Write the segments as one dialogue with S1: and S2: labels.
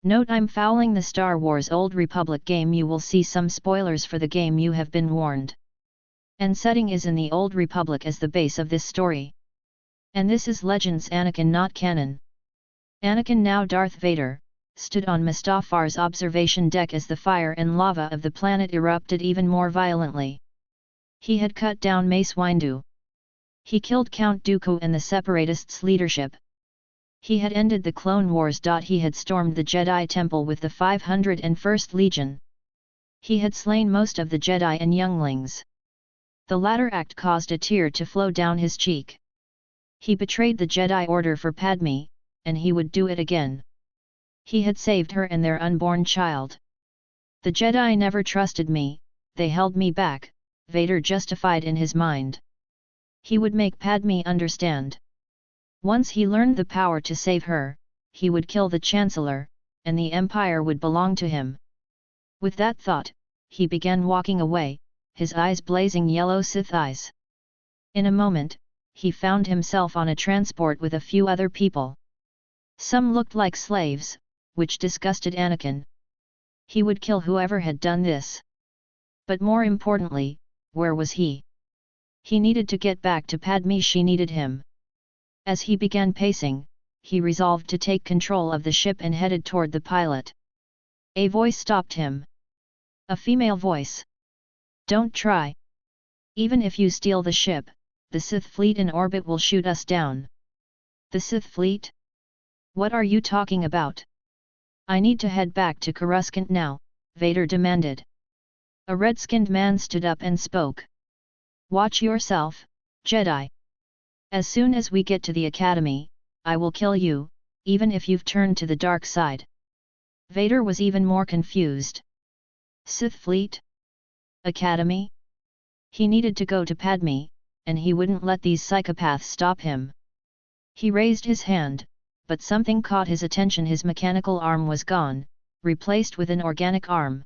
S1: Note: I'm fouling the Star Wars Old Republic game. You will see some spoilers for the game, you have been warned. And setting is in the Old Republic as the base of this story. And this is Legends Anakin, not canon. Anakin, now Darth Vader, stood on Mustafar's observation deck as the fire and lava of the planet erupted even more violently. He had cut down Mace Windu. He killed Count Dooku and the Separatists' leadership. He had ended the Clone Wars. He had stormed the Jedi Temple with the 501st Legion. He had slain most of the Jedi and younglings. The latter act caused a tear to flow down his cheek. He betrayed the Jedi Order for Padme, and he would do it again. He had saved her and their unborn child. The Jedi never trusted me, they held me back, Vader justified in his mind. He would make Padme understand. Once he learned the power to save her, he would kill the Chancellor, and the Empire would belong to him. With that thought, he began walking away, his eyes blazing yellow Sith eyes. In a moment, he found himself on a transport with a few other people. Some looked like slaves, which disgusted Anakin. He would kill whoever had done this. But more importantly, where was he? He needed to get back to Padme. She needed him. As he began pacing, he resolved to take control of the ship and headed toward the pilot. A voice stopped him. A female voice. Don't try. Even if you steal the ship, the Sith fleet in orbit will shoot us down. The Sith fleet? What are you talking about? I need to head back to Coruscant now, Vader demanded. A red-skinned man stood up and spoke. Watch yourself, Jedi. As soon as we get to the Academy, I will kill you, even if you've turned to the dark side. Vader was even more confused. Sith fleet? Academy? He needed to go to Padme, and he wouldn't let these psychopaths stop him. He raised his hand, but something caught his attention. His mechanical arm was gone, replaced with an organic arm.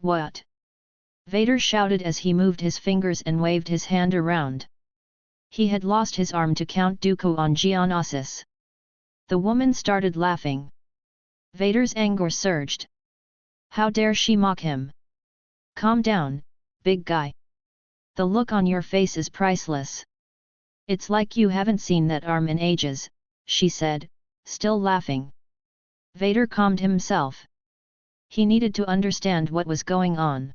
S1: What? Vader shouted as he moved his fingers and waved his hand around. He had lost his arm to Count Dooku on Geonosis. The woman started laughing. Vader's anger surged. How dare she mock him? Calm down, big guy. The look on your face is priceless. It's like you haven't seen that arm in ages, she said, still laughing. Vader calmed himself. He needed to understand what was going on.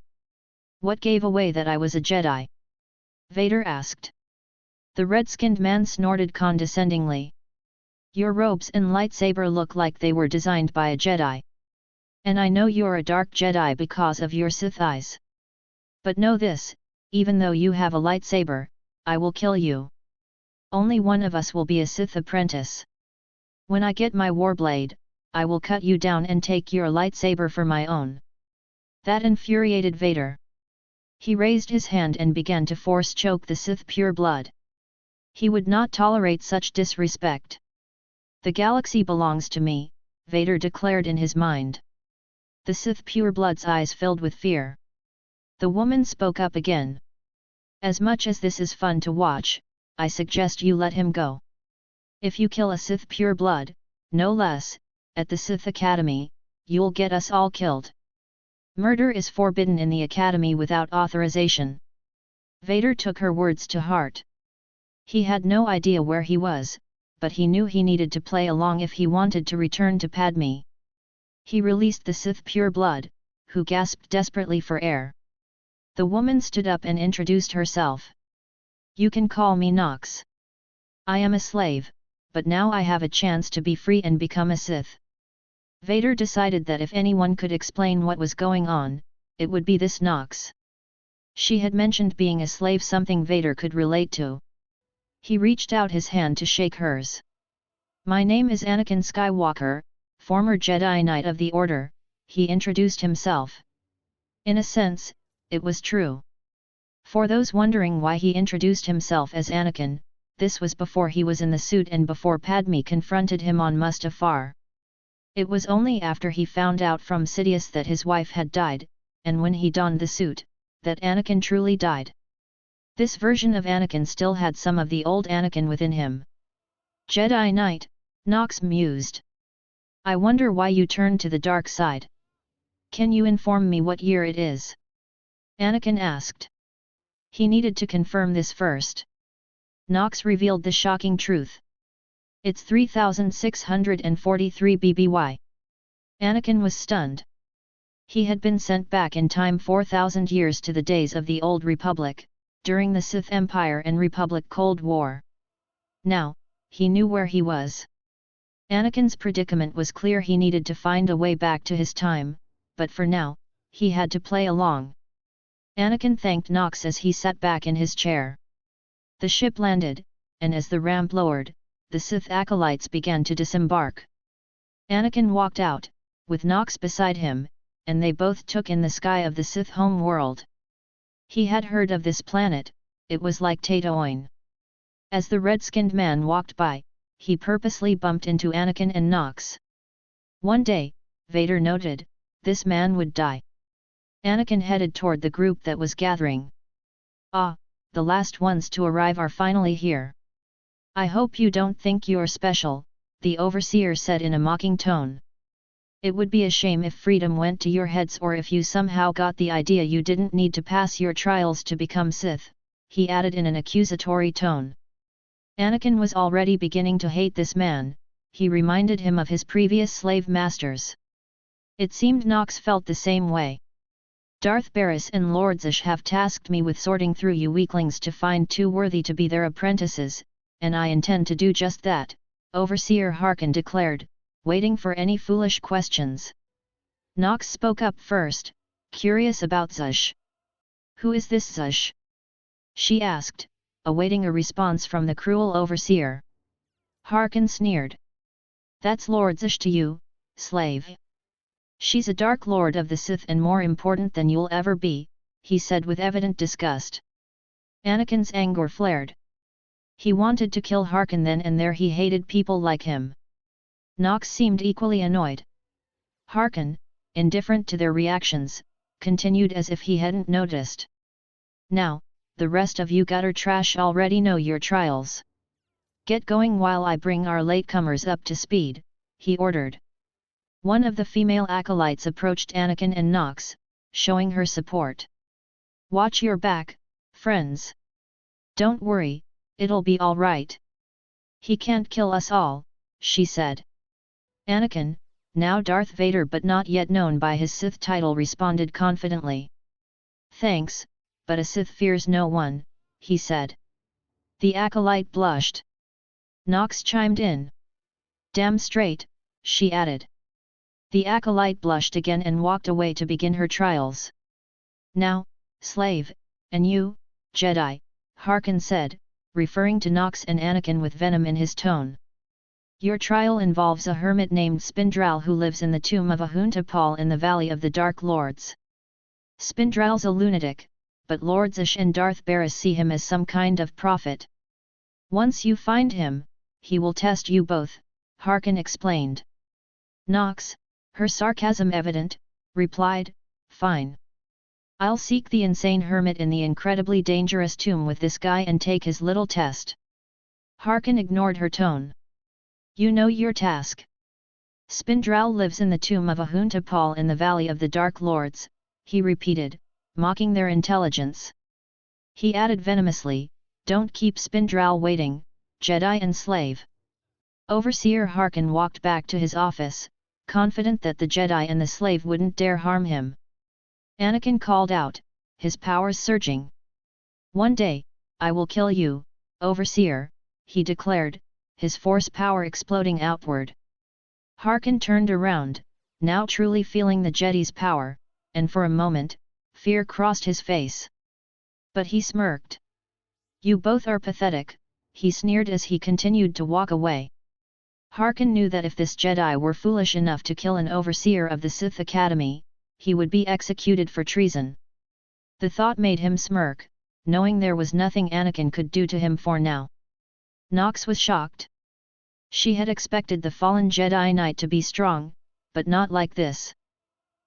S1: What gave away that I was a Jedi? Vader asked. The red-skinned man snorted condescendingly. Your robes and lightsaber look like they were designed by a Jedi. And I know you're a dark Jedi because of your Sith eyes. But know this, even though you have a lightsaber, I will kill you. Only one of us will be a Sith apprentice. When I get my warblade, I will cut you down and take your lightsaber for my own. That infuriated Vader. He raised his hand and began to force choke the Sith pure blood. He would not tolerate such disrespect. The galaxy belongs to me, Vader declared in his mind. The Sith pureblood's eyes filled with fear. The woman spoke up again. As much as this is fun to watch, I suggest you let him go. If you kill a Sith pureblood, no less, at the Sith Academy, you'll get us all killed. Murder is forbidden in the Academy without authorization. Vader took her words to heart. He had no idea where he was, but he knew he needed to play along if he wanted to return to Padme. He released the Sith pureblood, who gasped desperately for air. The woman stood up and introduced herself. You can call me Nox. I am a slave, but now I have a chance to be free and become a Sith. Vader decided that if anyone could explain what was going on, it would be this Nox. She had mentioned being a slave, something Vader could relate to. He reached out his hand to shake hers. My name is Anakin Skywalker, former Jedi Knight of the Order, he introduced himself. In a sense, it was true. For those wondering why he introduced himself as Anakin, this was before he was in the suit and before Padme confronted him on Mustafar. It was only after he found out from Sidious that his wife had died, and when he donned the suit, that Anakin truly died. This version of Anakin still had some of the old Anakin within him. Jedi Knight, Nox mused. I wonder why you turned to the dark side. Can you inform me what year it is? Anakin asked. He needed to confirm this first. Nox revealed the shocking truth. It's 3643 BBY. Anakin was stunned. He had been sent back in time 4,000 years to the days of the Old Republic, during the Sith Empire and Republic Cold War. Now, he knew where he was. Anakin's predicament was clear. He needed to find a way back to his time, but for now, he had to play along. Anakin thanked Nox as he sat back in his chair. The ship landed, and as the ramp lowered, the Sith acolytes began to disembark. Anakin walked out, with Nox beside him, and they both took in the sky of the Sith home world. He had heard of this planet, it was like Tatooine. As the red-skinned man walked by, he purposely bumped into Anakin and Nox. One day, Vader noted, this man would die. Anakin headed toward the group that was gathering. Ah, the last ones to arrive are finally here. I hope you don't think you're special, the overseer said in a mocking tone. It would be a shame if freedom went to your heads, or if you somehow got the idea you didn't need to pass your trials to become Sith, he added in an accusatory tone. Anakin was already beginning to hate this man. He reminded him of his previous slave masters. It seemed Nox felt the same way. Darth Barris and Lord Zish have tasked me with sorting through you weaklings to find two worthy to be their apprentices, and I intend to do just that, Overseer Harkin declared, waiting for any foolish questions. Nox spoke up first, curious about Zish. Who is this Zish? She asked, awaiting a response from the cruel overseer. Harkin sneered. That's Lord Zish to you, slave. She's a Dark Lord of the Sith and more important than you'll ever be, he said with evident disgust. Anakin's anger flared. He wanted to kill Harkin then and there. He hated people like him. Nox seemed equally annoyed. Harkin, indifferent to their reactions, continued as if he hadn't noticed. Now, the rest of you gutter trash already know your trials. Get going while I bring our latecomers up to speed, he ordered. One of the female acolytes approached Anakin and Nox, showing her support. Watch your back, friends. Don't worry, it'll be all right. He can't kill us all, she said. Anakin, now Darth Vader but not yet known by his Sith title, responded confidently. Thanks, but a Sith fears no one, he said. The acolyte blushed. Nox chimed in. Damn straight, she added. The acolyte blushed again and walked away to begin her trials. Now, slave, and you, Jedi, Harkin said, referring to Nox and Anakin with venom in his tone. Your trial involves a hermit named Spindral who lives in the tomb of Ahunta Paul in the Valley of the Dark Lords. Spindral's a lunatic, but Lord Zish and Darth Barris see him as some kind of prophet. Once you find him, he will test you both, Harkin explained. Nox, her sarcasm evident, replied, Fine. I'll seek the insane hermit in the incredibly dangerous tomb with this guy and take his little test. Harkin ignored her tone. You know your task. Spindral lives in the tomb of Ahunta Paul in the Valley of the Dark Lords, he repeated, mocking their intelligence. He added venomously, Don't keep Spindral waiting, Jedi and slave. Overseer Harkin walked back to his office, confident that the Jedi and the slave wouldn't dare harm him. Anakin called out, his powers surging. One day, I will kill you, Overseer, he declared, his force power exploding outward. Harkin turned around, now truly feeling the Jedi's power, and for a moment, fear crossed his face. But he smirked. You both are pathetic, he sneered as he continued to walk away. Harkin knew that if this Jedi were foolish enough to kill an overseer of the Sith Academy, he would be executed for treason. The thought made him smirk, knowing there was nothing Anakin could do to him for now. Nox was shocked. She had expected the fallen Jedi Knight to be strong, but not like this.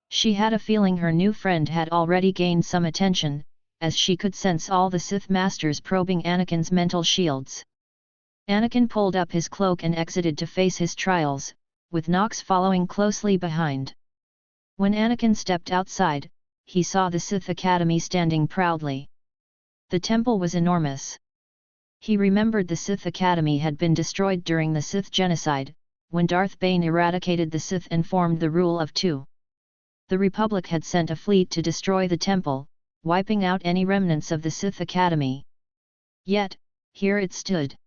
S1: She had a feeling her new friend had already gained some attention, as she could sense all the Sith Masters probing Anakin's mental shields. Anakin pulled up his cloak and exited to face his trials, with Nox following closely behind. When Anakin stepped outside, he saw the Sith Academy standing proudly. The temple was enormous. He remembered the Sith Academy had been destroyed during the Sith genocide, when Darth Bane eradicated the Sith and formed the rule of two. The Republic had sent a fleet to destroy the temple, wiping out any remnants of the Sith Academy. Yet, here it stood.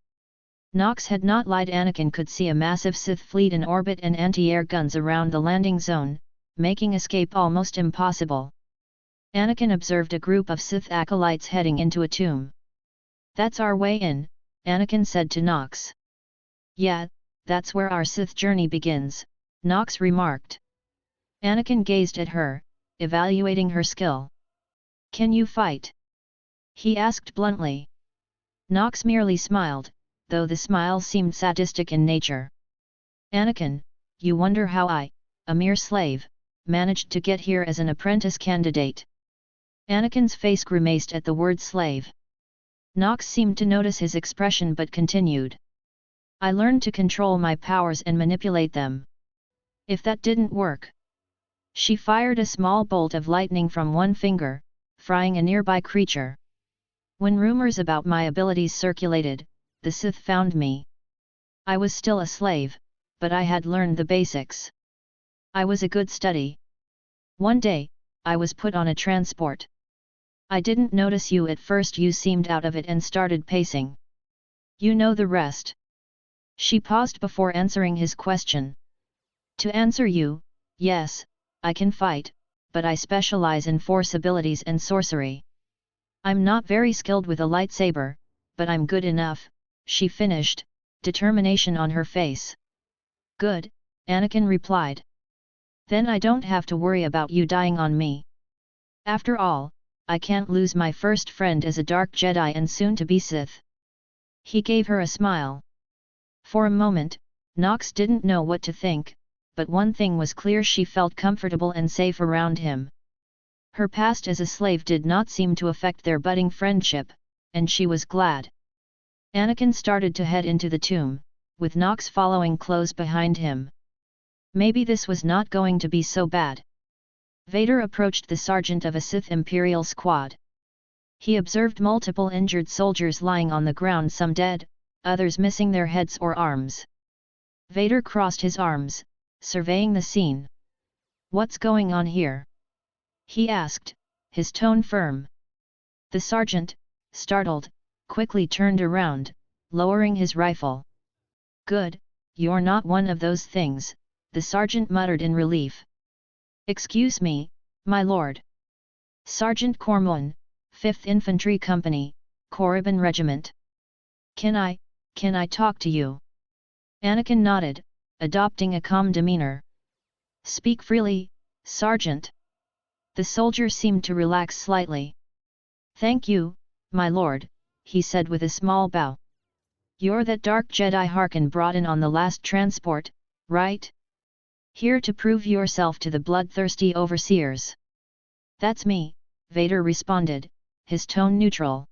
S1: Nox had not lied. Anakin could see a massive Sith fleet in orbit and anti-air guns around the landing zone, making escape almost impossible. Anakin observed a group of Sith acolytes heading into a tomb. "That's our way in," Anakin said to Nox. "Yeah, that's where our Sith journey begins," Nox remarked. Anakin gazed at her, evaluating her skill. "Can you fight?" he asked bluntly. Nox merely smiled, though the smile seemed sadistic in nature. "Anakin, you wonder how I, a mere slave, managed to get here as an apprentice candidate?" Anakin's face grimaced at the word slave. Nox seemed to notice his expression but continued. "I learned to control my powers and manipulate them. If that didn't work..." She fired a small bolt of lightning from one finger, frying a nearby creature. "When rumors about my abilities circulated, the Sith found me. I was still a slave, but I had learned the basics. I was a good study. One day, I was put on a transport. I didn't notice you at first. You seemed out of it and started pacing. You know the rest." She paused before answering his question. "To answer you, yes, I can fight, but I specialize in force abilities and sorcery. I'm not very skilled with a lightsaber, but I'm good enough," she finished, determination on her face. "Good," Anakin replied. "Then I don't have to worry about you dying on me. After all, I can't lose my first friend as a Dark Jedi and soon-to-be Sith." He gave her a smile. For a moment, Nox didn't know what to think, but one thing was clear: she felt comfortable and safe around him. Her past as a slave did not seem to affect their budding friendship, and she was glad. Anakin started to head into the tomb, with Nox following close behind him. Maybe this was not going to be so bad. Vader approached the sergeant of a Sith Imperial squad. He observed multiple injured soldiers lying on the ground, some dead, others missing their heads or arms. Vader crossed his arms, surveying the scene. "What's going on here?" he asked, his tone firm. The sergeant, startled, quickly turned around, lowering his rifle. "Good, you're not one of those things," the sergeant muttered in relief. "Excuse me, my lord. Sergeant Cormoran, 5th Infantry Company, Korriban Regiment. Can I talk to you?" Anakin nodded, adopting a calm demeanor. "Speak freely, Sergeant." The soldier seemed to relax slightly. "Thank you, my lord," he said with a small bow. "You're that Dark Jedi Harkin brought in on the last transport, right? Here to prove yourself to the bloodthirsty overseers." "That's me," Vader responded, his tone neutral.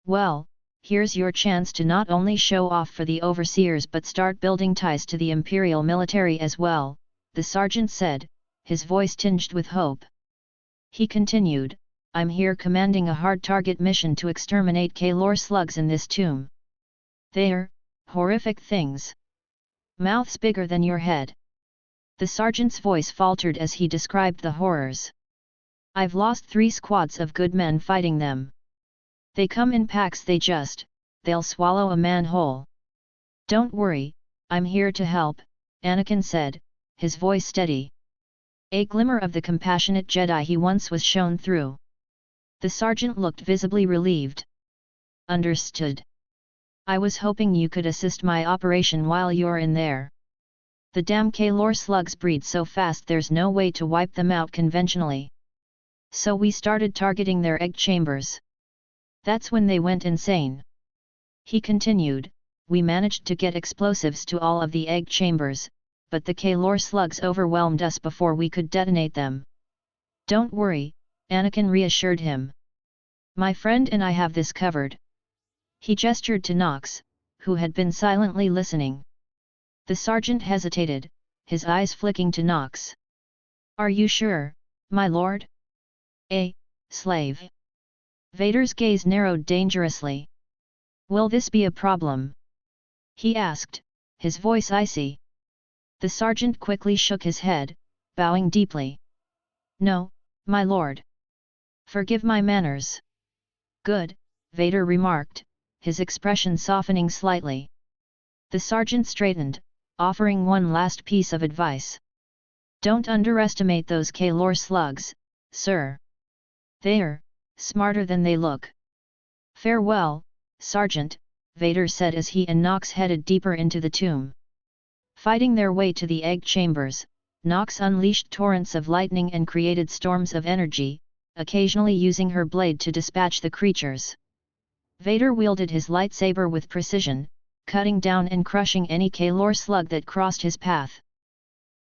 S1: "Well, here's your chance to not only show off for the overseers but start building ties to the Imperial military as well," the sergeant said, his voice tinged with hope. He continued, "I'm here commanding a hard target mission to exterminate Kahlor slugs in this tomb. They're horrific things. Mouths bigger than your head." The sergeant's voice faltered as he described the horrors. "I've lost 3 squads of good men fighting them. They come in packs, they'll swallow a man whole." "Don't worry, I'm here to help," Anakin said, his voice steady. A glimmer of the compassionate Jedi he once was shone through. The sergeant looked visibly relieved. "Understood. I was hoping you could assist my operation while you're in there. The damn Kahlor slugs breed so fast there's no way to wipe them out conventionally. So we started targeting their egg chambers. That's when they went insane." He continued, "We managed to get explosives to all of the egg chambers, but the Kahlor slugs overwhelmed us before we could detonate them." "Don't worry," Anakin reassured him. "My friend and I have this covered." He gestured to Nox, who had been silently listening. The sergeant hesitated, his eyes flicking to Nox. "Are you sure, my lord?" Slave. Vader's gaze narrowed dangerously. "Will this be a problem?" he asked, his voice icy. The sergeant quickly shook his head, bowing deeply. "No, my lord. Forgive my manners." "Good," Vader remarked, his expression softening slightly. The sergeant straightened, offering one last piece of advice. "Don't underestimate those Kahlor slugs, sir. They're smarter than they look." "Farewell, Sergeant," Vader said as he and Nox headed deeper into the tomb. Fighting their way to the egg chambers, Nox unleashed torrents of lightning and created storms of energy, occasionally using her blade to dispatch the creatures. Vader wielded his lightsaber with precision, cutting down and crushing any Kahlor slug that crossed his path.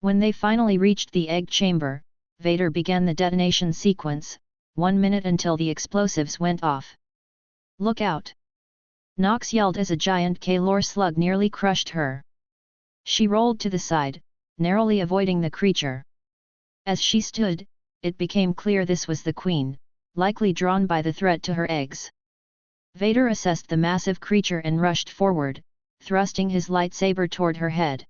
S1: When they finally reached the egg chamber, Vader began the detonation sequence, 1 minute until the explosives went off. "Look out!" Nox yelled as a giant Kahlor slug nearly crushed her. She rolled to the side, narrowly avoiding the creature. As she stood, it became clear this was the queen, likely drawn by the threat to her eggs. Vader assessed the massive creature and rushed forward, thrusting his lightsaber toward her head.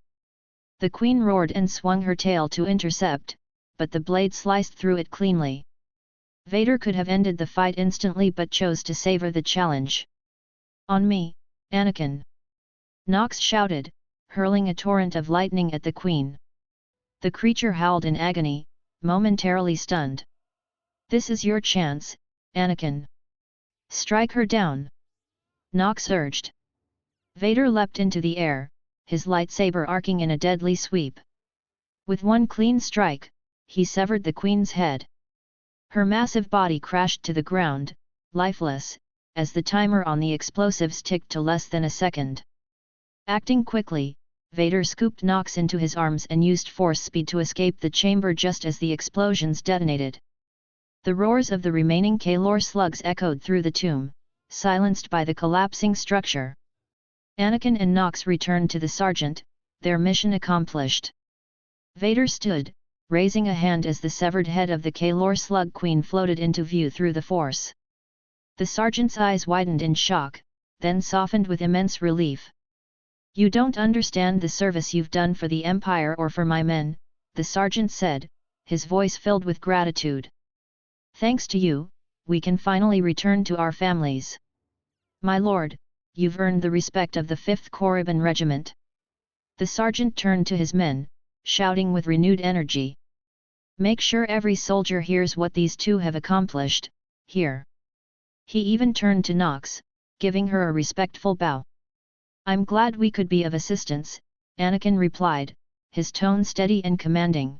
S1: The queen roared and swung her tail to intercept, but the blade sliced through it cleanly. Vader could have ended the fight instantly but chose to savor the challenge. "On me, Anakin!" Nox shouted, hurling a torrent of lightning at the queen. The creature howled in agony, momentarily stunned. "This is your chance, Anakin. Strike her down!" Nox urged. Vader leapt into the air, his lightsaber arcing in a deadly sweep. With one clean strike, he severed the queen's head. Her massive body crashed to the ground, lifeless, as the timer on the explosives ticked to less than a second. Acting quickly, Vader scooped Nox into his arms and used force speed to escape the chamber just as the explosions detonated. The roars of the remaining Kahlor slugs echoed through the tomb, silenced by the collapsing structure. Anakin and Nox returned to the sergeant, their mission accomplished. Vader stood, raising a hand as the severed head of the Kahlor slug queen floated into view through the force. The sergeant's eyes widened in shock, then softened with immense relief. "You don't understand the service you've done for the Empire or for my men," the sergeant said, his voice filled with gratitude. "Thanks to you, we can finally return to our families. My lord, you've earned the respect of the 5th Korriban Regiment." The sergeant turned to his men, shouting with renewed energy. "Make sure every soldier hears what these two have accomplished, here." He even turned to Nox, giving her a respectful bow. "I'm glad we could be of assistance," Anakin replied, his tone steady and commanding.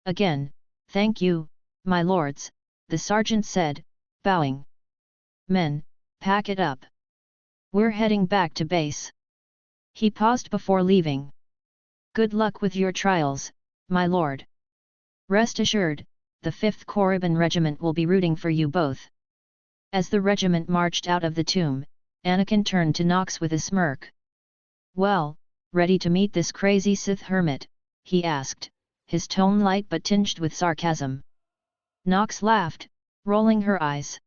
S1: "Again, thank you, my lords," the sergeant said, bowing. "Men, pack it up. We're heading back to base." He paused before leaving. "Good luck with your trials, my lord. Rest assured, the 5th Korriban Regiment will be rooting for you both." As the regiment marched out of the tomb, Anakin turned to Nox with a smirk. "Well, ready to meet this crazy Sith hermit?" he asked, his tone light but tinged with sarcasm. Nox laughed, rolling her eyes.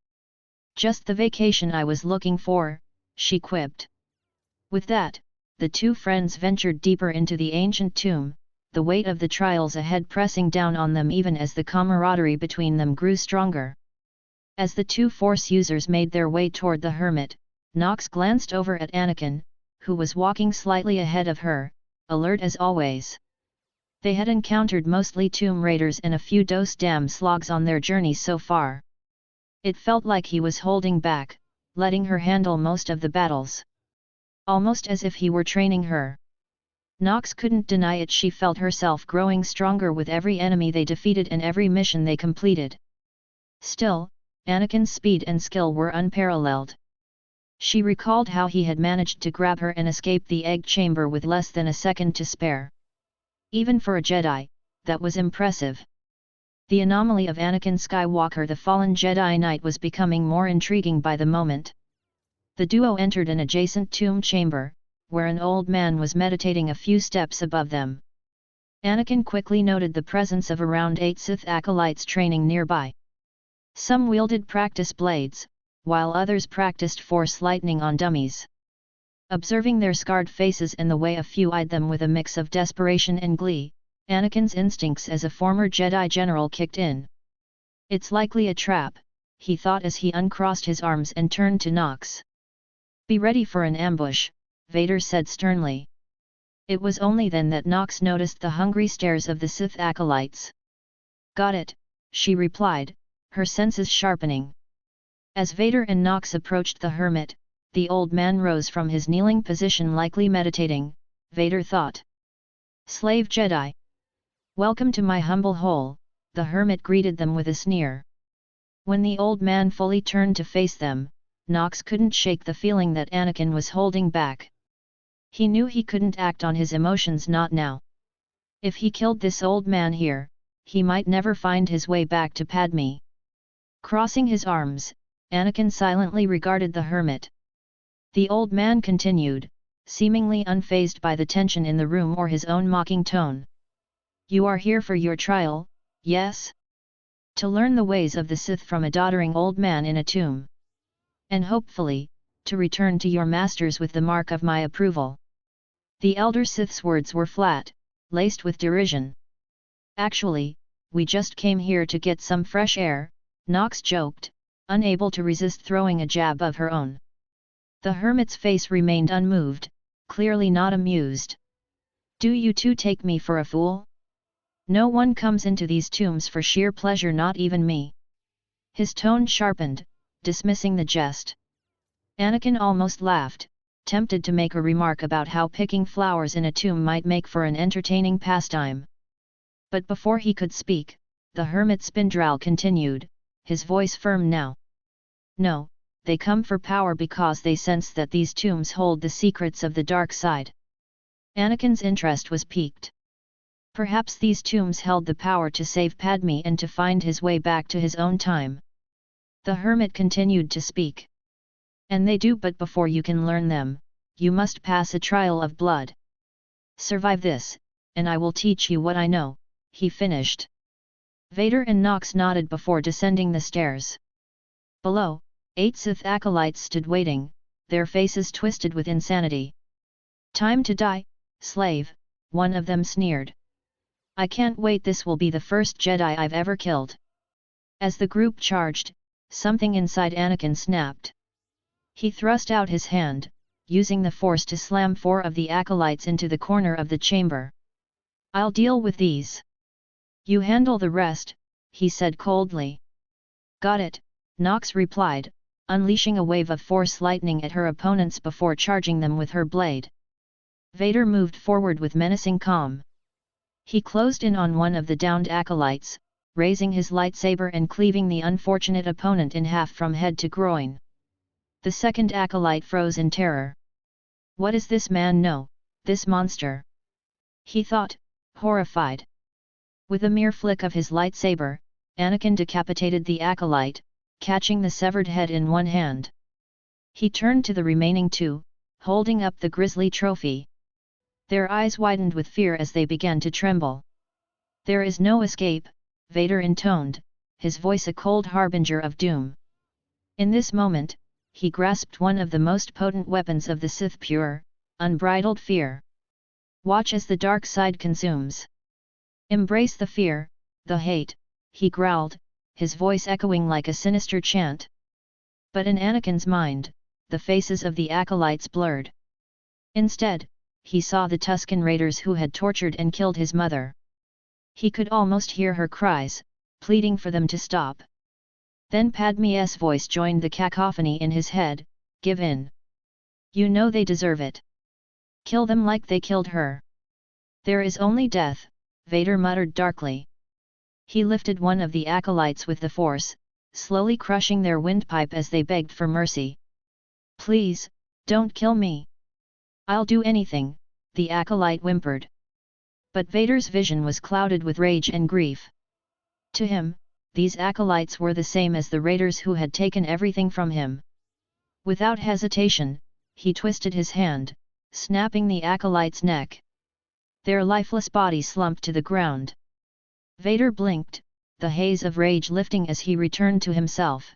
S1: "Just the vacation I was looking for," she quipped. With that, the two friends ventured deeper into the ancient tomb, the weight of the trials ahead pressing down on them even as the camaraderie between them grew stronger. As the two Force users made their way toward the hermit, Nox glanced over at Anakin, who was walking slightly ahead of her, alert as always. They had encountered mostly tomb raiders and a few dose dam slogs on their journey so far. It felt like he was holding back, letting her handle most of the battles. Almost as if he were training her. Nox couldn't deny it, she felt herself growing stronger with every enemy they defeated and every mission they completed. Still, Anakin's speed and skill were unparalleled. She recalled how he had managed to grab her and escape the egg chamber with less than a second to spare. Even for a Jedi, that was impressive. The anomaly of Anakin Skywalker, the fallen Jedi Knight, was becoming more intriguing by the moment. The duo entered an adjacent tomb chamber, where an old man was meditating a few steps above them. Anakin quickly noted the presence of around 8 Sith acolytes training nearby. Some wielded practice blades, while others practiced force lightning on dummies. Observing their scarred faces and the way a few eyed them with a mix of desperation and glee, Anakin's instincts as a former Jedi general kicked in. It's likely a trap, he thought as he uncrossed his arms and turned to Nox. Be ready for an ambush, Vader said sternly. It was only then that Nox noticed the hungry stares of the Sith acolytes. Got it, she replied, her senses sharpening. As Vader and Nox approached the hermit, the old man rose from his kneeling position likely meditating, Vader thought. Slave Jedi. Welcome to my humble hole, the hermit greeted them with a sneer. When the old man fully turned to face them, Nox couldn't shake the feeling that Anakin was holding back. He knew he couldn't act on his emotions, not now. If he killed this old man here, he might never find his way back to Padme. Crossing his arms, Anakin silently regarded the hermit. The old man continued, seemingly unfazed by the tension in the room or his own mocking tone. You are here for your trial, yes? To learn the ways of the Sith from a doddering old man in a tomb. And hopefully, to return to your masters with the mark of my approval. The elder Sith's words were flat, laced with derision. Actually, we just came here to get some fresh air, Nox joked, unable to resist throwing a jab of her own. The hermit's face remained unmoved, clearly not amused. Do you two take me for a fool? No one comes into these tombs for sheer pleasure, not even me. His tone sharpened, dismissing the jest. Anakin almost laughed, tempted to make a remark about how picking flowers in a tomb might make for an entertaining pastime. But before he could speak, the hermit Spindral continued, his voice firm now. No, they come for power because they sense that these tombs hold the secrets of the dark side. Anakin's interest was piqued. Perhaps these tombs held the power to save Padme and to find his way back to his own time. The hermit continued to speak. And they do, but before you can learn them, you must pass a trial of blood. Survive this, and I will teach you what I know, he finished. Vader and Nox nodded before descending the stairs. Below, 8 Sith acolytes stood waiting, their faces twisted with insanity. Time to die, slave, one of them sneered. I can't wait, this will be the first Jedi I've ever killed. As the group charged, something inside Anakin snapped. He thrust out his hand, using the force to slam 4 of the acolytes into the corner of the chamber. I'll deal with these. You handle the rest, he said coldly. Got it, Nox replied, unleashing a wave of force lightning at her opponents before charging them with her blade. Vader moved forward with menacing calm. He closed in on one of the downed acolytes, raising his lightsaber and cleaving the unfortunate opponent in half from head to groin. The second acolyte froze in terror. What does this man know, this monster? He thought, horrified. With a mere flick of his lightsaber, Anakin decapitated the acolyte, catching the severed head in one hand. He turned to the remaining 2, holding up the grisly trophy. Their eyes widened with fear as they began to tremble. There is no escape, Vader intoned, his voice a cold harbinger of doom. In this moment, he grasped one of the most potent weapons of the Sith, pure, unbridled fear. Watch as the dark side consumes. Embrace the fear, the hate, he growled, his voice echoing like a sinister chant. But in Anakin's mind, the faces of the acolytes blurred. Instead, he saw the Tusken Raiders who had tortured and killed his mother. He could almost hear her cries, pleading for them to stop. Then Padme's voice joined the cacophony in his head, give in. You know they deserve it. Kill them like they killed her. There is only death, Vader muttered darkly. He lifted one of the acolytes with the force, slowly crushing their windpipe as they begged for mercy. Please, don't kill me. I'll do anything, the acolyte whimpered. But Vader's vision was clouded with rage and grief. To him, these acolytes were the same as the raiders who had taken everything from him. Without hesitation, he twisted his hand, snapping the acolyte's neck. Their lifeless bodies slumped to the ground. Vader blinked, the haze of rage lifting as he returned to himself.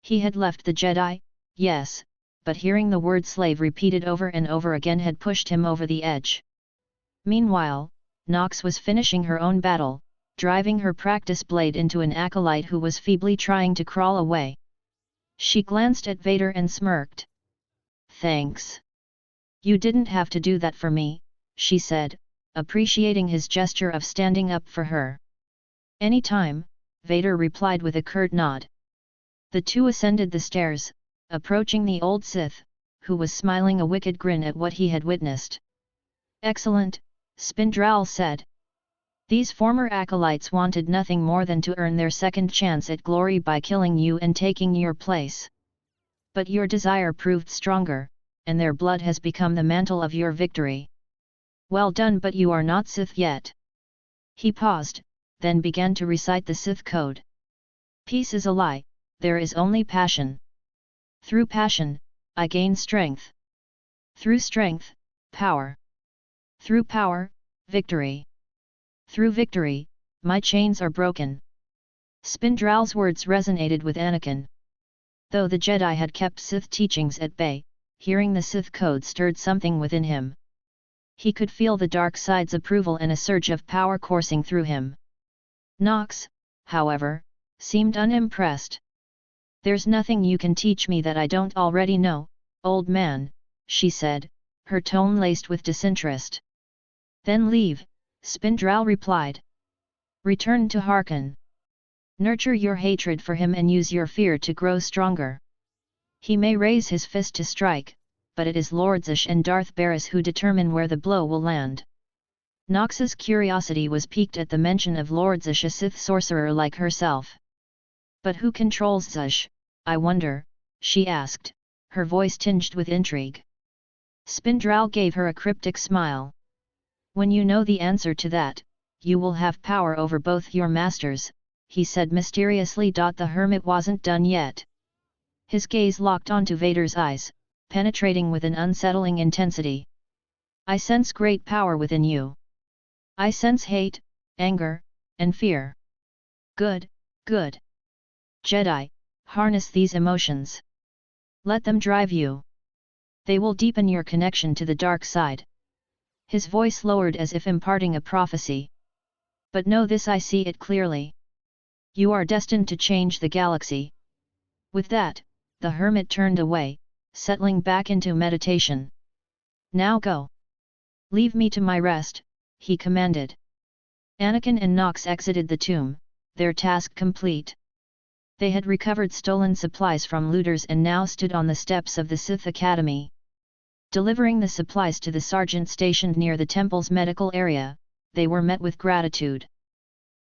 S1: He had left the Jedi, yes, but hearing the word slave repeated over and over again had pushed him over the edge. Meanwhile, Nox was finishing her own battle, driving her practice blade into an acolyte who was feebly trying to crawl away. She glanced at Vader and smirked. "Thanks. You didn't have to do that for me," she said, appreciating his gesture of standing up for her. "Any time," Vader replied with a curt nod. The two ascended the stairs, approaching the old Sith, who was smiling a wicked grin at what he had witnessed. "Excellent," Spindral said. "These former acolytes wanted nothing more than to earn their second chance at glory by killing you and taking your place. But your desire proved stronger, and their blood has become the mantle of your victory. Well done, but you are not Sith yet." He paused, then began to recite the Sith code. "Peace is a lie, there is only passion. Through passion, I gain strength. Through strength, power. Through power, victory. Through victory, my chains are broken." Spindral's words resonated with Anakin. Though the Jedi had kept Sith teachings at bay, hearing the Sith code stirred something within him. He could feel the dark side's approval and a surge of power coursing through him. Nox, however, seemed unimpressed. "There's nothing you can teach me that I don't already know, old man," she said, her tone laced with disinterest. "Then leave," Spindral replied. "Return to Harkon. Nurture your hatred for him and use your fear to grow stronger. He may raise his fist to strike, but it is Lord Zish and Darth Barris who determine where the blow will land." Nox's curiosity was piqued at the mention of Lord Zish, a Sith sorcerer like herself. "But who controls Zish, I wonder?" she asked, her voice tinged with intrigue. Spindral gave her a cryptic smile. "When you know the answer to that, you will have power over both your masters," he said mysteriously. The hermit wasn't done yet. His gaze locked onto Vader's eyes, penetrating with an unsettling intensity. "I sense great power within you. I sense hate, anger, and fear. Good, good. Jedi, harness these emotions. Let them drive you. They will deepen your connection to the dark side." His voice lowered as if imparting a prophecy. "But know this, I see it clearly. You are destined to change the galaxy." With that, the hermit turned away, settling back into meditation. "Now go. Leave me to my rest," he commanded. Anakin and Nox exited the tomb, their task complete. They had recovered stolen supplies from looters and now stood on the steps of the Sith Academy. Delivering the supplies to the sergeant stationed near the temple's medical area, they were met with gratitude.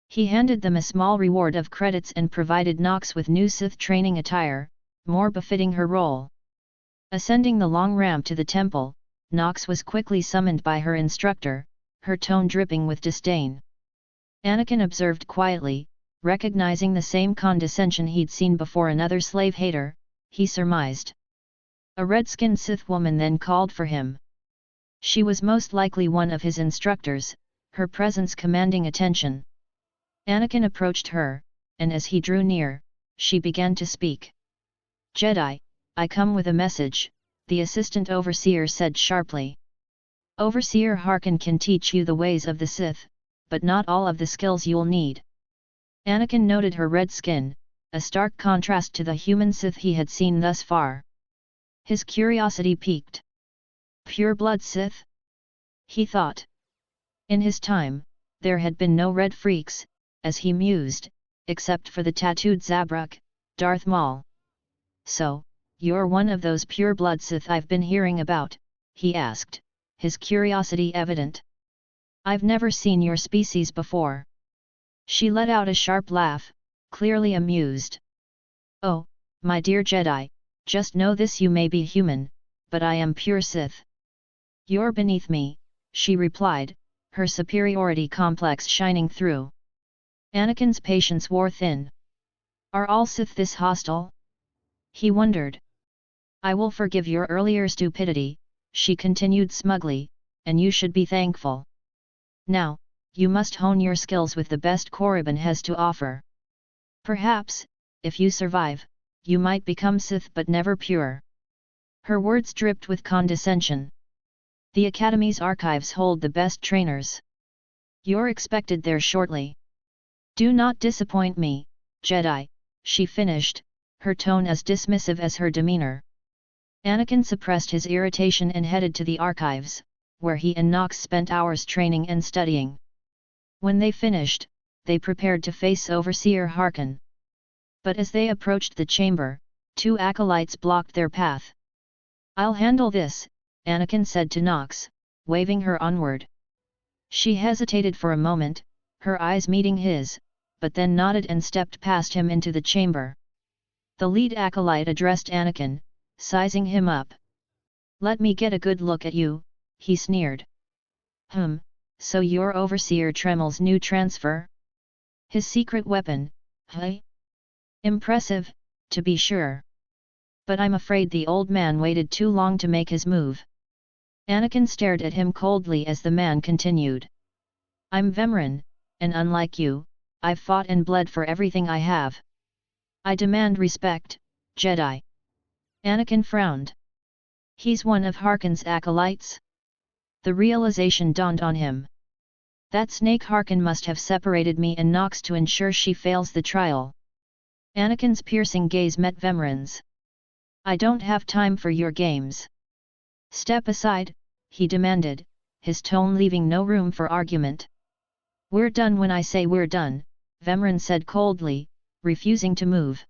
S1: He handed them a small reward of credits and provided Nox with new Sith training attire, more befitting her role. Ascending the long ramp to the temple, Nox was quickly summoned by her instructor, her tone dripping with disdain. Anakin observed quietly, recognizing the same condescension he'd seen before another slave hater, he surmised. A red-skinned Sith woman then called for him. She was most likely one of his instructors, her presence commanding attention. Anakin approached her, and as he drew near, she began to speak. "Jedi, I come with a message," the assistant overseer said sharply. "Overseer Harkon can teach you the ways of the Sith, but not all of the skills you'll need." Anakin noted her red skin, a stark contrast to the human Sith he had seen thus far. His curiosity piqued. Pure-blood Sith? He thought. In his time, there had been no red freaks, as he mused, except for the tattooed Zabruk, Darth Maul. "So, you're one of those pure-blood Sith I've been hearing about?" he asked, his curiosity evident. "I've never seen your species before." She let out a sharp laugh, clearly amused. "Oh, my dear Jedi, just know this: you may be human, but I am pure Sith." "You're beneath me," she replied, her superiority complex shining through. Anakin's patience wore thin. "Are all Sith this hostile?" he wondered. "I will forgive your earlier stupidity," she continued smugly, "and you should be thankful. Now, you must hone your skills with the best Korriban has to offer. Perhaps, if you survive, you might become Sith but never pure. Her words dripped with condescension. The Academy's archives hold the best trainers. You're expected there shortly. Do not disappoint me, Jedi, she finished, her tone as dismissive as her demeanor. Anakin suppressed his irritation and headed to the archives, where he and Nox spent hours training and studying. When they finished, they prepared to face Overseer Harkin. But as they approached the chamber, two acolytes blocked their path. I'll handle this, Anakin said to Nox, waving her onward. She hesitated for a moment, her eyes meeting his, but then nodded and stepped past him into the chamber. The lead acolyte addressed Anakin, sizing him up. Let me get a good look at you, he sneered. So you're Overseer Tremel's new transfer? His secret weapon, huh? Impressive, to be sure. But I'm afraid the old man waited too long to make his move. Anakin stared at him coldly as the man continued. I'm Vemrin, and unlike you, I've fought and bled for everything I have. I demand respect, Jedi. Anakin frowned. He's one of Harkin's acolytes? The realization dawned on him. That snake Harkin must have separated me and Nox to ensure she fails the trial. Anakin's piercing gaze met Vemrin's. I don't have time for your games. Step aside, he demanded, his tone leaving no room for argument. We're done when I say we're done, Vemrin said coldly, refusing to move.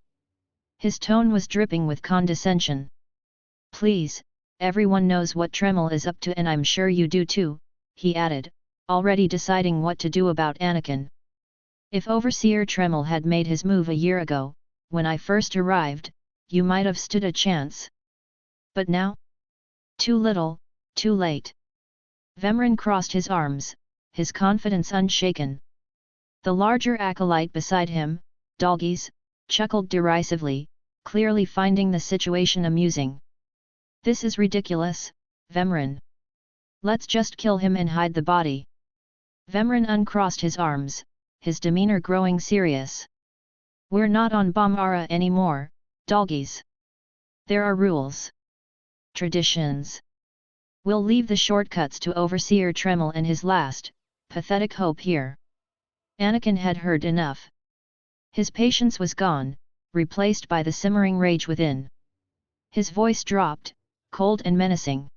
S1: His tone was dripping with condescension. Please, everyone knows what Tremel is up to and I'm sure you do too, he added, already deciding what to do about Anakin. If Overseer Tremel had made his move a year ago, when I first arrived, you might have stood a chance. But now? Too little, too late. Vemrin crossed his arms, his confidence unshaken. The larger acolyte beside him, Dalgis, chuckled derisively, clearly finding the situation amusing. This is ridiculous, Vemrin. Let's just kill him and hide the body. Vemrin uncrossed his arms, his demeanor growing serious. We're not on Bomara anymore, Dalgis. There are rules. Traditions. We'll leave the shortcuts to Overseer Tremel and his last, pathetic hope here. Anakin had heard enough. His patience was gone, replaced by the simmering rage within. His voice dropped, cold and menacing.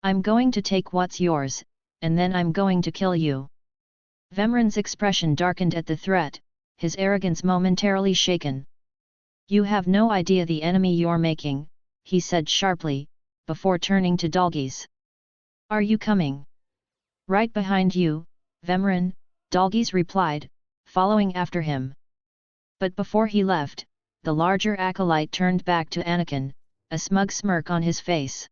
S1: I'm going to take what's yours, and then I'm going to kill you. Vemrin's expression darkened at the threat, his arrogance momentarily shaken. You have no idea the enemy you're making, he said sharply, before turning to Dalgis. Are you coming? Right behind you, Vemrin, Dalgis replied, following after him. But before he left, the larger acolyte turned back to Anakin, a smug smirk on his face.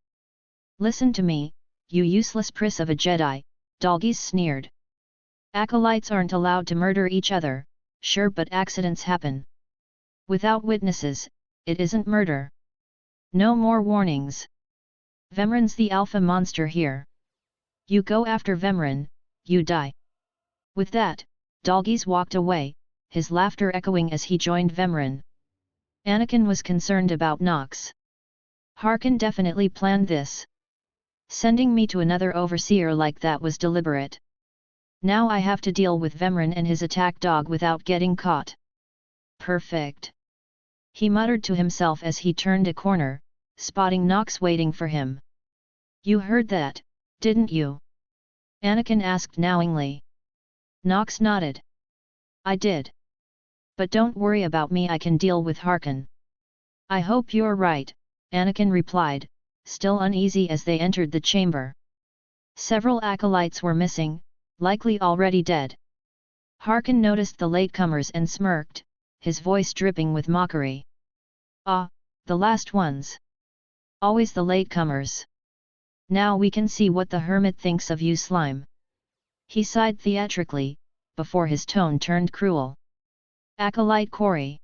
S1: Listen to me, you useless priss of a Jedi, Dalgis sneered. Acolytes aren't allowed to murder each other, sure, but accidents happen. Without witnesses, it isn't murder. No more warnings. Vemrin's the alpha monster here. You go after Vemrin, you die. With that, Dalgis walked away, his laughter echoing as he joined Vemrin. Anakin was concerned about Nox. Harkin definitely planned this. Sending me to another overseer like that was deliberate. Now I have to deal with Vemrin and his attack dog without getting caught. Perfect. He muttered to himself as he turned a corner, spotting Nox waiting for him. You heard that, didn't you? Anakin asked knowingly. Nox nodded. I did. But don't worry about me, I can deal with Harkin. I hope you're right, Anakin replied, still uneasy as they entered the chamber. Several acolytes were missing, likely already dead. Harkin noticed the latecomers and smirked, his voice dripping with mockery. Ah, the last ones. Always the latecomers. Now we can see what the hermit thinks of you, slime. He sighed theatrically, before his tone turned cruel. Acolyte Corey.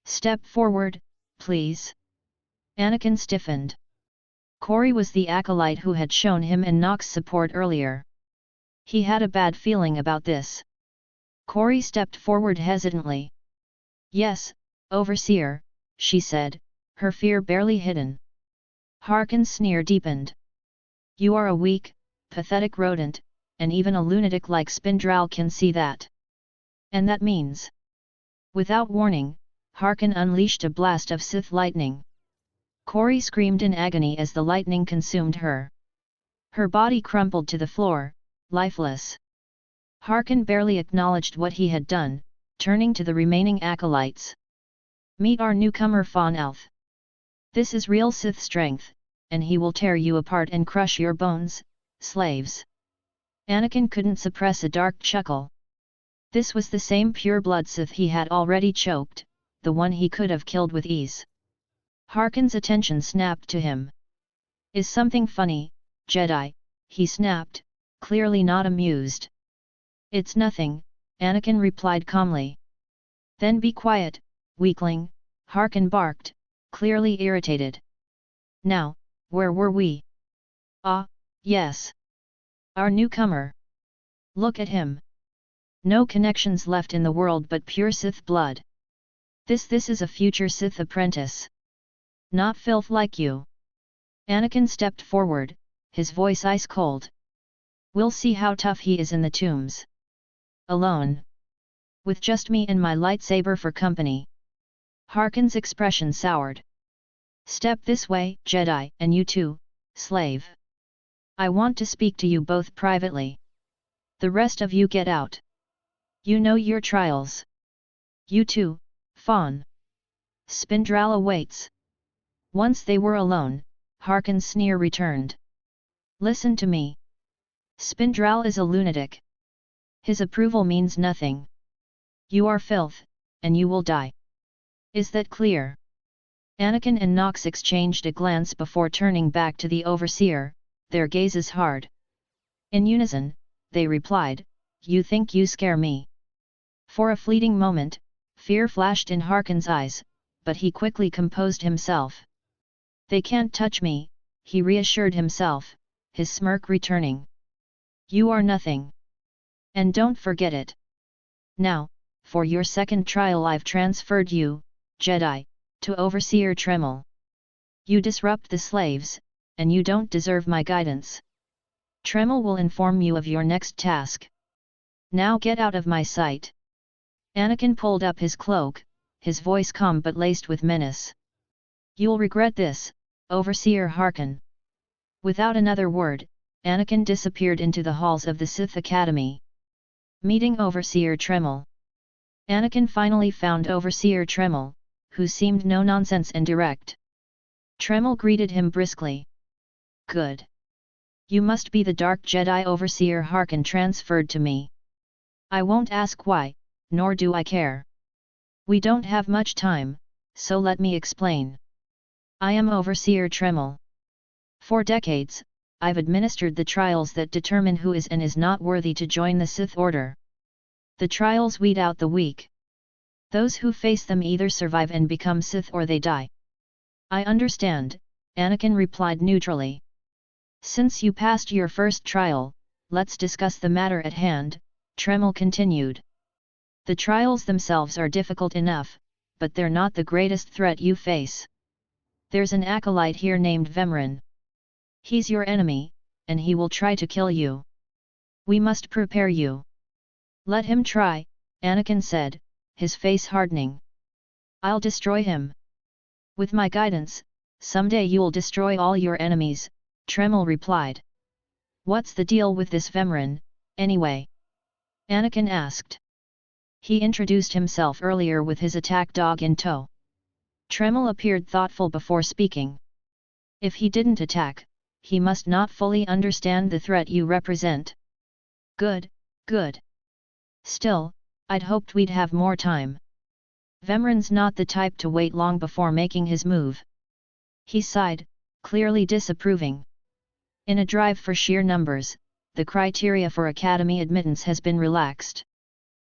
S1: Step forward, please. Anakin stiffened. Corey was the acolyte who had shown him and Nox support earlier. He had a bad feeling about this. Corey stepped forward hesitantly. Yes, Overseer, she said, her fear barely hidden. Harkin's sneer deepened. You are a weak, pathetic rodent, and even a lunatic like Spindral can see that. And that means... Without warning, Harkin unleashed a blast of Sith lightning. Corey screamed in agony as the lightning consumed her. Her body crumpled to the floor, lifeless. Harkin barely acknowledged what he had done, turning to the remaining acolytes. Meet our newcomer Fawn Elf. This is real Sith strength, and he will tear you apart and crush your bones, slaves. Anakin couldn't suppress a dark chuckle. This was the same pure-blood Sith he had already choked, the one he could have killed with ease. Harkin's attention snapped to him. Is something funny, Jedi? He snapped, clearly not amused. It's nothing, Anakin replied calmly. Then be quiet, weakling, Harkin barked, clearly irritated. Now, where were we? Ah, yes. Our newcomer. Look at him. No connections left in the world but pure Sith blood. This is a future Sith apprentice. Not filth like you. Anakin stepped forward, his voice ice cold. We'll see how tough he is in the tombs. Alone. With just me and my lightsaber for company. Harkin's expression soured. Step this way, Jedi, and you too, slave. I want to speak to you both privately. The rest of you get out. You know your trials. You too, Fawn. Spindral awaits. Once they were alone, Harkin's sneer returned. Listen to me. Spindral is a lunatic. His approval means nothing. You are filth, and you will die. Is that clear? Anakin and Nox exchanged a glance before turning back to the Overseer, their gazes hard. In unison, they replied, You think you scare me? For a fleeting moment, fear flashed in Harkin's eyes, but he quickly composed himself. They can't touch me, he reassured himself, his smirk returning. You are nothing. And don't forget it. Now, for your second trial I've transferred you, Jedi, to Overseer Tremel. You disrupt the slaves, and you don't deserve my guidance. Tremel will inform you of your next task. Now get out of my sight. Anakin pulled up his cloak, his voice calm but laced with menace. You'll regret this, Overseer Harkin. Without another word, Anakin disappeared into the halls of the Sith Academy. Meeting Overseer Tremel. Anakin finally found Overseer Tremel, who seemed no-nonsense and direct. Tremel greeted him briskly. Good. You must be the Dark Jedi Overseer Harkin transferred to me. I won't ask why, nor do I care. We don't have much time, so let me explain. I am Overseer Tremel. For decades, I've administered the trials that determine who is and is not worthy to join the Sith Order. The trials weed out the weak. Those who face them either survive and become Sith or they die. I understand, Anakin replied neutrally. Since you passed your first trial, let's discuss the matter at hand, Tremel continued. The trials themselves are difficult enough, but they're not the greatest threat you face. There's an acolyte here named Vemrin. He's your enemy, and he will try to kill you. We must prepare you. Let him try, Anakin said, his face hardening. I'll destroy him. With my guidance, someday you'll destroy all your enemies, Tremel replied. What's the deal with this Vemrin, anyway? Anakin asked. He introduced himself earlier with his attack dog in tow. Tremel appeared thoughtful before speaking. If he didn't attack, he must not fully understand the threat you represent. Good, good. Still, I'd hoped we'd have more time. Vemrin's not the type to wait long before making his move. He sighed, clearly disapproving. In a drive for sheer numbers, the criteria for academy admittance has been relaxed.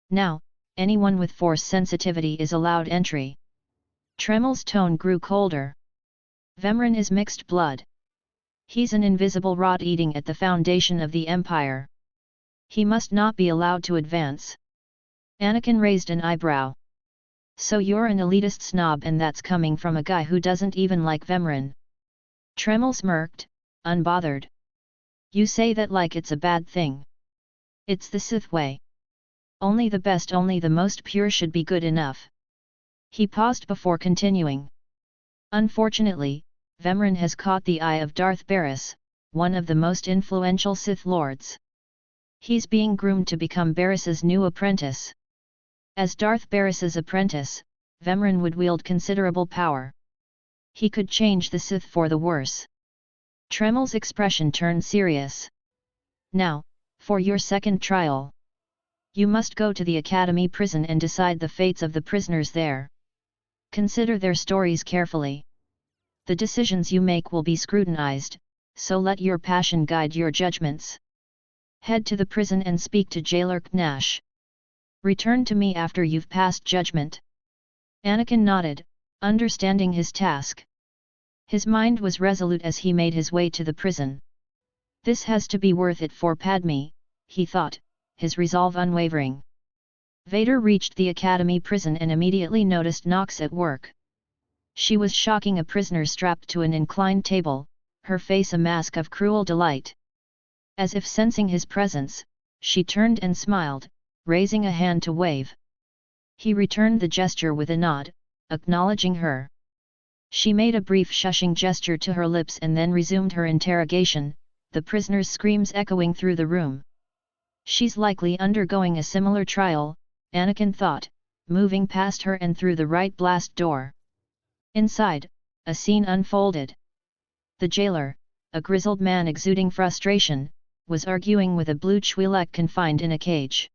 S1: Now, anyone with force sensitivity is allowed entry. Tremel's tone grew colder. Vemrin is mixed blood. He's an invisible rot eating at the foundation of the Empire. He must not be allowed to advance. Anakin raised an eyebrow. So you're an elitist snob, and that's coming from a guy who doesn't even like Vemrin. Tremel smirked, unbothered. You say that like it's a bad thing. It's the Sith way. Only the best, only the most pure should be good enough. He paused before continuing. Unfortunately, Vemrin has caught the eye of Darth Barris, one of the most influential Sith Lords. He's being groomed to become Barris's new apprentice. As Darth Barris's apprentice, Vemrin would wield considerable power. He could change the Sith for the worse. Tremel's expression turned serious. Now, for your second trial. You must go to the Academy prison and decide the fates of the prisoners there. Consider their stories carefully. The decisions you make will be scrutinized, so let your passion guide your judgments. Head to the prison and speak to jailer Knash. Return to me after you've passed judgment. Anakin nodded, understanding his task. His mind was resolute as he made his way to the prison. This has to be worth it for Padme, he thought, his resolve unwavering. Vader reached the Academy prison and immediately noticed Nox at work. She was shocking a prisoner strapped to an inclined table, her face a mask of cruel delight. As if sensing his presence, she turned and smiled, raising a hand to wave. He returned the gesture with a nod, acknowledging her. She made a brief shushing gesture to her lips and then resumed her interrogation, the prisoner's screams echoing through the room. She's likely undergoing a similar trial, Anakin thought, moving past her and through the right blast door. Inside, a scene unfolded. The jailer, a grizzled man exuding frustration, was arguing with a blue Twi'lek confined in a cage.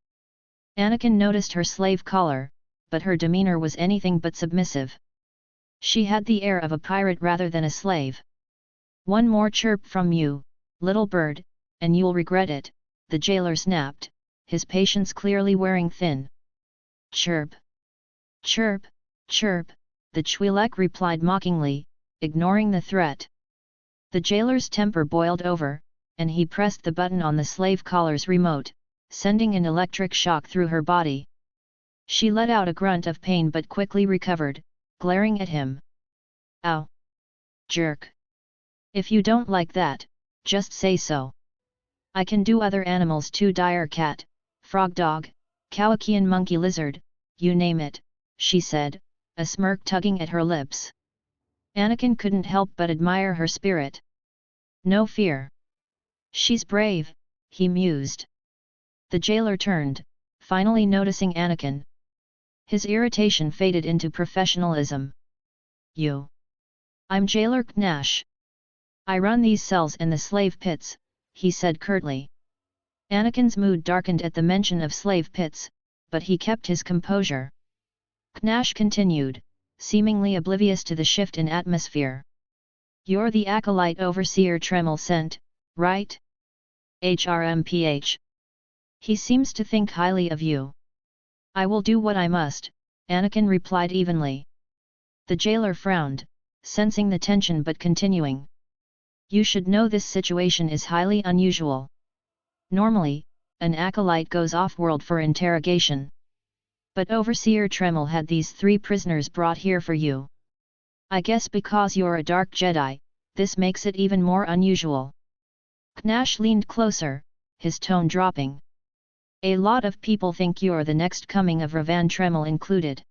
S1: Anakin noticed her slave collar, but her demeanor was anything but submissive. She had the air of a pirate rather than a slave. One more chirp from you, little bird, and you'll regret it, the jailer snapped, his patience clearly wearing thin. Chirp! Chirp! Chirp! The Twi'lek replied mockingly, ignoring the threat. The jailer's temper boiled over, and he pressed the button on the slave collar's remote, sending an electric shock through her body. She let out a grunt of pain but quickly recovered, glaring at him. Ow! Jerk! If you don't like that, just say so. I can do other animals too, dire cat, frog dog, Kowakian monkey lizard, you name it, she said, a smirk tugging at her lips. Anakin couldn't help but admire her spirit. No fear. She's brave, he mused. The jailer turned, finally noticing Anakin. His irritation faded into professionalism. You. I'm Jailer Knash. I run these cells and the slave pits, he said curtly. Anakin's mood darkened at the mention of slave pits, but he kept his composure. Knash continued, seemingly oblivious to the shift in atmosphere. You're the acolyte overseer Tremel sent, right? HRMPH. He seems to think highly of you. I will do what I must, Anakin replied evenly. The jailer frowned, sensing the tension but continuing. You should know this situation is highly unusual. Normally, an acolyte goes off-world for interrogation. But Overseer Tremel had these 3 prisoners brought here for you. I guess because you're a dark Jedi, this makes it even more unusual. Knash leaned closer, his tone dropping. A lot of people think you're the next coming of Ravan Tremel included.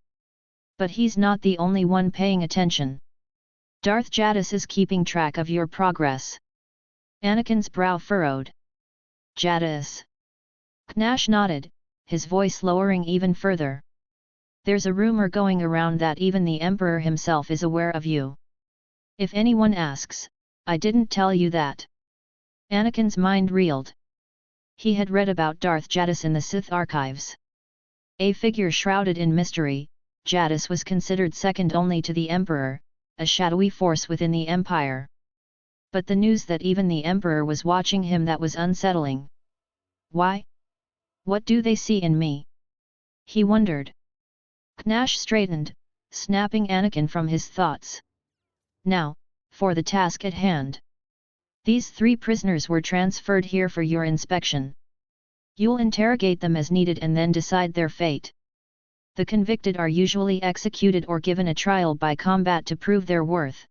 S1: But he's not the only one paying attention. Darth Jadis is keeping track of your progress. Anakin's brow furrowed. Jadis. Knash nodded, his voice lowering even further. There's a rumor going around that even the Emperor himself is aware of you. If anyone asks, I didn't tell you that. Anakin's mind reeled. He had read about Darth Jadis in the Sith archives. A figure shrouded in mystery, Jadis was considered second only to the Emperor, a shadowy force within the Empire. But the news that even the Emperor was watching him, that was unsettling. Why? What do they see in me? He wondered. Knash straightened, snapping Anakin from his thoughts. Now, for the task at hand. These 3 prisoners were transferred here for your inspection. You'll interrogate them as needed and then decide their fate. The convicted are usually executed or given a trial by combat to prove their worth.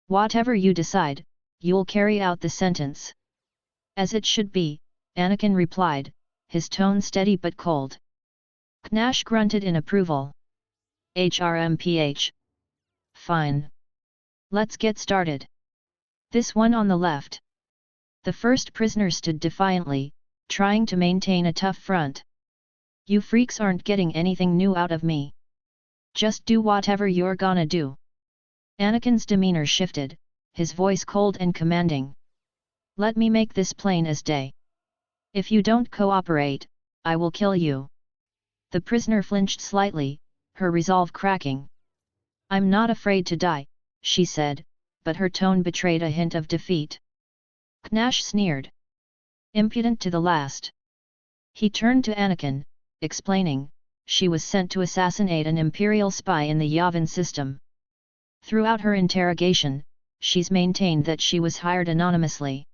S1: Whatever you decide, you'll carry out the sentence. As it should be, Anakin replied, his tone steady but cold. Knash grunted in approval. HRMPH. Fine. Let's get started. This one on the left. The first prisoner stood defiantly, trying to maintain a tough front. You freaks aren't getting anything new out of me. Just do whatever you're gonna do. Anakin's demeanor shifted, his voice cold and commanding. Let me make this plain as day. If you don't cooperate, I will kill you. The prisoner flinched slightly, her resolve cracking. I'm not afraid to die, she said, but her tone betrayed a hint of defeat. Knash sneered. Impudent to the last. He turned to Anakin, explaining, she was sent to assassinate an Imperial spy in the Yavin system. Throughout her interrogation, she's maintained that she was hired anonymously.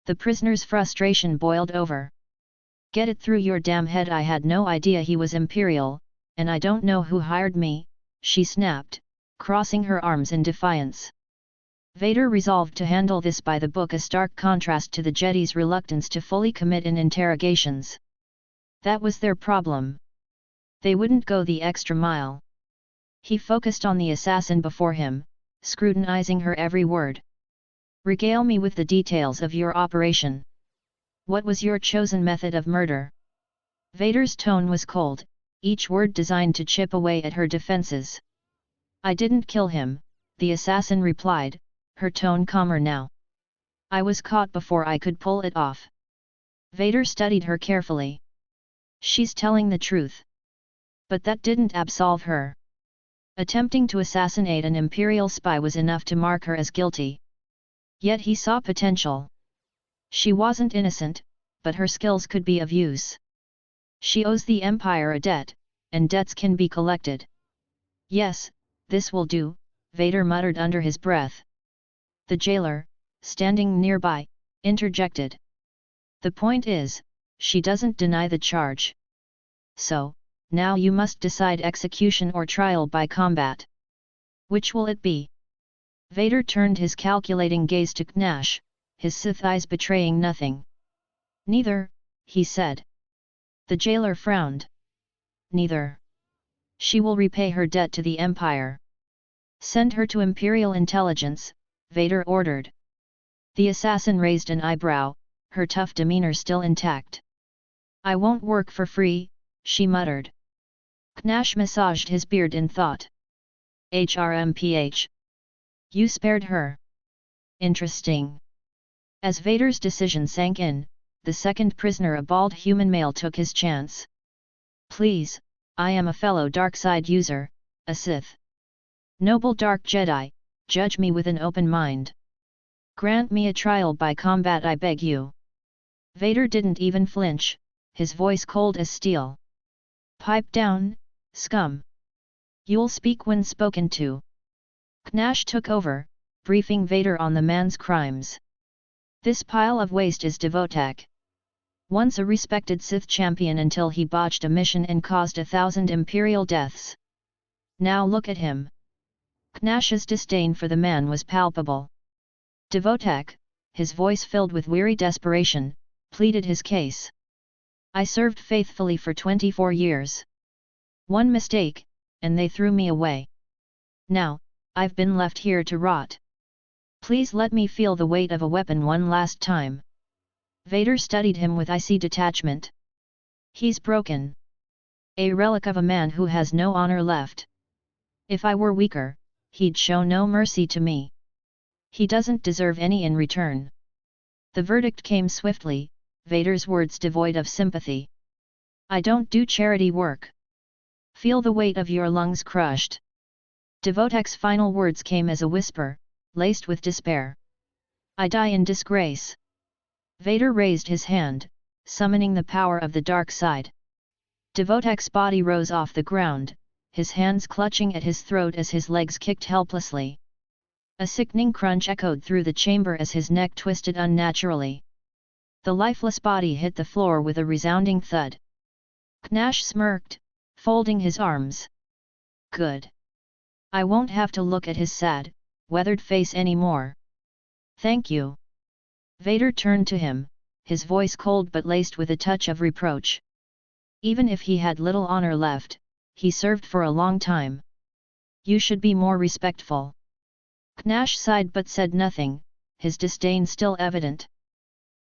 S1: The prisoner's frustration boiled over. Get it through your damn head, I had no idea he was Imperial, and I don't know who hired me, she snapped, crossing her arms in defiance. Vader resolved to handle this by the book, a stark contrast to the Jedi's reluctance to fully commit in interrogations. That was their problem. They wouldn't go the extra mile. He focused on the assassin before him, scrutinizing her every word. Regale me with the details of your operation. What was your chosen method of murder? Vader's tone was cold, each word designed to chip away at her defenses. I didn't kill him, the assassin replied, her tone calmer now. I was caught before I could pull it off. Vader studied her carefully. She's telling the truth. But that didn't absolve her. Attempting to assassinate an Imperial spy was enough to mark her as guilty. Yet he saw potential. She wasn't innocent, but her skills could be of use. She owes the Empire a debt, and debts can be collected. Yes, this will do, Vader muttered under his breath. The jailer, standing nearby, interjected. The point is, she doesn't deny the charge. So, now you must decide execution or trial by combat. Which will it be? Vader turned his calculating gaze to Knash, his Sith eyes betraying nothing. Neither, he said. The jailer frowned. Neither. She will repay her debt to the Empire. Send her to Imperial intelligence, Vader ordered. The assassin raised an eyebrow, her tough demeanor still intact. I won't work for free, she muttered. Knash massaged his beard in thought. HRMPH. You spared her. Interesting. As Vader's decision sank in, the second prisoner, a bald human male, took his chance. Please, I am a fellow dark side user, a Sith. Noble Dark Jedi, judge me with an open mind. Grant me a trial by combat, I beg you. Vader didn't even flinch, his voice cold as steel. Pipe down, scum. You'll speak when spoken to. Knash took over, briefing Vader on the man's crimes. This pile of waste is Devotek. Once a respected Sith champion until he botched a mission and caused 1,000 Imperial deaths. Now look at him. Knash's disdain for the man was palpable. Devotek, his voice filled with weary desperation, pleaded his case. I served faithfully for 24 years. One mistake, and they threw me away. Now, I've been left here to rot. Please let me feel the weight of a weapon one last time. Vader studied him with icy detachment. He's broken. A relic of a man who has no honor left. If I were weaker, he'd show no mercy to me. He doesn't deserve any in return. The verdict came swiftly, Vader's words devoid of sympathy. I don't do charity work. Feel the weight of your lungs crushed. Devotek's final words came as a whisper, laced with despair. I die in disgrace. Vader raised his hand, summoning the power of the dark side. Devotek's body rose off the ground, his hands clutching at his throat as his legs kicked helplessly. A sickening crunch echoed through the chamber as his neck twisted unnaturally. The lifeless body hit the floor with a resounding thud. Knash smirked, folding his arms. Good. I won't have to look at his sad, weathered face anymore. Thank you. Vader turned to him, his voice cold but laced with a touch of reproach. Even if he had little honor left, he served for a long time. You should be more respectful. Knash sighed but said nothing, his disdain still evident.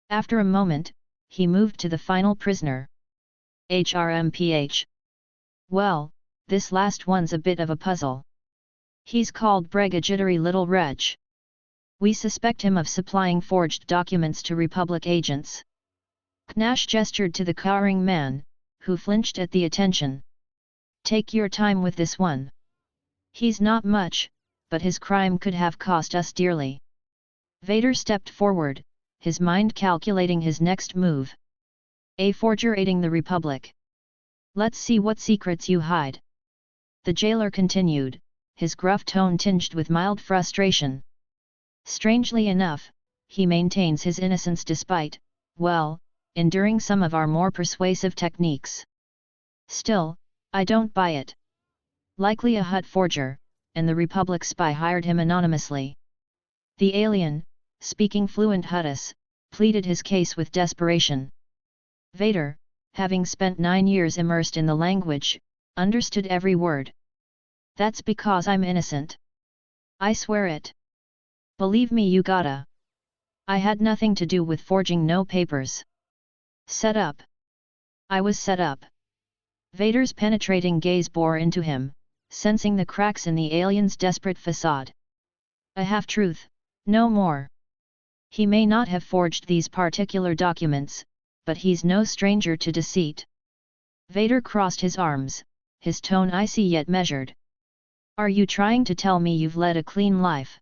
S1: After a moment, he moved to the final prisoner. HRMPH. Well, this last one's a bit of a puzzle. He's called Bregajittery Little Reg. We suspect him of supplying forged documents to Republic agents. Knash gestured to the cowering man, who flinched at the attention. Take your time with this one. He's not much, but his crime could have cost us dearly. Vader stepped forward, his mind calculating his next move. A forger aiding the Republic. Let's see what secrets you hide. The jailer continued, his gruff tone tinged with mild frustration. Strangely enough, he maintains his innocence despite, well, enduring some of our more persuasive techniques. Still, I don't buy it. Likely a Hutt forger, and the Republic spy hired him anonymously. The alien, speaking fluent Huttus, pleaded his case with desperation. Vader, having spent 9 years immersed in the language, understood every word. That's because I'm innocent. I swear it. Believe me, you gotta. I had nothing to do with forging no papers. Set up. I was set up. Vader's penetrating gaze bore into him, sensing the cracks in the alien's desperate facade. A half-truth, no more. He may not have forged these particular documents, but he's no stranger to deceit. Vader crossed his arms, his tone icy yet measured. Are you trying to tell me you've led a clean life?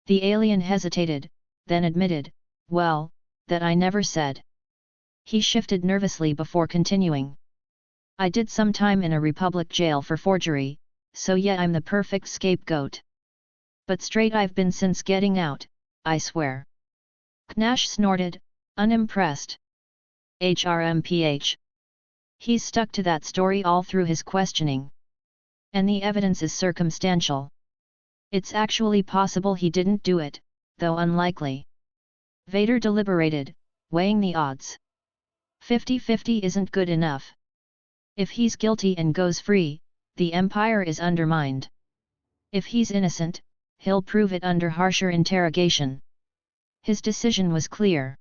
S1: The alien hesitated, then admitted, well, that I never said. He shifted nervously before continuing. I did some time in a Republic jail for forgery, so yeah, I'm the perfect scapegoat. But straight I've been since getting out, I swear. Knash snorted, unimpressed. HRMPH. He's stuck to that story all through his questioning. And the evidence is circumstantial. It's actually possible he didn't do it, though unlikely. Vader deliberated, weighing the odds. 50-50 isn't good enough. If he's guilty and goes free, the Empire is undermined. If he's innocent, he'll prove it under harsher interrogation. His decision was clear.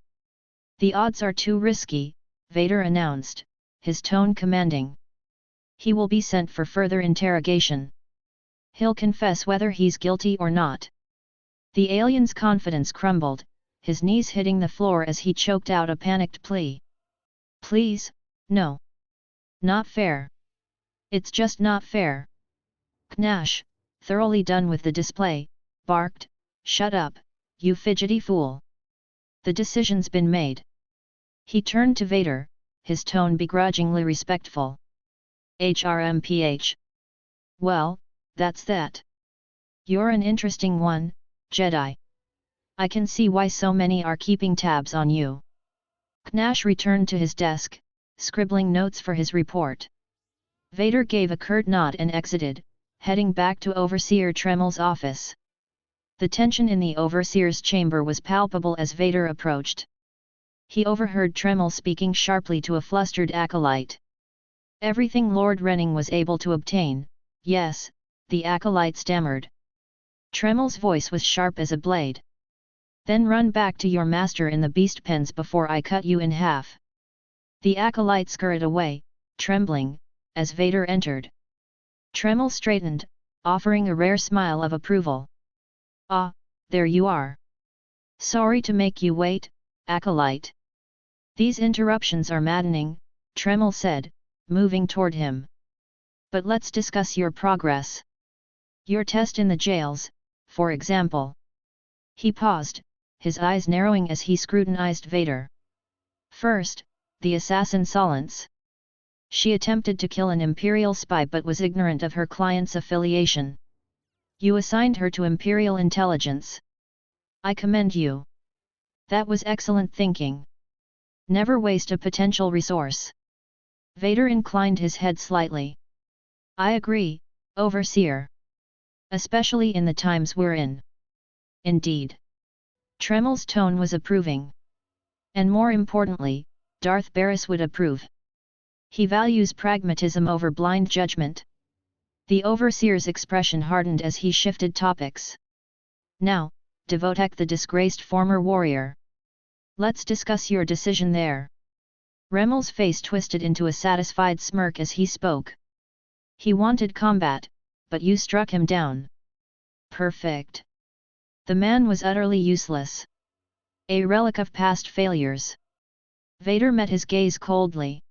S1: The odds are too risky, Vader announced, his tone commanding. He will be sent for further interrogation. He'll confess whether he's guilty or not. The alien's confidence crumbled, his knees hitting the floor as he choked out a panicked plea. Please, no. Not fair. It's just not fair. Knash, thoroughly done with the display, barked, Shut up, you fidgety fool. The decision's been made. He turned to Vader, his tone begrudgingly respectful. HRMPH. Well, that's that. You're an interesting one, Jedi. I can see why so many are keeping tabs on you. Knash returned to his desk, scribbling notes for his report. Vader gave a curt nod and exited, heading back to Overseer Tremel's office. The tension in the Overseer's chamber was palpable as Vader approached. He overheard Tremel speaking sharply to a flustered acolyte. Everything Lord Renning was able to obtain, yes, the acolyte stammered. Tremel's voice was sharp as a blade. Then run back to your master in the beast pens before I cut you in half. The acolyte scurried away, trembling, as Vader entered. Tremel straightened, offering a rare smile of approval. Ah, there you are. Sorry to make you wait, acolyte. These interruptions are maddening, Tremel said, moving toward him. But let's discuss your progress. Your test in the jails, for example. He paused, his eyes narrowing as he scrutinized Vader. First, the assassin Solence. She attempted to kill an Imperial spy but was ignorant of her client's affiliation. You assigned her to Imperial intelligence. I commend you. That was excellent thinking. Never waste a potential resource. Vader inclined his head slightly. I agree, Overseer. Especially in the times we're in. Indeed. Tremel's tone was approving. And more importantly, Darth Barris would approve. He values pragmatism over blind judgment. The Overseer's expression hardened as he shifted topics. Now, Devotek the disgraced former warrior. Let's discuss your decision there. Remmel's face twisted into a satisfied smirk as he spoke. He wanted combat, but you struck him down. Perfect. The man was utterly useless. A relic of past failures. Vader met his gaze coldly.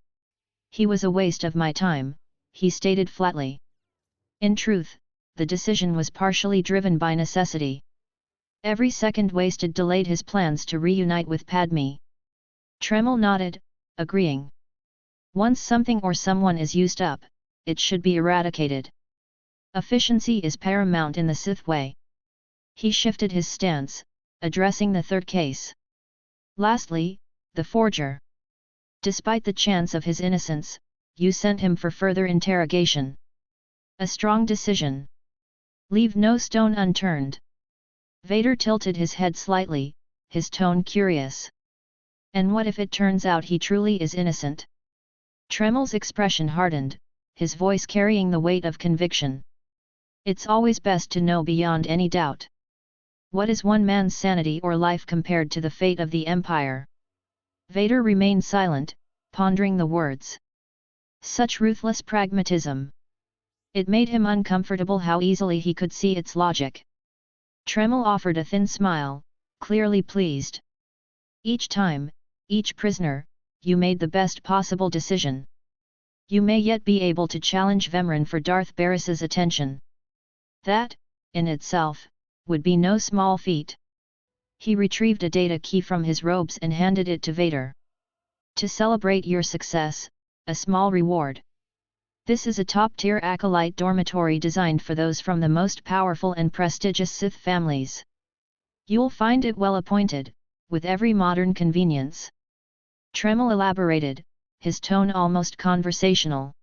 S1: He was a waste of my time, he stated flatly. In truth, the decision was partially driven by necessity. Every second wasted delayed his plans to reunite with Padme. Tremel nodded, agreeing. Once something or someone is used up, it should be eradicated. Efficiency is paramount in the Sith way. He shifted his stance, addressing the third case. Lastly, the forger. Despite the chance of his innocence, you sent him for further interrogation. A strong decision. Leave no stone unturned. Vader tilted his head slightly, his tone curious. And what if it turns out he truly is innocent? Tremel's expression hardened, his voice carrying the weight of conviction. It's always best to know beyond any doubt. What is one man's sanity or life compared to the fate of the Empire? Vader remained silent, pondering the words. Such ruthless pragmatism. It made him uncomfortable how easily he could see its logic. Tremel offered a thin smile, clearly pleased. Each time, each prisoner, you made the best possible decision. You may yet be able to challenge Vemran for Darth Barris's attention. That, in itself, would be no small feat. He retrieved a data key from his robes and handed it to Vader. To celebrate your success, a small reward. This is a top-tier acolyte dormitory designed for those from the most powerful and prestigious Sith families. You'll find it well appointed, with every modern convenience. Tremel elaborated, his tone almost conversational.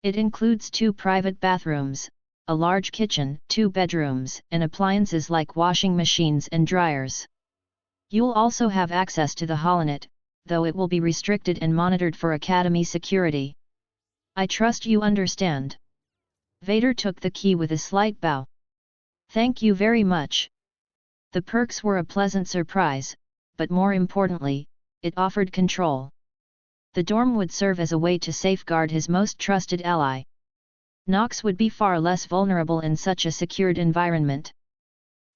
S1: It includes 2 private bathrooms, a large kitchen, 2 bedrooms, and appliances like washing machines and dryers. You'll also have access to the holonet, though it will be restricted and monitored for Academy security. I trust you understand. Vader took the key with a slight bow. Thank you very much. The perks were a pleasant surprise, but more importantly, it offered control. The dorm would serve as a way to safeguard his most trusted ally. Nox would be far less vulnerable in such a secured environment.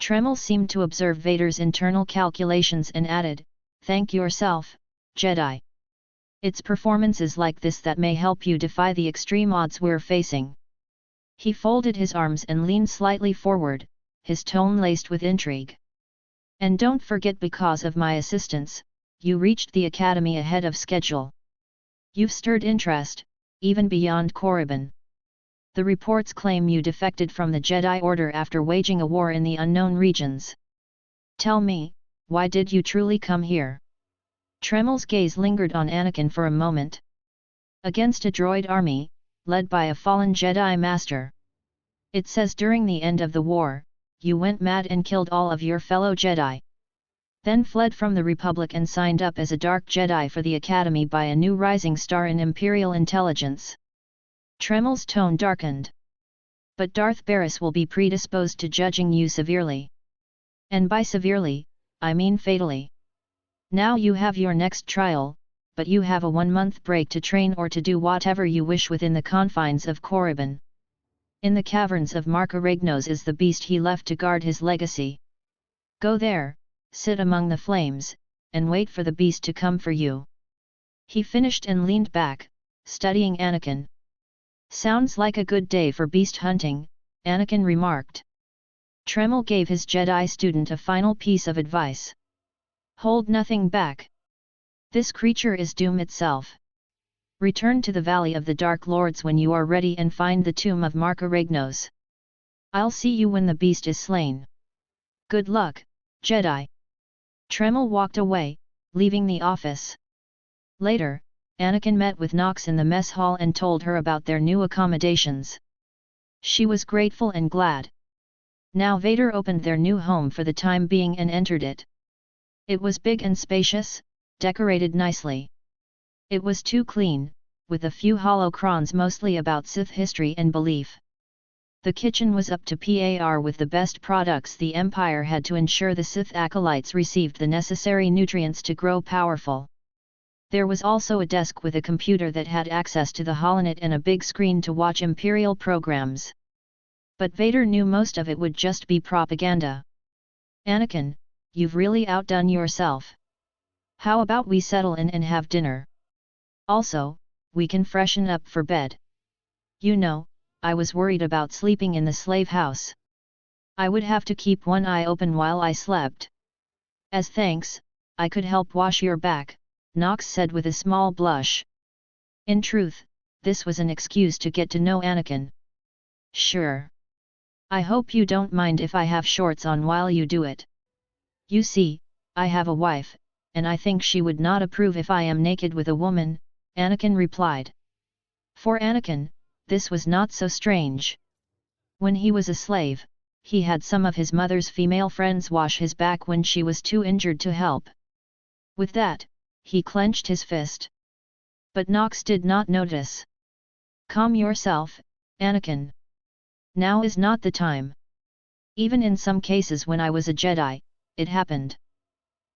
S1: Tremel seemed to observe Vader's internal calculations and added, "Thank yourself, Jedi. It's performances like this that may help you defy the extreme odds we're facing." He folded his arms and leaned slightly forward, his tone laced with intrigue. "And don't forget, because of my assistance, you reached the Academy ahead of schedule. You've stirred interest, even beyond Korriban. The reports claim you defected from the Jedi Order after waging a war in the unknown regions. Tell me, why did you truly come here?" Tremel's gaze lingered on Anakin for a moment. "Against a droid army, led by a fallen Jedi Master. It says during the end of the war, you went mad and killed all of your fellow Jedi. Then fled from the Republic and signed up as a Dark Jedi for the Academy by a new rising star in Imperial intelligence." Tremel's tone darkened. "But Darth Barris will be predisposed to judging you severely. And by severely, I mean fatally. Now you have your next trial, but you have a 1-month break to train or to do whatever you wish within the confines of Korriban. In the caverns of Marka Regnos is the beast he left to guard his legacy. Go there, sit among the flames, and wait for the beast to come for you." He finished and leaned back, studying Anakin. "Sounds like a good day for beast hunting," Anakin remarked. Tremel gave his Jedi student a final piece of advice. "Hold nothing back. This creature is doom itself. Return to the Valley of the Dark Lords when you are ready and find the tomb of Marka Regnos. I'll see you when the beast is slain. Good luck, Jedi." Tremel walked away, leaving the office. Later, Anakin met with Nox in the mess hall and told her about their new accommodations. She was grateful and glad. Now Vader opened their new home for the time being and entered it. It was big and spacious, decorated nicely. It was too clean, with a few holocrons mostly about Sith history and belief. The kitchen was up to par with the best products the Empire had to ensure the Sith acolytes received the necessary nutrients to grow powerful. There was also a desk with a computer that had access to the holonet and a big screen to watch Imperial programs. But Vader knew most of it would just be propaganda. "Anakin, you've really outdone yourself. How about we settle in and have dinner? Also, we can freshen up for bed. You know, I was worried about sleeping in the slave house. I would have to keep one eye open while I slept. As thanks, I could help wash your back," Nox said with a small blush. In truth, this was an excuse to get to know Anakin. "Sure. I hope you don't mind if I have shorts on while you do it. You see, I have a wife, and I think she would not approve if I am naked with a woman," Anakin replied. For Anakin, this was not so strange. When he was a slave, he had some of his mother's female friends wash his back when she was too injured to help. With that, he clenched his fist. But Nox did not notice. "Calm yourself, Anakin. Now is not the time. Even in some cases when I was a Jedi, it happened.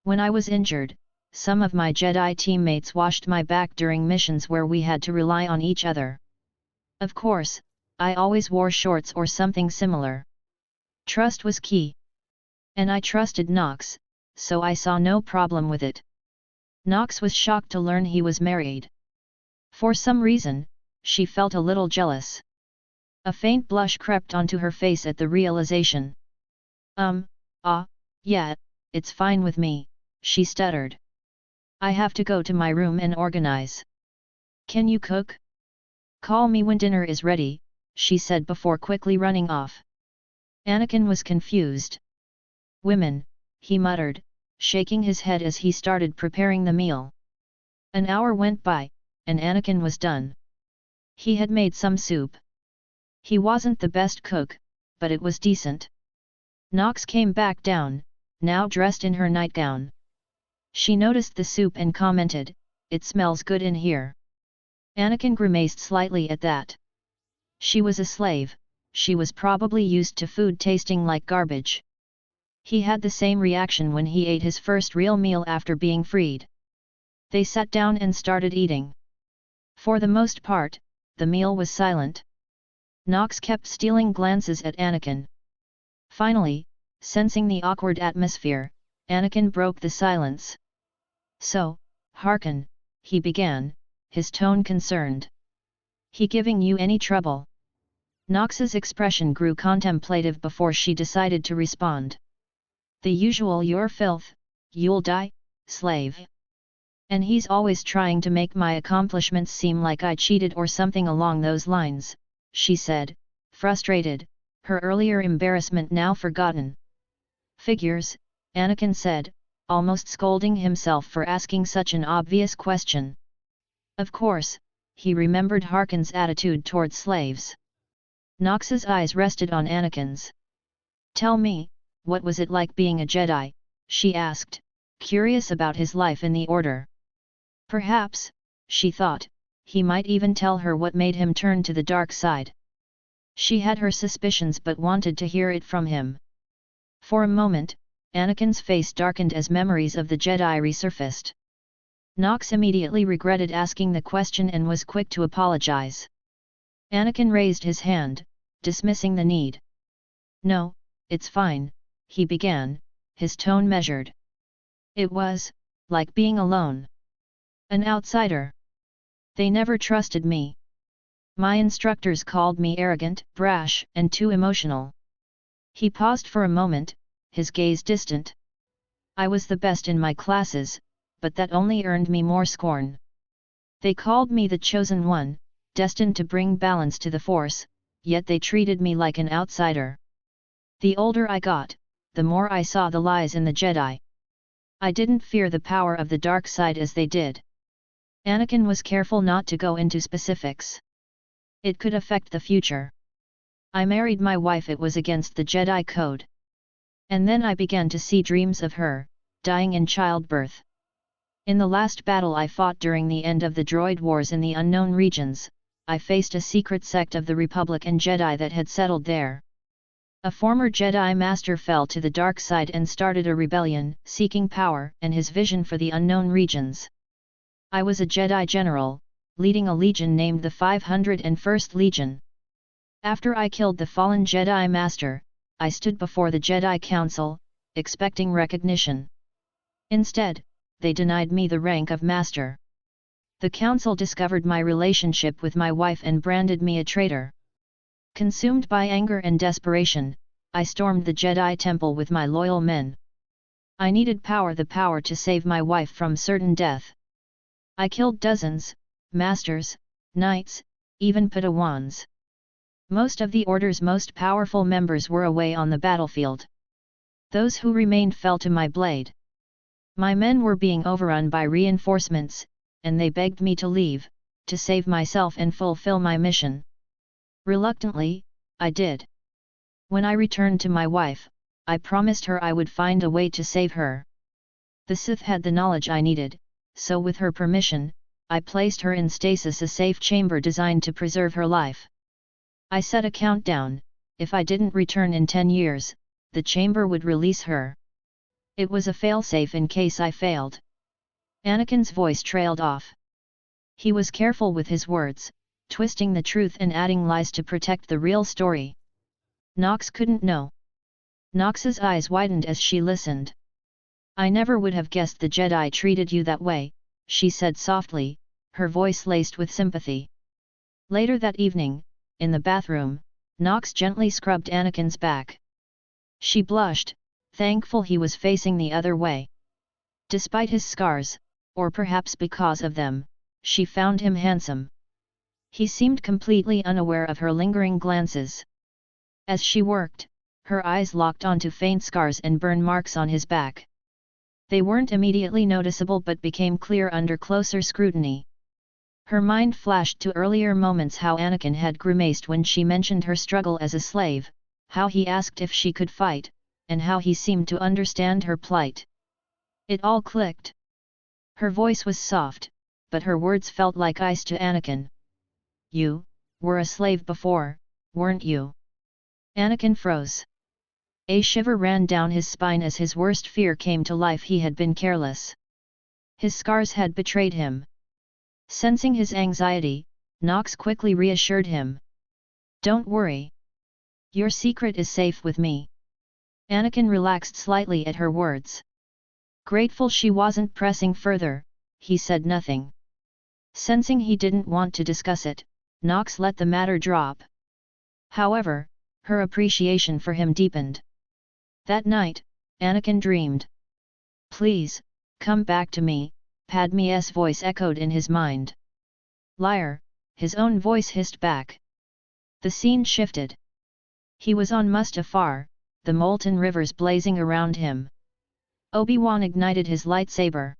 S1: When I was injured, some of my Jedi teammates washed my back during missions where we had to rely on each other. Of course, I always wore shorts or something similar. Trust was key. And I trusted Nox, so I saw no problem with it." Nox was shocked to learn he was married. For some reason, she felt a little jealous. A faint blush crept onto her face at the realization. Yeah, it's fine with me," she stuttered. "I have to go to my room and organize. Can you cook? Call me when dinner is ready," she said before quickly running off. Anakin was confused. "Women," he muttered, shaking his head as he started preparing the meal. An hour went by, and Anakin was done. He had made some soup. He wasn't the best cook, but it was decent. Nox came back down, now dressed in her nightgown. She noticed the soup and commented, "It smells good in here." Anakin grimaced slightly at that. She was a slave, she was probably used to food tasting like garbage. He had the same reaction when he ate his first real meal after being freed. They sat down and started eating. For the most part, the meal was silent. Nox kept stealing glances at Anakin. Finally, sensing the awkward atmosphere, Anakin broke the silence. "So, Harkin," he began, his tone concerned. "He giving you any trouble?" Nox's expression grew contemplative before she decided to respond. "The usual, you're filth, you'll die, slave. And he's always trying to make my accomplishments seem like I cheated or something along those lines," she said, frustrated, her earlier embarrassment now forgotten. "Figures," Anakin said, almost scolding himself for asking such an obvious question. Of course, he remembered Harkin's attitude toward slaves. Nox's eyes rested on Anakin's. "Tell me, what was it like being a Jedi?" she asked, curious about his life in the Order. Perhaps, she thought, he might even tell her what made him turn to the dark side. She had her suspicions but wanted to hear it from him. For a moment, Anakin's face darkened as memories of the Jedi resurfaced. Nox immediately regretted asking the question and was quick to apologize. Anakin raised his hand, dismissing the need. "No, it's fine," he began, his tone measured. "It was, like being alone. An outsider. They never trusted me. My instructors called me arrogant, brash, and too emotional." He paused for a moment, his gaze distant. "I was the best in my classes, but that only earned me more scorn. They called me the chosen one, destined to bring balance to the Force, yet they treated me like an outsider. The older I got, the more I saw the lies in the Jedi. I didn't fear the power of the dark side as they did. Anakin was careful not to go into specifics. It could affect the future. I married my wife, it was against the Jedi Code. And then I began to see dreams of her, dying in childbirth. In the last battle I fought during the end of the droid wars in the unknown regions, I faced a secret sect of the Republic and Jedi that had settled there. A former Jedi Master fell to the dark side and started a rebellion, seeking power and his vision for the unknown regions. I was a Jedi general, leading a legion named the 501st Legion. After I killed the fallen Jedi Master, I stood before the Jedi Council, expecting recognition. Instead, they denied me the rank of Master. The Council discovered my relationship with my wife and branded me a traitor. Consumed by anger and desperation, I stormed the Jedi Temple with my loyal men. I needed power, the power to save my wife from certain death. I killed dozens, masters, knights, even Padawans. Most of the Order's most powerful members were away on the battlefield. Those who remained fell to my blade. My men were being overrun by reinforcements, and they begged me to leave, to save myself and fulfill my mission. Reluctantly, I did. When I returned to my wife, I promised her I would find a way to save her. The Sith had the knowledge I needed, so with her permission, I placed her in stasis, a safe chamber designed to preserve her life. I set a countdown: if I didn't return in 10 years, the chamber would release her. It was a failsafe in case I failed. Anakin's voice trailed off. He was careful with his words, twisting the truth and adding lies to protect the real story. Nox couldn't know. Nox's eyes widened as she listened. I never would have guessed the Jedi treated you that way, she said softly, her voice laced with sympathy. Later that evening, in the bathroom, Nox gently scrubbed Anakin's back. She blushed, thankful he was facing the other way. Despite his scars, or perhaps because of them, she found him handsome. He seemed completely unaware of her lingering glances. As she worked, her eyes locked onto faint scars and burn marks on his back. They weren't immediately noticeable but became clear under closer scrutiny. Her mind flashed to earlier moments, how Anakin had grimaced when she mentioned her struggle as a slave, how he asked if she could fight, and how he seemed to understand her plight. It all clicked. Her voice was soft, but her words felt like ice to Anakin. You were a slave before, weren't you? Anakin froze. A shiver ran down his spine as his worst fear came to life. He had been careless. His scars had betrayed him. Sensing his anxiety, Nox quickly reassured him. Don't worry. Your secret is safe with me. Anakin relaxed slightly at her words. Grateful she wasn't pressing further, he said nothing. Sensing he didn't want to discuss it, Nox let the matter drop. However, her appreciation for him deepened. That night, Anakin dreamed. Please, come back to me, Padme's voice echoed in his mind. Liar, his own voice hissed back. The scene shifted. He was on Mustafar, the molten rivers blazing around him. Obi-Wan ignited his lightsaber.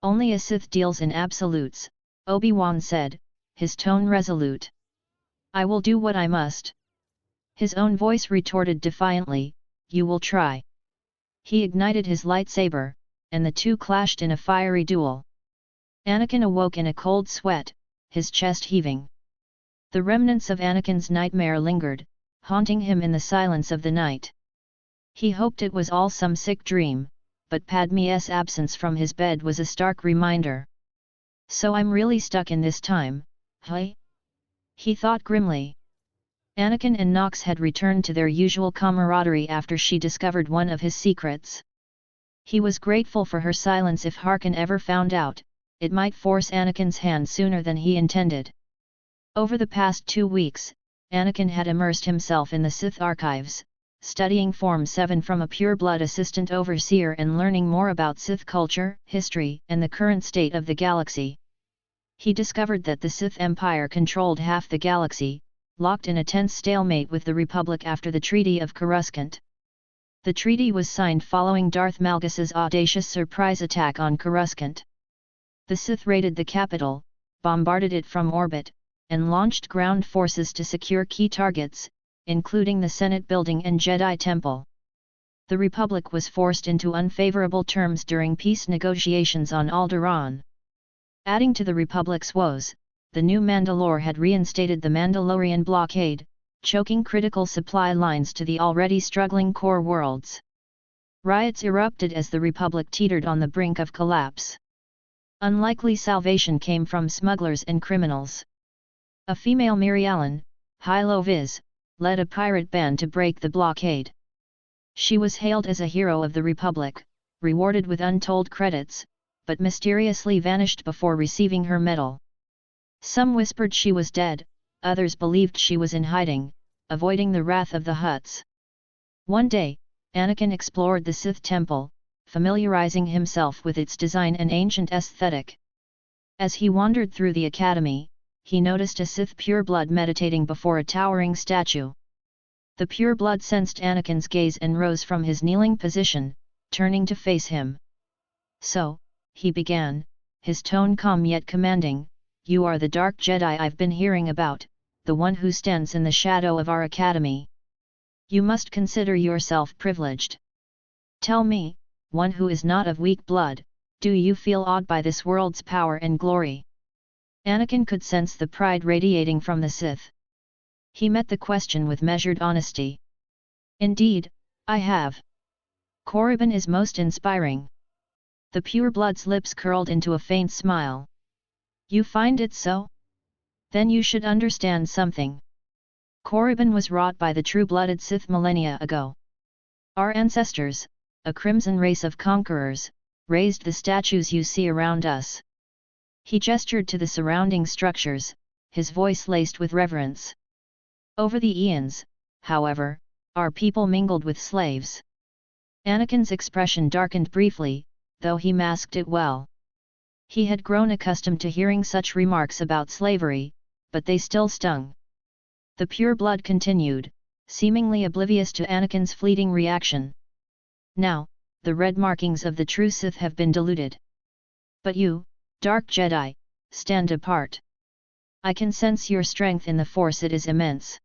S1: Only a Sith deals in absolutes, Obi-Wan said, his tone resolute. I will do what I must. His own voice retorted defiantly, you will try. He ignited his lightsaber, and the two clashed in a fiery duel. Anakin awoke in a cold sweat, his chest heaving. The remnants of Anakin's nightmare lingered, haunting him in the silence of the night. He hoped it was all some sick dream, but Padme's absence from his bed was a stark reminder. So I'm really stuck in this time, huh? He thought grimly. Anakin and Nox had returned to their usual camaraderie after she discovered one of his secrets. He was grateful for her silence. If Harkin ever found out, it might force Anakin's hand sooner than he intended. Over the past 2 weeks, Anakin had immersed himself in the Sith archives, studying Form 7 from a pure-blood assistant overseer and learning more about Sith culture, history, and the current state of the galaxy. He discovered that the Sith Empire controlled half the galaxy, locked in a tense stalemate with the Republic after the Treaty of Coruscant. The treaty was signed following Darth Malgus's audacious surprise attack on Coruscant. The Sith raided the capital, bombarded it from orbit, and launched ground forces to secure key targets, including the Senate building and Jedi Temple. The Republic was forced into unfavorable terms during peace negotiations on Alderaan. Adding to the Republic's woes, the new Mandalore had reinstated the Mandalorian blockade, choking critical supply lines to the already struggling core worlds. Riots erupted as the Republic teetered on the brink of collapse. Unlikely salvation came from smugglers and criminals. A female Mary Ellen, Hilo Viz, led a pirate band to break the blockade. She was hailed as a hero of the Republic, rewarded with untold credits, but mysteriously vanished before receiving her medal. Some whispered she was dead, others believed she was in hiding, avoiding the wrath of the Hutts. One day, Anakin explored the Sith Temple, familiarizing himself with its design and ancient aesthetic. As he wandered through the academy, he noticed a Sith pureblood meditating before a towering statue. The pureblood sensed Anakin's gaze and rose from his kneeling position, turning to face him. "So," he began, his tone calm yet commanding, "you are the Dark Jedi I've been hearing about, the one who stands in the shadow of our academy. You must consider yourself privileged. Tell me, one who is not of weak blood, do you feel awed by this world's power and glory?" Anakin could sense the pride radiating from the Sith. He met the question with measured honesty. "Indeed, I have. Korriban is most inspiring." The pureblood's lips curled into a faint smile. "You find it so? Then you should understand something. Korriban was wrought by the true-blooded Sith millennia ago. Our ancestors, a crimson race of conquerors, raised the statues you see around us." He gestured to the surrounding structures, his voice laced with reverence. "Over the eons, however, our people mingled with slaves." Anakin's expression darkened briefly, though he masked it well. He had grown accustomed to hearing such remarks about slavery, but they still stung. The pureblood continued, seemingly oblivious to Anakin's fleeting reaction. "Now, the red markings of the true Sith have been diluted. But you, Dark Jedi, stand apart. I can sense your strength in the Force, it is immense.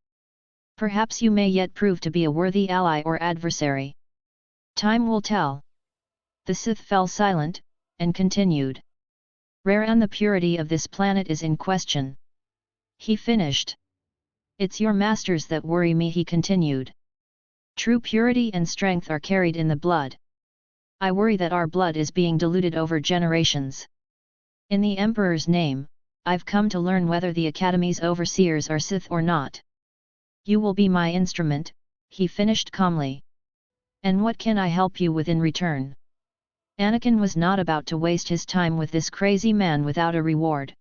S1: Perhaps you may yet prove to be a worthy ally or adversary. Time will tell." The Sith fell silent, and continued. "Rare and the purity of this planet is in question." He finished. "It's your masters that worry me," he continued. "True purity and strength are carried in the blood. I worry that our blood is being diluted over generations. In the Emperor's name, I've come to learn whether the Academy's overseers are Sith or not. You will be my instrument," he finished calmly. "And what can I help you with in return?" Anakin was not about to waste his time with this crazy man without a reward.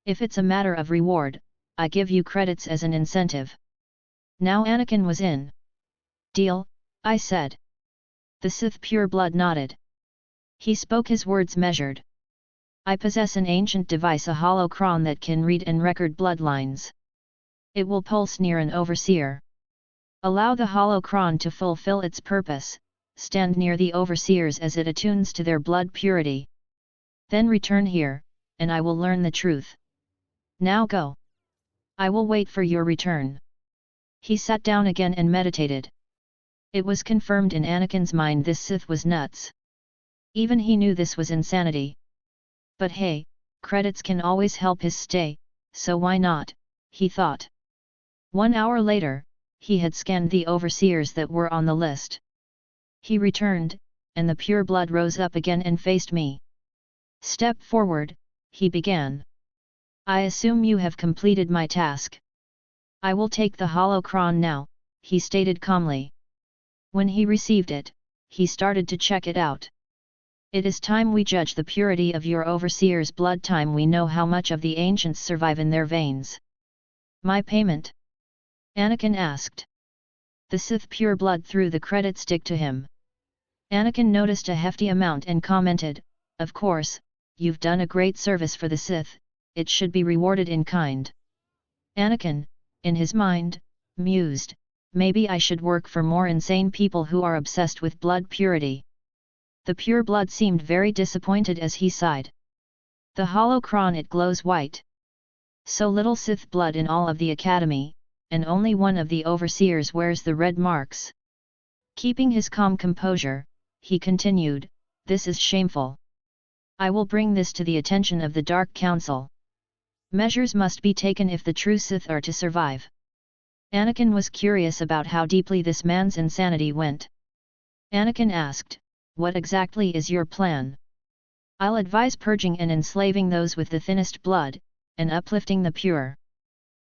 S1: "If it's a matter of reward, I give you credits as an incentive." Now Anakin was in. "Deal," I said. The Sith pureblood nodded. He spoke his words measured. "I possess an ancient device, a holocron that can read and record bloodlines. It will pulse near an overseer. Allow the holocron to fulfill its purpose, stand near the overseers as it attunes to their blood purity. Then return here, and I will learn the truth. Now go. I will wait for your return." He sat down again and meditated. It was confirmed in Anakin's mind this Sith was nuts. Even he knew this was insanity. But hey, credits can always help his stay, so why not, he thought. 1 hour later, he had scanned the overseers that were on the list. He returned, and the pureblood rose up again and faced me. "Step forward," he began. "I assume you have completed my task." "I will take the holocron now," he stated calmly. When he received it, he started to check it out. "It is time we judge the purity of your overseer's blood, time we know how much of the ancients survive in their veins." "My payment?" Anakin asked. The Sith pureblood threw the credit stick to him. Anakin noticed a hefty amount and commented, "Of course, you've done a great service for the Sith, it should be rewarded in kind." Anakin, in his mind, mused, "Maybe I should work for more insane people who are obsessed with blood purity." The pureblood seemed very disappointed as he sighed. The holocron it glows white. So little Sith blood in all of the academy, and only one of the overseers wears the red marks. Keeping his calm composure, he continued, "This is shameful. I will bring this to the attention of the Dark Council. Measures must be taken if the true Sith are to survive." Anakin was curious about how deeply this man's insanity went. Anakin asked, "What exactly is your plan?" "I'll advise purging and enslaving those with the thinnest blood, and uplifting the pure.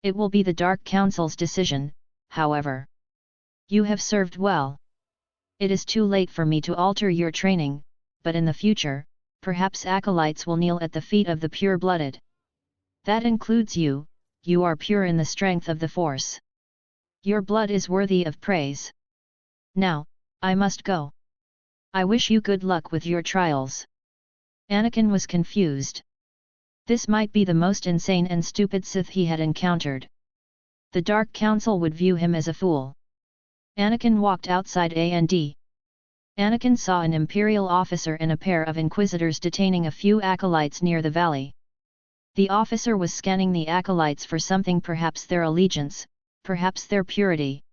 S1: It will be the Dark Council's decision, however. You have served well. It is too late for me to alter your training, but in the future, perhaps acolytes will kneel at the feet of the pure-blooded. That includes you, you are pure in the strength of the Force. Your blood is worthy of praise. Now, I must go. I wish you good luck with your trials." Anakin was confused. This might be the most insane and stupid Sith he had encountered. The Dark Council would view him as a fool. Anakin walked outside A&D. Anakin saw an Imperial officer and a pair of Inquisitors detaining a few acolytes near the valley. The officer was scanning the acolytes for something, perhaps their allegiance, perhaps their purity.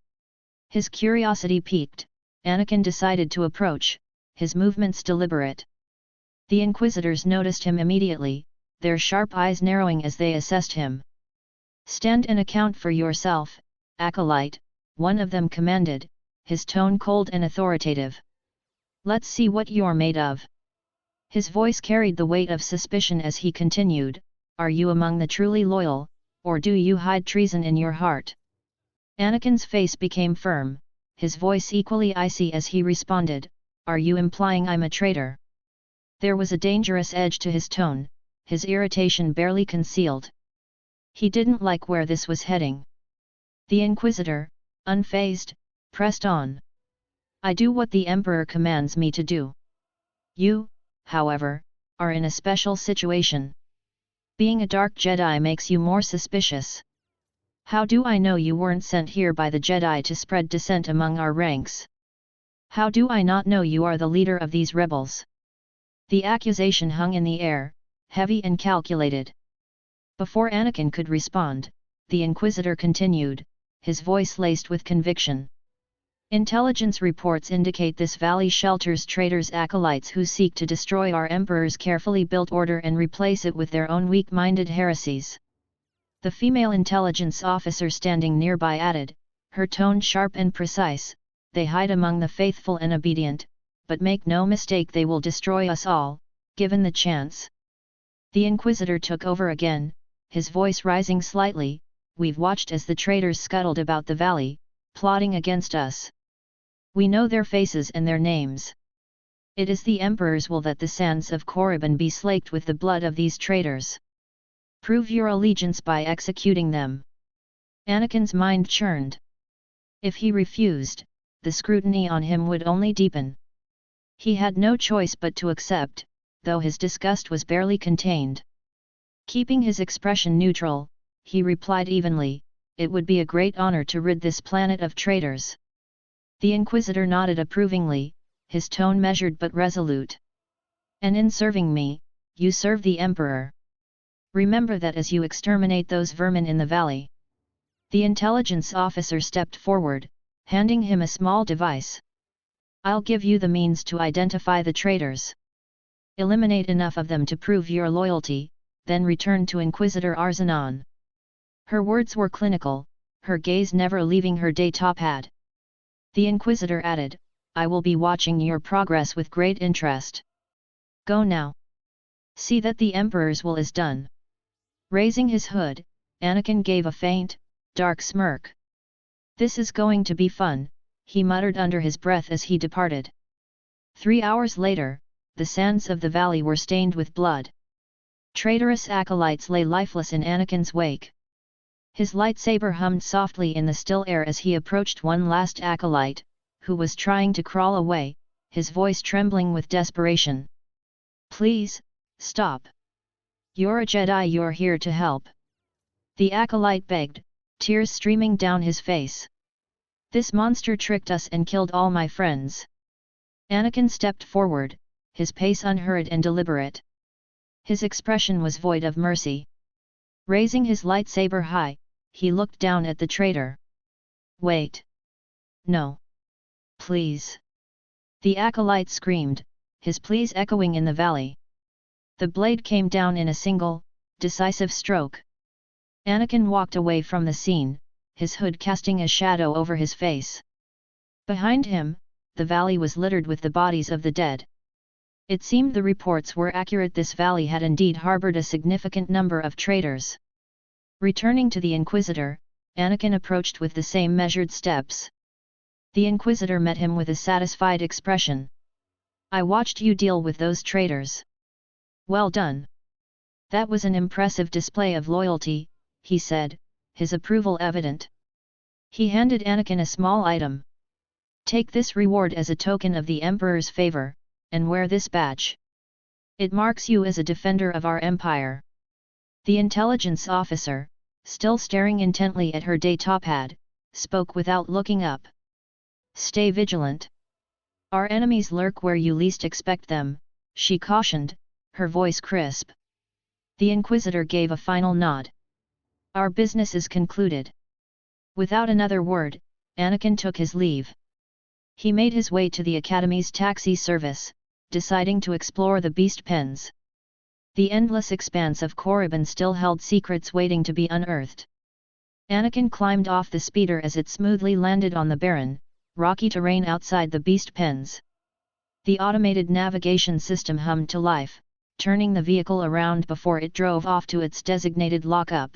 S1: His curiosity piqued, Anakin decided to approach, his movements deliberate. The Inquisitors noticed him immediately, their sharp eyes narrowing as they assessed him. "Stand and account for yourself, acolyte," one of them commanded, his tone cold and authoritative. "Let's see what you're made of." His voice carried the weight of suspicion as he continued, "Are you among the truly loyal, or do you hide treason in your heart?" Anakin's face became firm, his voice equally icy as he responded, "Are you implying I'm a traitor?" There was a dangerous edge to his tone, his irritation barely concealed. He didn't like where this was heading. The Inquisitor, unfazed, pressed on. "I do what the Emperor commands me to do. You, however, are in a special situation. Being a dark Jedi makes you more suspicious. How do I know you weren't sent here by the Jedi to spread dissent among our ranks? How do I not know you are the leader of these rebels?" The accusation hung in the air, heavy and calculated. Before Anakin could respond, the Inquisitor continued, his voice laced with conviction. "Intelligence reports indicate this valley shelters traitors, acolytes who seek to destroy our Emperor's carefully built order and replace it with their own weak-minded heresies." The female intelligence officer standing nearby added, her tone sharp and precise, "They hide among the faithful and obedient, but make no mistake, they will destroy us all, given the chance." The Inquisitor took over again, his voice rising slightly, "We've watched as the traitors scuttled about the valley, plotting against us. We know their faces and their names. It is the Emperor's will that the sands of Korriban be slaked with the blood of these traitors. Prove your allegiance by executing them." Anakin's mind churned. If he refused, the scrutiny on him would only deepen. He had no choice but to accept, though his disgust was barely contained. Keeping his expression neutral, he replied evenly, "It would be a great honor to rid this planet of traitors." The Inquisitor nodded approvingly, his tone measured but resolute. "And in serving me, you serve the Emperor. Remember that as you exterminate those vermin in the valley." The intelligence officer stepped forward, handing him a small device. "I'll give you the means to identify the traitors. Eliminate enough of them to prove your loyalty, then return to Inquisitor Arzanon." Her words were clinical, her gaze never leaving her day-top hat. The Inquisitor added, "I will be watching your progress with great interest. Go now. See that the Emperor's will is done." Raising his hood, Anakin gave a faint, dark smirk. "This is going to be fun," he muttered under his breath as he departed. 3 hours later, the sands of the valley were stained with blood. Traitorous acolytes lay lifeless in Anakin's wake. His lightsaber hummed softly in the still air as he approached one last acolyte, who was trying to crawl away, his voice trembling with desperation. "Please, stop. You're a Jedi, you're here to help." The acolyte begged, tears streaming down his face. "This monster tricked us and killed all my friends." Anakin stepped forward, his pace unhurried and deliberate. His expression was void of mercy. Raising his lightsaber high, he looked down at the traitor. Wait! No! Please! The acolyte screamed, his pleas echoing in the valley. The blade came down in a single, decisive stroke. Anakin walked away from the scene, his hood casting a shadow over his face. Behind him, the valley was littered with the bodies of the dead. It seemed the reports were accurate. This valley had indeed harbored a significant number of traitors. Returning to the Inquisitor, Anakin approached with the same measured steps. The Inquisitor met him with a satisfied expression. I watched you deal with those traitors. Well done. That was an impressive display of loyalty, he said, his approval evident. He handed Anakin a small item. Take this reward as a token of the Emperor's favor, and wear this badge. It marks you as a defender of our empire. The intelligence officer, still staring intently at her datapad, spoke without looking up. Stay vigilant. Our enemies lurk where you least expect them, she cautioned, her voice crisp. The Inquisitor gave a final nod. Our business is concluded. Without another word, Anakin took his leave. He made his way to the Academy's taxi service, deciding to explore the beast pens. The endless expanse of Korriban still held secrets waiting to be unearthed. Anakin climbed off the speeder as it smoothly landed on the barren, rocky terrain outside the beast pens. The automated navigation system hummed to life, turning the vehicle around before it drove off to its designated lockup.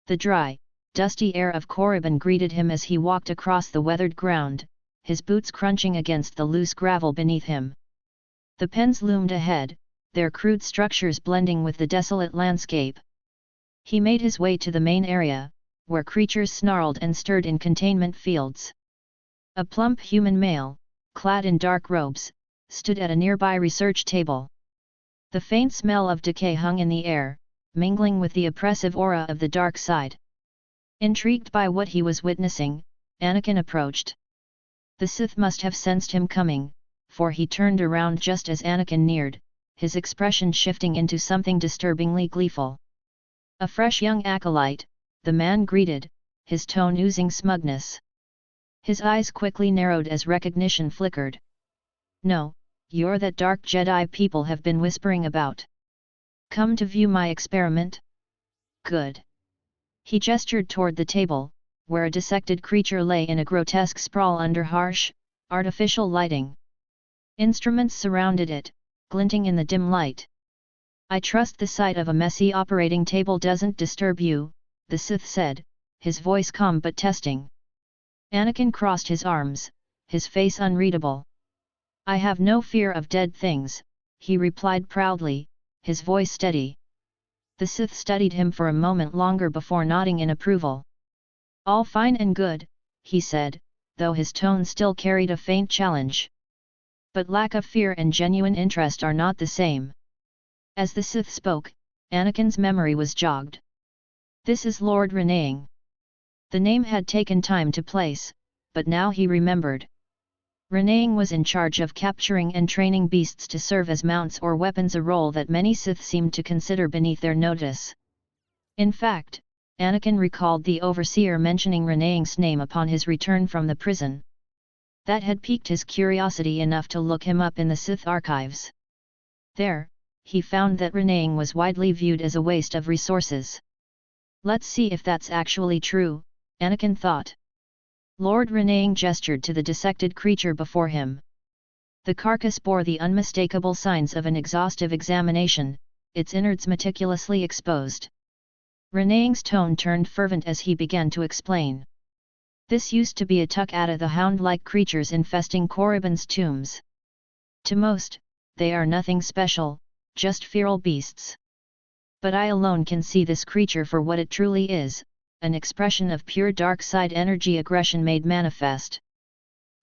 S1: The dry, dusty air of Korriban greeted him as he walked across the weathered ground, his boots crunching against the loose gravel beneath him. The pens loomed ahead, their crude structures blending with the desolate landscape. He made his way to the main area, where creatures snarled and stirred in containment fields. A plump human male, clad in dark robes, stood at a nearby research table. The faint smell of decay hung in the air, mingling with the oppressive aura of the dark side. Intrigued by what he was witnessing, Anakin approached. The Sith must have sensed him coming, for he turned around just as Anakin neared, his expression shifting into something disturbingly gleeful. A fresh young acolyte, the man greeted, his tone oozing smugness. His eyes quickly narrowed as recognition flickered. No, you're that dark Jedi people have been whispering about. Come to view my experiment? Good. He gestured toward the table, where a dissected creature lay in a grotesque sprawl under harsh, artificial lighting. Instruments surrounded it, glinting in the dim light. I trust the sight of a messy operating table doesn't disturb you, the Sith said, his voice calm but testing. Anakin crossed his arms, his face unreadable. I have no fear of dead things, he replied proudly, his voice steady. The Sith studied him for a moment longer before nodding in approval. All fine and good, he said, though his tone still carried a faint challenge. But lack of fear and genuine interest are not the same. As the Sith spoke, Anakin's memory was jogged. This is Lord Renaing. The name had taken time to place, but now he remembered. Renaing was in charge of capturing and training beasts to serve as mounts or weapons, a role that many Sith seemed to consider beneath their notice. In fact, Anakin recalled the overseer mentioning Renaing's name upon his return from the prison. That had piqued his curiosity enough to look him up in the Sith archives. There, he found that Renaing was widely viewed as a waste of resources. Let's see if that's actually true, Anakin thought. Lord Renaing gestured to the dissected creature before him. The carcass bore the unmistakable signs of an exhaustive examination, its innards meticulously exposed. Renaing's tone turned fervent as he began to explain. This used to be a Tuk-Ata, the hound-like creatures infesting Korriban's tombs. To most, they are nothing special, just feral beasts. But I alone can see this creature for what it truly is, an expression of pure dark side energy, aggression made manifest.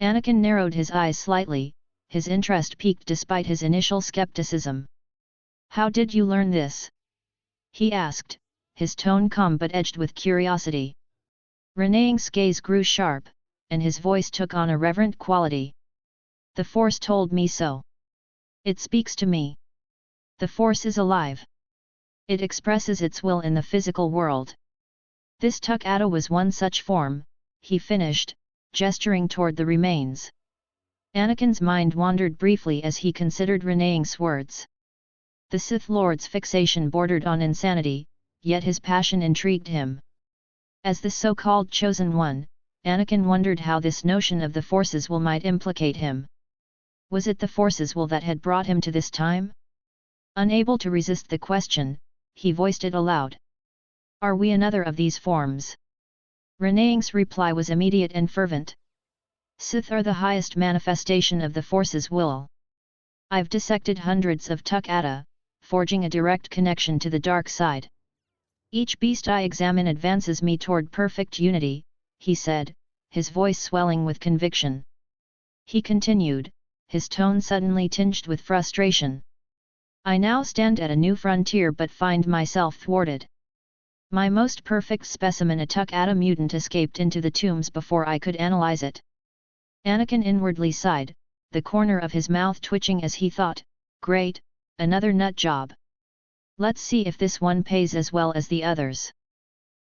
S1: Anakin narrowed his eyes slightly, his interest piqued despite his initial skepticism. How did you learn this? He asked, his tone calm but edged with curiosity. Renaing's gaze grew sharp, and his voice took on a reverent quality. The Force told me so. It speaks to me. The Force is alive. It expresses its will in the physical world. This Tuk-Ata was one such form, he finished, gesturing toward the remains. Anakin's mind wandered briefly as he considered Renaing's words. The Sith Lord's fixation bordered on insanity, yet his passion intrigued him. As the so-called Chosen One, Anakin wondered how this notion of the Force's will might implicate him. Was it the Force's will that had brought him to this time? Unable to resist the question, he voiced it aloud. Are we another of these forms? Renaing's reply was immediate and fervent. Sith are the highest manifestation of the Force's will. I've dissected hundreds of Tuk-Ata, forging a direct connection to the dark side. Each beast I examine advances me toward perfect unity, he said, his voice swelling with conviction. He continued, his tone suddenly tinged with frustration. I now stand at a new frontier but find myself thwarted. My most perfect specimen, a Tuk-Ata mutant, escaped into the tombs before I could analyze it. Anakin inwardly sighed, the corner of his mouth twitching as he thought, great, another nut job. Let's see if this one pays as well as the others.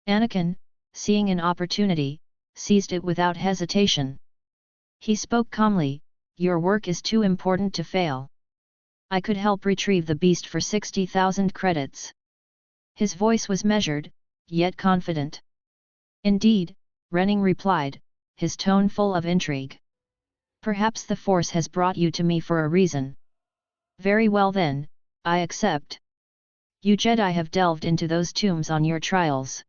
S1: Anakin, seeing an opportunity, seized it without hesitation. He spoke calmly, your work is too important to fail. I could help retrieve the beast for 60,000 credits. His voice was measured, yet confident. Indeed, Renaing replied, his tone full of intrigue. Perhaps the Force has brought you to me for a reason. Very well then, I accept. You Jedi have delved into those tombs on your trials.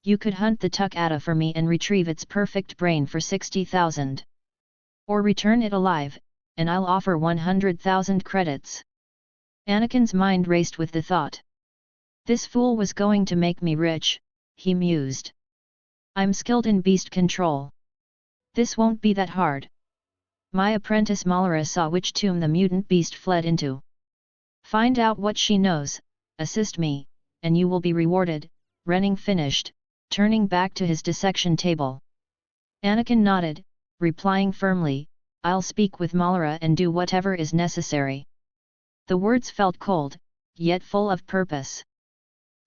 S1: You could hunt the Tuk-Ata for me and retrieve its perfect brain for 60,000. Or return it alive, and I'll offer 100,000 credits. Anakin's mind raced with the thought. This fool was going to make me rich, he mused. I'm skilled in beast control. This won't be that hard. My apprentice Malara saw which tomb the mutant beast fled into. Find out what she knows, assist me, and you will be rewarded, Renaing finished, turning back to his dissection table. Anakin nodded, replying firmly, I'll speak with Malara and do whatever is necessary. The words felt cold, yet full of purpose.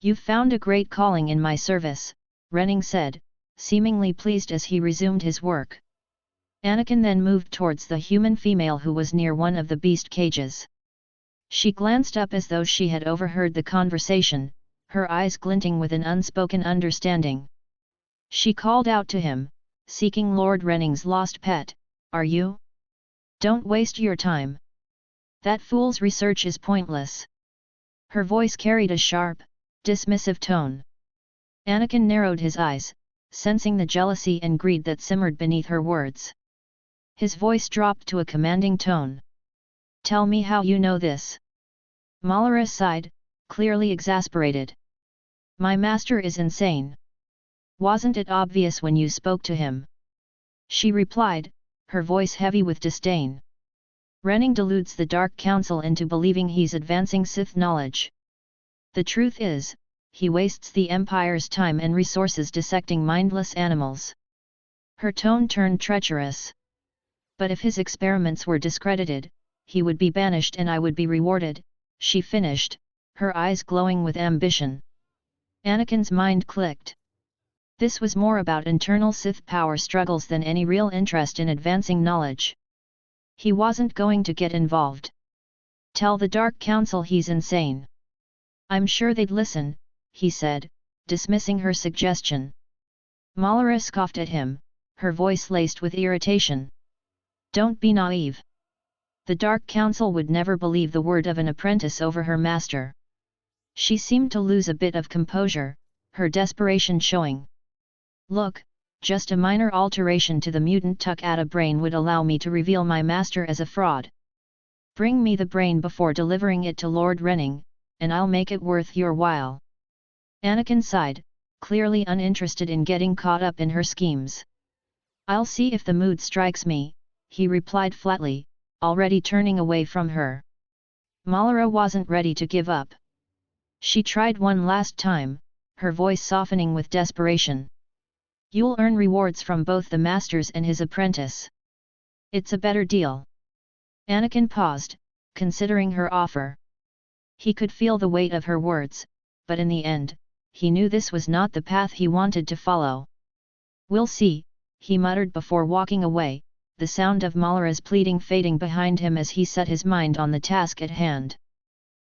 S1: You've found a great calling in my service, Renaing said, seemingly pleased as he resumed his work. Anakin then moved towards the human female who was near one of the beast cages. She glanced up as though she had overheard the conversation, her eyes glinting with an unspoken understanding. She called out to him, seeking Lord Renaing's lost pet, are you? Don't waste your time. That fool's research is pointless. Her voice carried a sharp, dismissive tone. Anakin narrowed his eyes, sensing the jealousy and greed that simmered beneath her words. His voice dropped to a commanding tone. Tell me how you know this. Malara sighed, clearly exasperated. My master is insane. Wasn't it obvious when you spoke to him? She replied, her voice heavy with disdain. Renaing deludes the Dark Council into believing he's advancing Sith knowledge. The truth is, he wastes the Empire's time and resources dissecting mindless animals. Her tone turned treacherous. But if his experiments were discredited, he would be banished and I would be rewarded, she finished, her eyes glowing with ambition. Anakin's mind clicked. This was more about internal Sith power struggles than any real interest in advancing knowledge. He wasn't going to get involved. Tell the Dark Council he's insane. I'm sure they'd listen, he said, dismissing her suggestion. Malara scoffed at him, her voice laced with irritation. Don't be naive. The Dark Council would never believe the word of an apprentice over her master. She seemed to lose a bit of composure, her desperation showing. Look, just a minor alteration to the mutant Tuk-Ata brain would allow me to reveal my master as a fraud. Bring me the brain before delivering it to Lord Renaing, and I'll make it worth your while. Anakin sighed, clearly uninterested in getting caught up in her schemes. I'll see if the mood strikes me, he replied flatly, already turning away from her. Malara wasn't ready to give up. She tried one last time, her voice softening with desperation. You'll earn rewards from both the masters and his apprentice. It's a better deal. Anakin paused, considering her offer. He could feel the weight of her words, but in the end, he knew this was not the path he wanted to follow. "We'll see," he muttered before walking away, the sound of Malara's pleading fading behind him as he set his mind on the task at hand.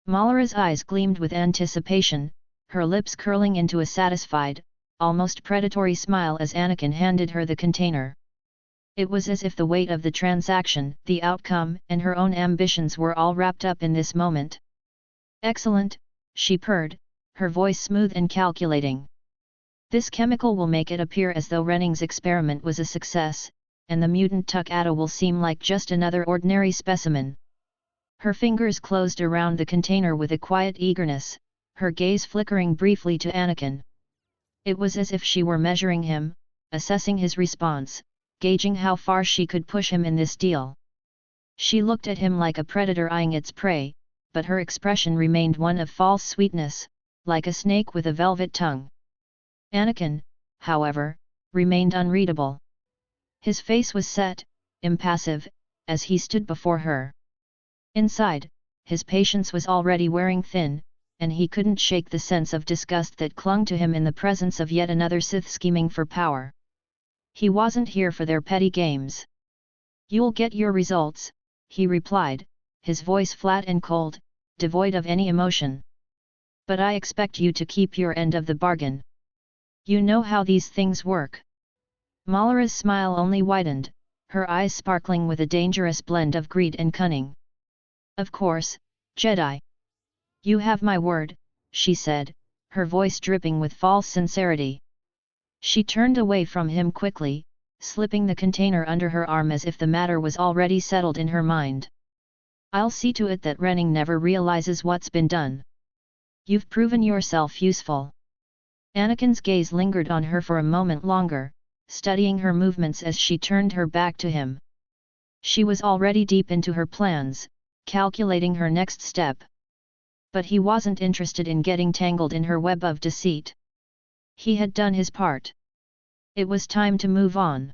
S1: Malara's eyes gleamed with anticipation, her lips curling into a satisfied, almost predatory smile as Anakin handed her the container. It was as if the weight of the transaction, the outcome, and her own ambitions were all wrapped up in this moment. "Excellent," she purred, her voice smooth and calculating. "This chemical will make it appear as though Renning's experiment was a success, and the mutant Tuk-Ata will seem like just another ordinary specimen." Her fingers closed around the container with a quiet eagerness, her gaze flickering briefly to Anakin. It was as if she were measuring him, assessing his response, gauging how far she could push him in this deal. She looked at him like a predator eyeing its prey, but her expression remained one of false sweetness, like a snake with a velvet tongue. Anakin, however, remained unreadable. His face was set, impassive, as he stood before her. Inside, his patience was already wearing thin, and he couldn't shake the sense of disgust that clung to him in the presence of yet another Sith scheming for power. He wasn't here for their petty games. "You'll get your results," he replied, his voice flat and cold, devoid of any emotion. "But I expect you to keep your end of the bargain. You know how these things work." Malara's smile only widened, her eyes sparkling with a dangerous blend of greed and cunning. "Of course, Jedi. You have my word," she said, her voice dripping with false sincerity. She turned away from him quickly, slipping the container under her arm as if the matter was already settled in her mind. "I'll see to it that Renning never realizes what's been done. You've proven yourself useful." Anakin's gaze lingered on her for a moment longer, studying her movements as she turned her back to him. She was already deep into her plans, calculating her next step. But he wasn't interested in getting tangled in her web of deceit. He had done his part. It was time to move on.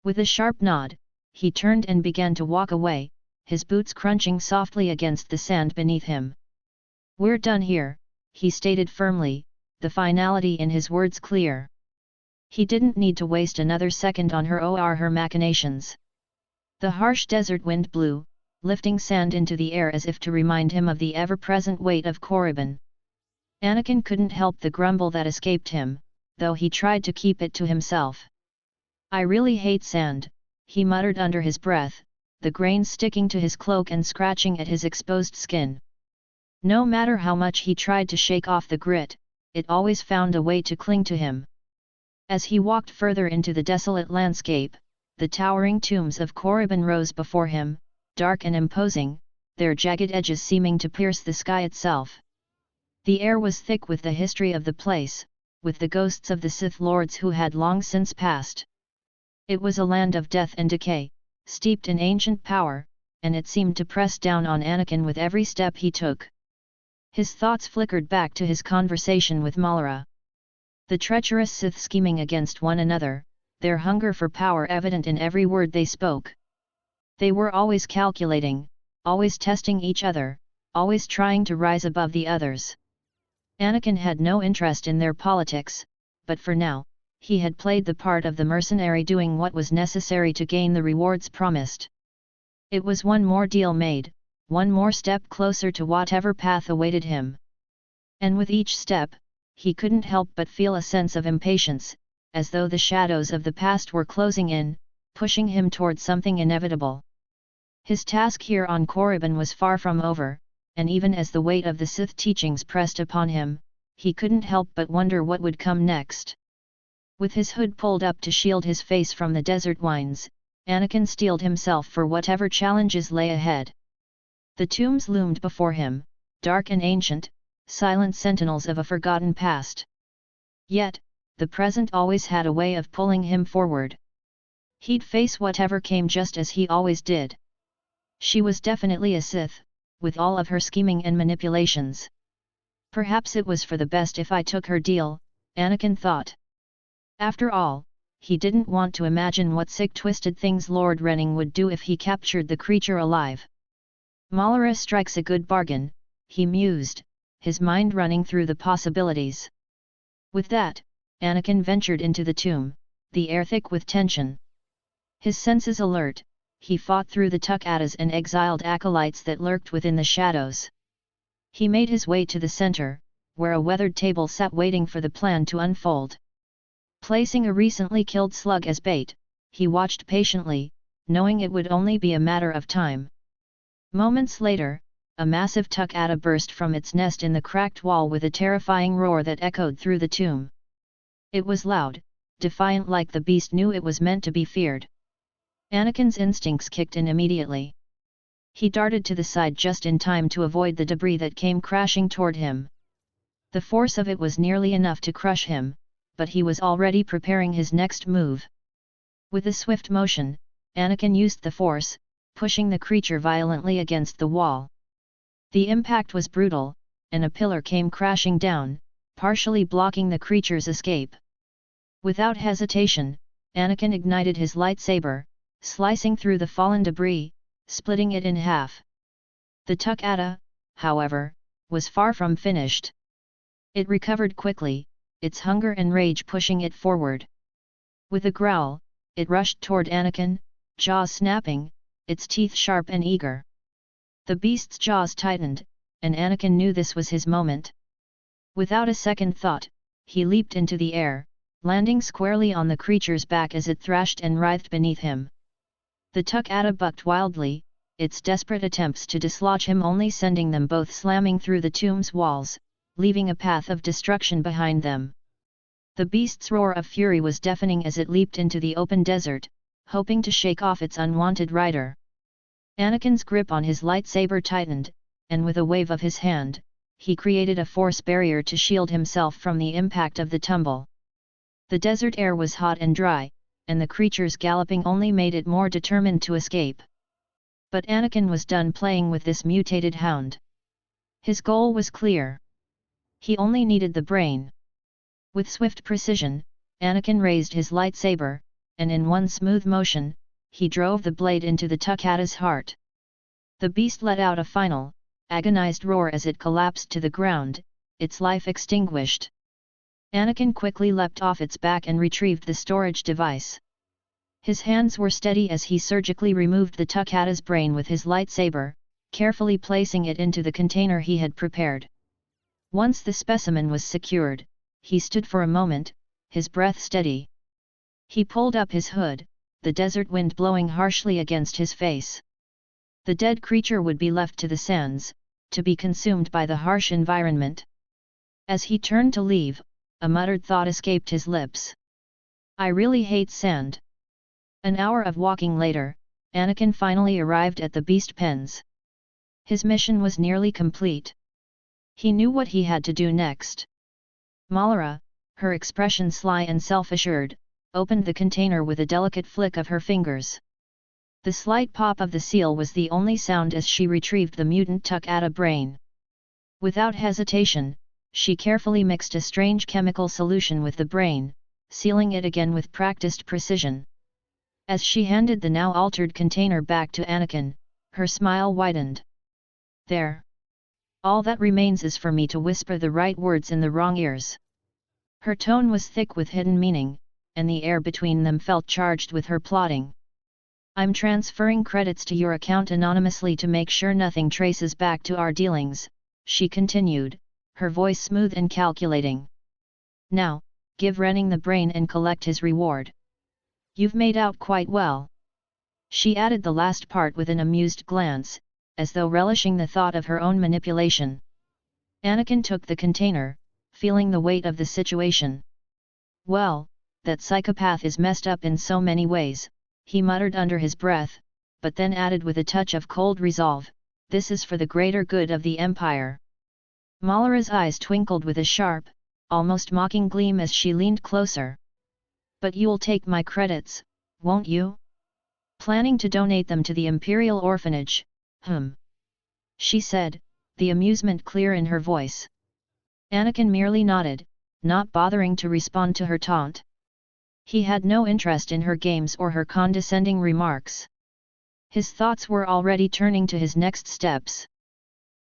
S1: With a sharp nod, he turned and began to walk away, his boots crunching softly against the sand beneath him. "We're done here," he stated firmly, the finality in his words clear. He didn't need to waste another second on her machinations. The harsh desert wind blew, lifting sand into the air as if to remind him of the ever-present weight of Korriban. Anakin couldn't help the grumble that escaped him, though he tried to keep it to himself. "I really hate sand," he muttered under his breath, the grains sticking to his cloak and scratching at his exposed skin. No matter how much he tried to shake off the grit, it always found a way to cling to him. As he walked further into the desolate landscape, the towering tombs of Korriban rose before him, dark and imposing, their jagged edges seeming to pierce the sky itself. The air was thick with the history of the place, with the ghosts of the Sith Lords who had long since passed. It was a land of death and decay, steeped in ancient power, and it seemed to press down on Anakin with every step he took. His thoughts flickered back to his conversation with Malara. The treacherous Sith scheming against one another, their hunger for power evident in every word they spoke. They were always calculating, always testing each other, always trying to rise above the others. Anakin had no interest in their politics, but for now, he had played the part of the mercenary doing what was necessary to gain the rewards promised. It was one more deal made, one more step closer to whatever path awaited him. And with each step, he couldn't help but feel a sense of impatience, as though the shadows of the past were closing in, pushing him toward something inevitable. His task here on Korriban was far from over, and even as the weight of the Sith teachings pressed upon him, he couldn't help but wonder what would come next. With his hood pulled up to shield his face from the desert winds, Anakin steeled himself for whatever challenges lay ahead. The tombs loomed before him, dark and ancient, silent sentinels of a forgotten past. Yet, the present always had a way of pulling him forward. He'd face whatever came just as he always did. She was definitely a Sith, with all of her scheming and manipulations. Perhaps it was for the best if I took her deal, Anakin thought. After all, he didn't want to imagine what sick twisted things Lord Renning would do if he captured the creature alive. Malara strikes a good bargain, he mused, his mind running through the possibilities. With that, Anakin ventured into the tomb, the air thick with tension. His senses alert, he fought through the Tuk-Attas and exiled acolytes that lurked within the shadows. He made his way to the center, where a weathered table sat waiting for the plan to unfold. Placing a recently killed slug as bait, he watched patiently, knowing it would only be a matter of time. Moments later, a massive Tuk-Atta burst from its nest in the cracked wall with a terrifying roar that echoed through the tomb. It was loud, defiant, like the beast knew it was meant to be feared. Anakin's instincts kicked in immediately. He darted to the side just in time to avoid the debris that came crashing toward him. The force of it was nearly enough to crush him, but he was already preparing his next move. With a swift motion, Anakin used the force, pushing the creature violently against the wall. The impact was brutal, and a pillar came crashing down, partially blocking the creature's escape. Without hesitation, Anakin ignited his lightsaber, slicing through the fallen debris, splitting it in half. The Tuk-Atta, however, was far from finished. It recovered quickly, its hunger and rage pushing it forward. With a growl, it rushed toward Anakin, jaws snapping, its teeth sharp and eager. The beast's jaws tightened, and Anakin knew this was his moment. Without a second thought, he leaped into the air, landing squarely on the creature's back as it thrashed and writhed beneath him. The Tuk-Atta bucked wildly, its desperate attempts to dislodge him only sending them both slamming through the tomb's walls, leaving a path of destruction behind them. The beast's roar of fury was deafening as it leaped into the open desert, hoping to shake off its unwanted rider. Anakin's grip on his lightsaber tightened, and with a wave of his hand, he created a force barrier to shield himself from the impact of the tumble. The desert air was hot and dry, and the creature's galloping only made it more determined to escape. But Anakin was done playing with this mutated hound. His goal was clear. He only needed the brain. With swift precision, Anakin raised his lightsaber, and in one smooth motion, he drove the blade into the Tuk-Atta's heart. The beast let out a final, agonized roar as it collapsed to the ground, its life extinguished. Anakin quickly leapt off its back and retrieved the storage device. His hands were steady as he surgically removed the Tuk-Atta's brain with his lightsaber, carefully placing it into the container he had prepared. Once the specimen was secured, he stood for a moment, his breath steady. He pulled up his hood, the desert wind blowing harshly against his face. The dead creature would be left to the sands, to be consumed by the harsh environment. As he turned to leave, a muttered thought escaped his lips. I really hate sand. An hour of walking later, Anakin finally arrived at the beast pens. His mission was nearly complete. He knew what he had to do next. Malara, her expression sly and self-assured, opened the container with a delicate flick of her fingers. The slight pop of the seal was the only sound as she retrieved the mutant Tuk-Atta brain. Without hesitation, she carefully mixed a strange chemical solution with the brain, sealing it again with practiced precision. As she handed the now altered container back to Anakin, her smile widened. There. All that remains is for me to whisper the right words in the wrong ears. Her tone was thick with hidden meaning, and the air between them felt charged with her plotting. I'm transferring credits to your account anonymously to make sure nothing traces back to our dealings, she continued, her voice smooth and calculating. Now, give Renning the brain and collect his reward. You've made out quite well. She added the last part with an amused glance, as though relishing the thought of her own manipulation. Anakin took the container, feeling the weight of the situation. Well, that psychopath is messed up in so many ways, he muttered under his breath, but then added with a touch of cold resolve, this is for the greater good of the Empire. Malara's eyes twinkled with a sharp, almost mocking gleam as she leaned closer. But you'll take my credits, won't you? Planning to donate them to the Imperial Orphanage, she said, the amusement clear in her voice. Anakin merely nodded, not bothering to respond to her taunt. He had no interest in her games or her condescending remarks. His thoughts were already turning to his next steps.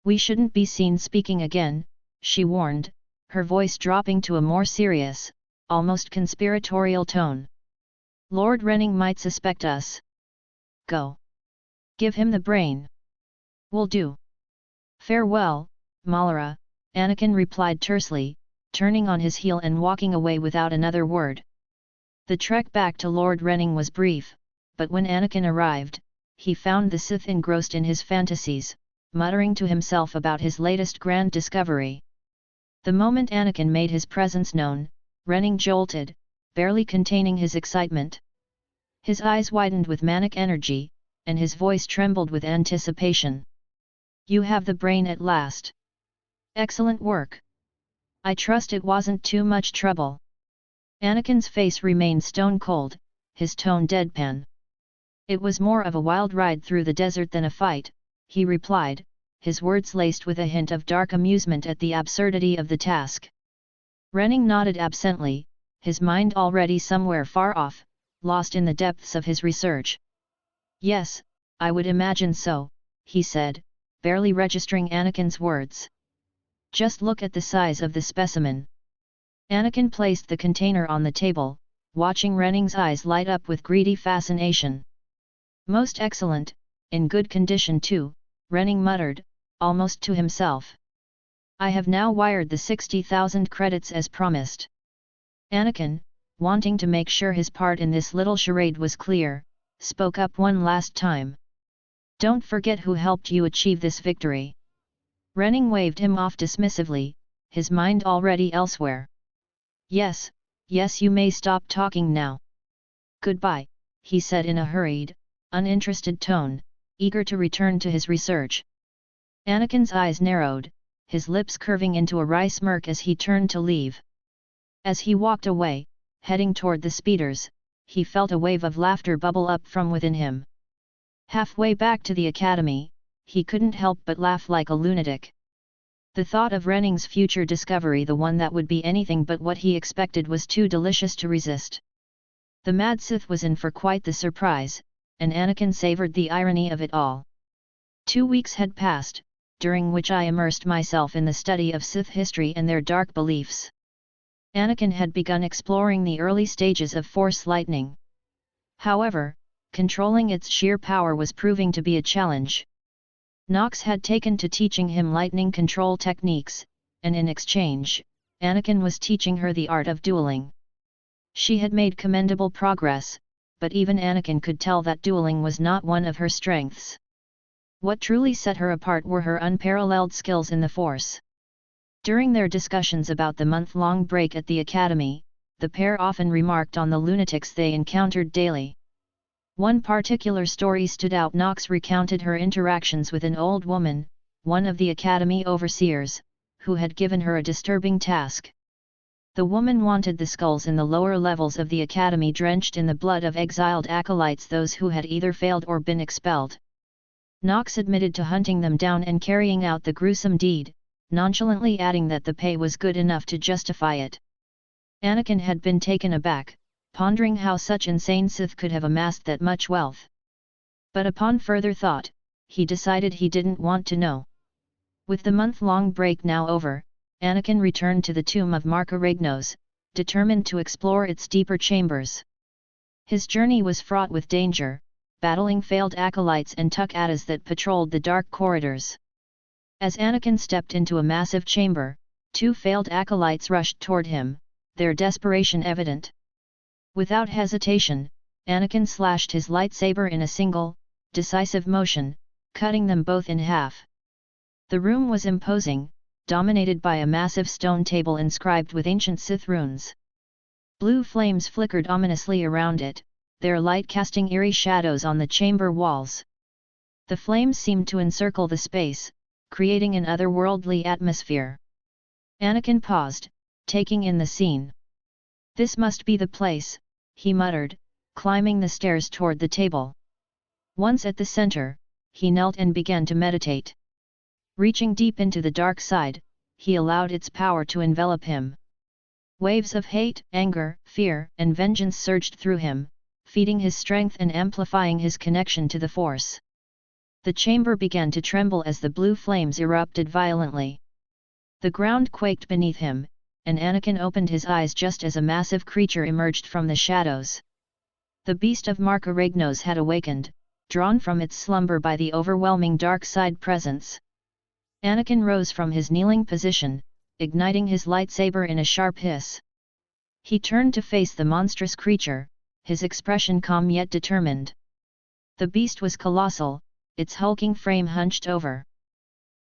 S1: We shouldn't be seen speaking again, she warned, her voice dropping to a more serious, almost conspiratorial tone. Lord Renning might suspect us. Go. Give him the brain. Will do. Farewell, Malara, Anakin replied tersely, turning on his heel and walking away without another word. The trek back to Lord Renning was brief, but when Anakin arrived, he found the Sith engrossed in his fantasies, muttering to himself about his latest grand discovery. The moment Anakin made his presence known, Renning jolted, barely containing his excitement. His eyes widened with manic energy, and his voice trembled with anticipation. You have the brain at last. Excellent work. I trust it wasn't too much trouble. Anakin's face remained stone cold, his tone deadpan. It was more of a wild ride through the desert than a fight, he replied, his words laced with a hint of dark amusement at the absurdity of the task. Renning nodded absently, his mind already somewhere far off, lost in the depths of his research. Yes, I would imagine so, he said, barely registering Anakin's words. Just look at the size of the specimen. Anakin placed the container on the table, watching Renning's eyes light up with greedy fascination. Most excellent, in good condition too, Renning muttered, almost to himself. I have now wired the 60,000 credits as promised. Anakin, wanting to make sure his part in this little charade was clear, spoke up one last time. Don't forget who helped you achieve this victory. Renning waved him off dismissively, his mind already elsewhere. Yes, you may stop talking now. Goodbye, he said in a hurried, uninterested tone, eager to return to his research. Anakin's eyes narrowed, his lips curving into a wry smirk as he turned to leave. As he walked away, heading toward the speeders, he felt a wave of laughter bubble up from within him. Halfway back to the academy, he couldn't help but laugh like a lunatic. The thought of Renning's future discovery, the one that would be anything but what he expected, was too delicious to resist. The Mad Sith was in for quite the surprise, and Anakin savored the irony of it all. 2 weeks had passed, during which I immersed myself in the study of Sith history and their dark beliefs. Anakin had begun exploring the early stages of Force lightning. However, controlling its sheer power was proving to be a challenge. Nox had taken to teaching him lightning control techniques, and in exchange, Anakin was teaching her the art of dueling. She had made commendable progress, but even Anakin could tell that dueling was not one of her strengths. What truly set her apart were her unparalleled skills in the Force. During their discussions about the month-long break at the academy, the pair often remarked on the lunatics they encountered daily. One particular story stood out. Nox recounted her interactions with an old woman, one of the academy overseers, who had given her a disturbing task. The woman wanted the skulls in the lower levels of the academy drenched in the blood of exiled acolytes, those who had either failed or been expelled. Nox admitted to hunting them down and carrying out the gruesome deed, nonchalantly adding that the pay was good enough to justify it. Anakin had been taken aback, pondering how such insane Sith could have amassed that much wealth. But upon further thought, he decided he didn't want to know. With the month-long break now over, Anakin returned to the tomb of Marka Ragnos, determined to explore its deeper chambers. His journey was fraught with danger, battling failed acolytes and tuk-atas that patrolled the dark corridors. As Anakin stepped into a massive chamber, 2 failed acolytes rushed toward him, their desperation evident. Without hesitation, Anakin slashed his lightsaber in a single, decisive motion, cutting them both in half. The room was imposing, dominated by a massive stone table inscribed with ancient Sith runes. Blue flames flickered ominously around it, their light casting eerie shadows on the chamber walls. The flames seemed to encircle the space, creating an otherworldly atmosphere. Anakin paused, taking in the scene. This must be the place, he muttered, climbing the stairs toward the table. Once at the center, he knelt and began to meditate. Reaching deep into the dark side, he allowed its power to envelop him. Waves of hate, anger, fear, and vengeance surged through him, feeding his strength and amplifying his connection to the Force. The chamber began to tremble as the blue flames erupted violently. The ground quaked beneath him, and Anakin opened his eyes just as a massive creature emerged from the shadows. The beast of Marka Ragnos had awakened, drawn from its slumber by the overwhelming dark side presence. Anakin rose from his kneeling position, igniting his lightsaber in a sharp hiss. He turned to face the monstrous creature, his expression calm yet determined. The beast was colossal, its hulking frame hunched over.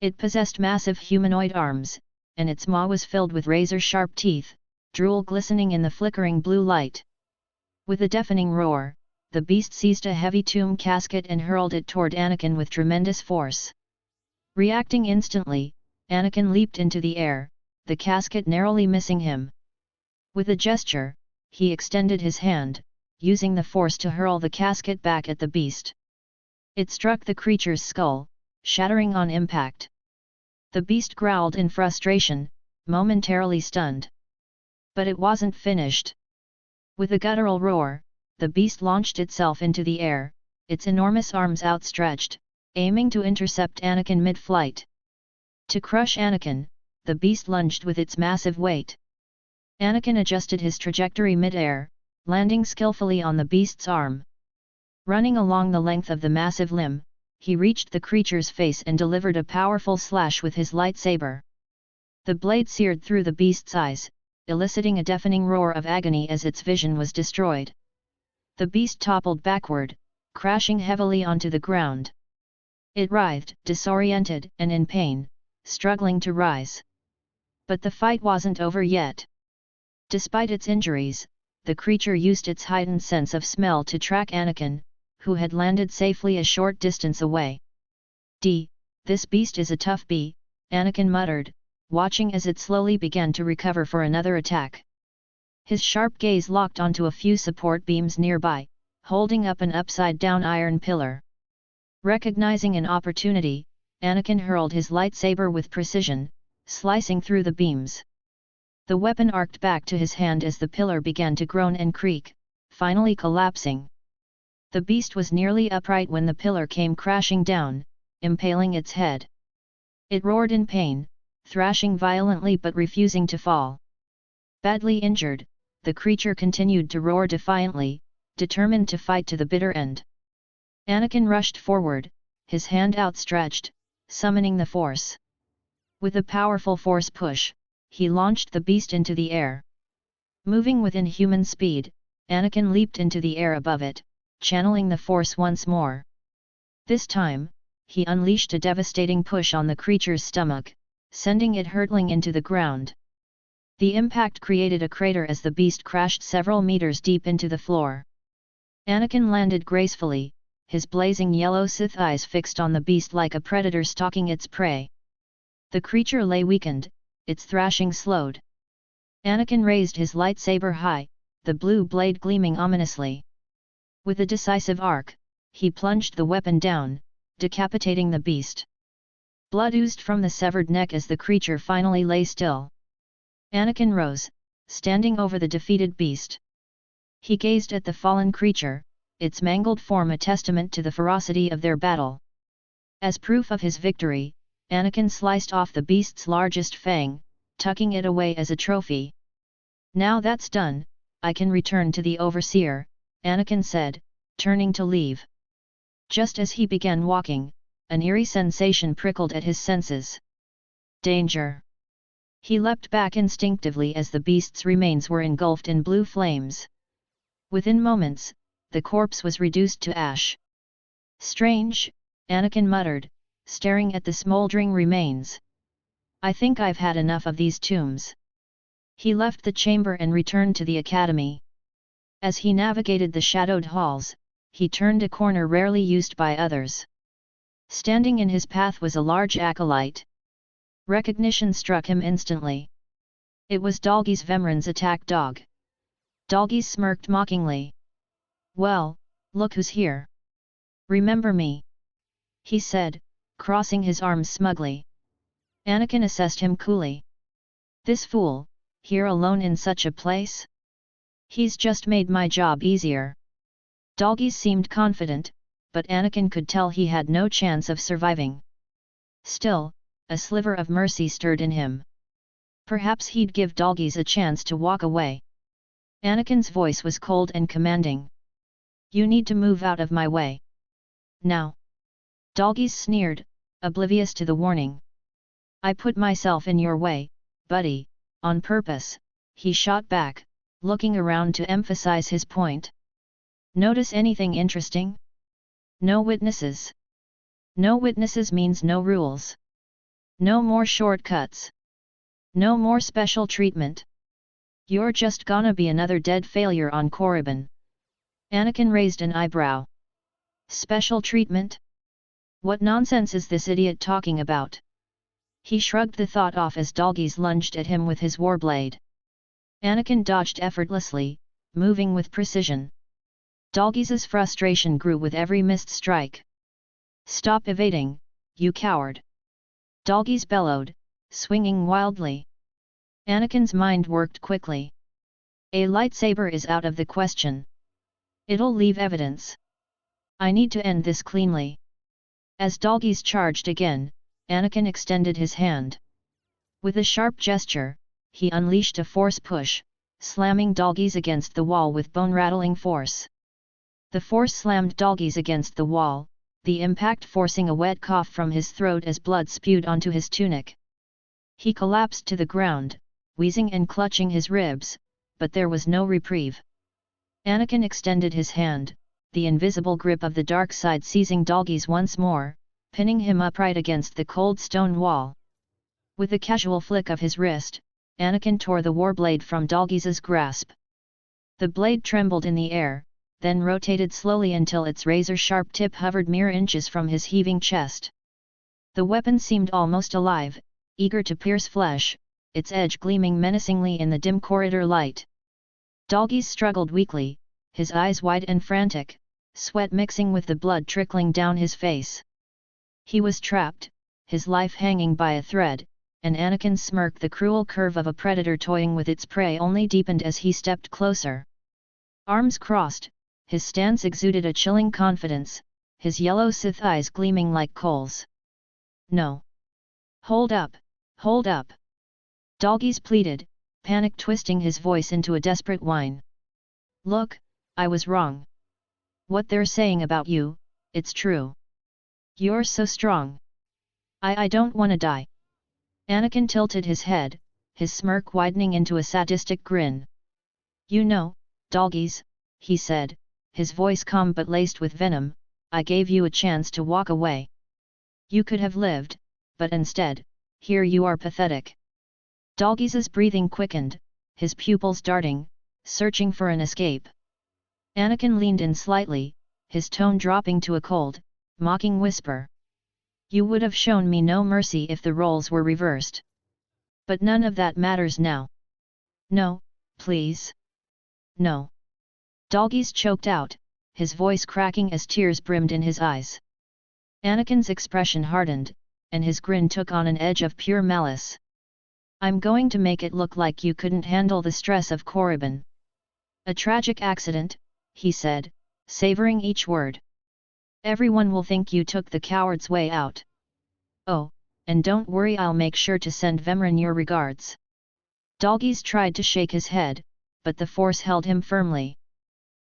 S1: It possessed massive humanoid arms, and its maw was filled with razor-sharp teeth, drool glistening in the flickering blue light. With a deafening roar, the beast seized a heavy tomb casket and hurled it toward Anakin with tremendous force. Reacting instantly, Anakin leaped into the air, the casket narrowly missing him. With a gesture, he extended his hand, using the force to hurl the casket back at the beast. It struck the creature's skull, shattering on impact. The beast growled in frustration, momentarily stunned. But it wasn't finished. With a guttural roar, the beast launched itself into the air, its enormous arms outstretched, aiming to intercept Anakin mid-flight. To crush Anakin, the beast lunged with its massive weight. Anakin adjusted his trajectory mid-air, landing skillfully on the beast's arm. Running along the length of the massive limb, he reached the creature's face and delivered a powerful slash with his lightsaber. The blade seared through the beast's eyes, eliciting a deafening roar of agony as its vision was destroyed. The beast toppled backward, crashing heavily onto the ground. It writhed, disoriented and in pain, struggling to rise. But the fight wasn't over yet. Despite its injuries, the creature used its heightened sense of smell to track Anakin, who had landed safely a short distance away. This beast is a tough bee," Anakin muttered, watching as it slowly began to recover for another attack. His sharp gaze locked onto a few support beams nearby, holding up an upside-down iron pillar. Recognizing an opportunity, Anakin hurled his lightsaber with precision, slicing through the beams. The weapon arced back to his hand as the pillar began to groan and creak, finally collapsing. The beast was nearly upright when the pillar came crashing down, impaling its head. It roared in pain, thrashing violently but refusing to fall. Badly injured, the creature continued to roar defiantly, determined to fight to the bitter end. Anakin rushed forward, his hand outstretched, summoning the Force. With a powerful Force push, he launched the beast into the air. Moving with inhuman speed, Anakin leaped into the air above it, channeling the Force once more. This time, he unleashed a devastating push on the creature's stomach, sending it hurtling into the ground. The impact created a crater as the beast crashed several meters deep into the floor. Anakin landed gracefully, his blazing yellow Sith eyes fixed on the beast like a predator stalking its prey. The creature lay weakened, its thrashing slowed. Anakin raised his lightsaber high, the blue blade gleaming ominously. With a decisive arc, he plunged the weapon down, decapitating the beast. Blood oozed from the severed neck as the creature finally lay still. Anakin rose, standing over the defeated beast. He gazed at the fallen creature, its mangled form a testament to the ferocity of their battle. As proof of his victory, Anakin sliced off the beast's largest fang, tucking it away as a trophy. "Now that's done, I can return to the Overseer," Anakin said, turning to leave. Just as he began walking, an eerie sensation prickled at his senses. Danger! He leapt back instinctively as the beast's remains were engulfed in blue flames. Within moments, the corpse was reduced to ash. "Strange," Anakin muttered, staring at the smoldering remains. "I think I've had enough of these tombs." He left the chamber and returned to the academy. As he navigated the shadowed halls, he turned a corner rarely used by others. Standing in his path was a large acolyte. Recognition struck him instantly. It was Dalgis Vemran's attack dog. Dalgis smirked mockingly. "Well, look who's here. Remember me?" he said, crossing his arms smugly. Anakin assessed him coolly. "This fool, here alone in such a place? He's just made my job easier." Dalgis seemed confident, but Anakin could tell he had no chance of surviving. Still, a sliver of mercy stirred in him. Perhaps he'd give Dalgis a chance to walk away. Anakin's voice was cold and commanding. "You need to move out of my way. Now." Dalgis sneered, oblivious to the warning. "I put myself in your way, buddy, on purpose," he shot back, looking around to emphasize his point. "Notice anything interesting? No witnesses. No witnesses means no rules. No more shortcuts. No more special treatment. You're just gonna be another dead failure on Korriban." Anakin raised an eyebrow. "Special treatment? What nonsense is this idiot talking about?" He shrugged the thought off as Dalgis lunged at him with his warblade. Anakin dodged effortlessly, moving with precision. Dalgis's frustration grew with every missed strike. "Stop evading, you coward!" Dalgis bellowed, swinging wildly. Anakin's mind worked quickly. "A lightsaber is out of the question. It'll leave evidence. I need to end this cleanly." As Dalgis charged again, Anakin extended his hand. With a sharp gesture, he unleashed a force push, slamming Dalgis against the wall with bone-rattling force. The force slammed Dalgis against the wall, the impact forcing a wet cough from his throat as blood spewed onto his tunic. He collapsed to the ground, wheezing and clutching his ribs, but there was no reprieve. Anakin extended his hand, the invisible grip of the dark side seizing Dalgis once more, pinning him upright against the cold stone wall. With a casual flick of his wrist, Anakin tore the warblade from Dalgis's grasp. The blade trembled in the air, then rotated slowly until its razor-sharp tip hovered mere inches from his heaving chest. The weapon seemed almost alive, eager to pierce flesh, its edge gleaming menacingly in the dim corridor light. Dalgis struggled weakly, his eyes wide and frantic, sweat mixing with the blood trickling down his face. He was trapped, his life hanging by a thread, and Anakin's smirk, the cruel curve of a predator toying with its prey, only deepened as he stepped closer. Arms crossed, his stance exuded a chilling confidence, his yellow Sith eyes gleaming like coals. "No! Hold up, hold up!" Dalgis pleaded, panic twisting his voice into a desperate whine. "Look, I was wrong. What they're saying about you, it's true. You're so strong. I don't wanna die." Anakin tilted his head, his smirk widening into a sadistic grin. "You know, Dalgis," he said, his voice calm but laced with venom, "I gave you a chance to walk away. You could have lived, but instead, here you are pathetic." Dalgis's breathing quickened, his pupils darting, searching for an escape. Anakin leaned in slightly, his tone dropping to a cold, mocking whisper. "You would have shown me no mercy if the roles were reversed. But none of that matters now. No, please. No." Dalgis choked out, his voice cracking as tears brimmed in his eyes. Anakin's expression hardened, and his grin took on an edge of pure malice. "I'm going to make it look like you couldn't handle the stress of Korriban. A tragic accident," he said, savoring each word. "Everyone will think you took the coward's way out. Oh, and don't worry, I'll make sure to send Vemran your regards." Dalgis tried to shake his head, but the force held him firmly.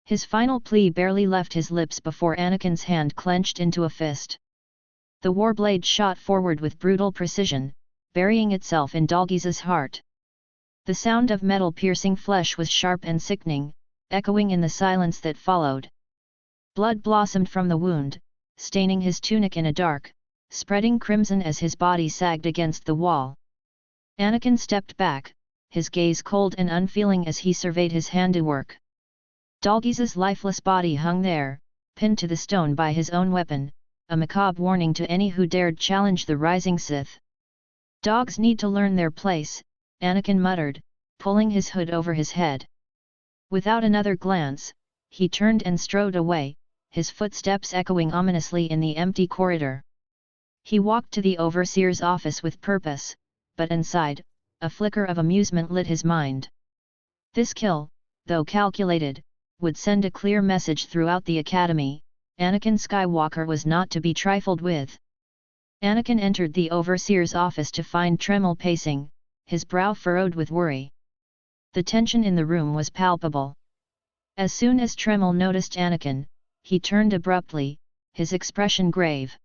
S1: His final plea barely left his lips before Anakin's hand clenched into a fist. The warblade shot forward with brutal precision, burying itself in Dalgis's heart. The sound of metal piercing flesh was sharp and sickening, echoing in the silence that followed. Blood blossomed from the wound, staining his tunic in a dark, spreading crimson as his body sagged against the wall. Anakin stepped back, his gaze cold and unfeeling as he surveyed his handiwork. Dalgis's lifeless body hung there, pinned to the stone by his own weapon, a macabre warning to any who dared challenge the rising Sith. "Dogs need to learn their place," Anakin muttered, pulling his hood over his head. Without another glance, he turned and strode away, his footsteps echoing ominously in the empty corridor. He walked to the overseer's office with purpose, but inside, a flicker of amusement lit his mind. This kill, though calculated, would send a clear message throughout the academy: Anakin Skywalker was not to be trifled with. Anakin entered the overseer's office to find Tremel pacing, his brow furrowed with worry. The tension in the room was palpable. As soon as Tremel noticed Anakin, he turned abruptly, his expression grave.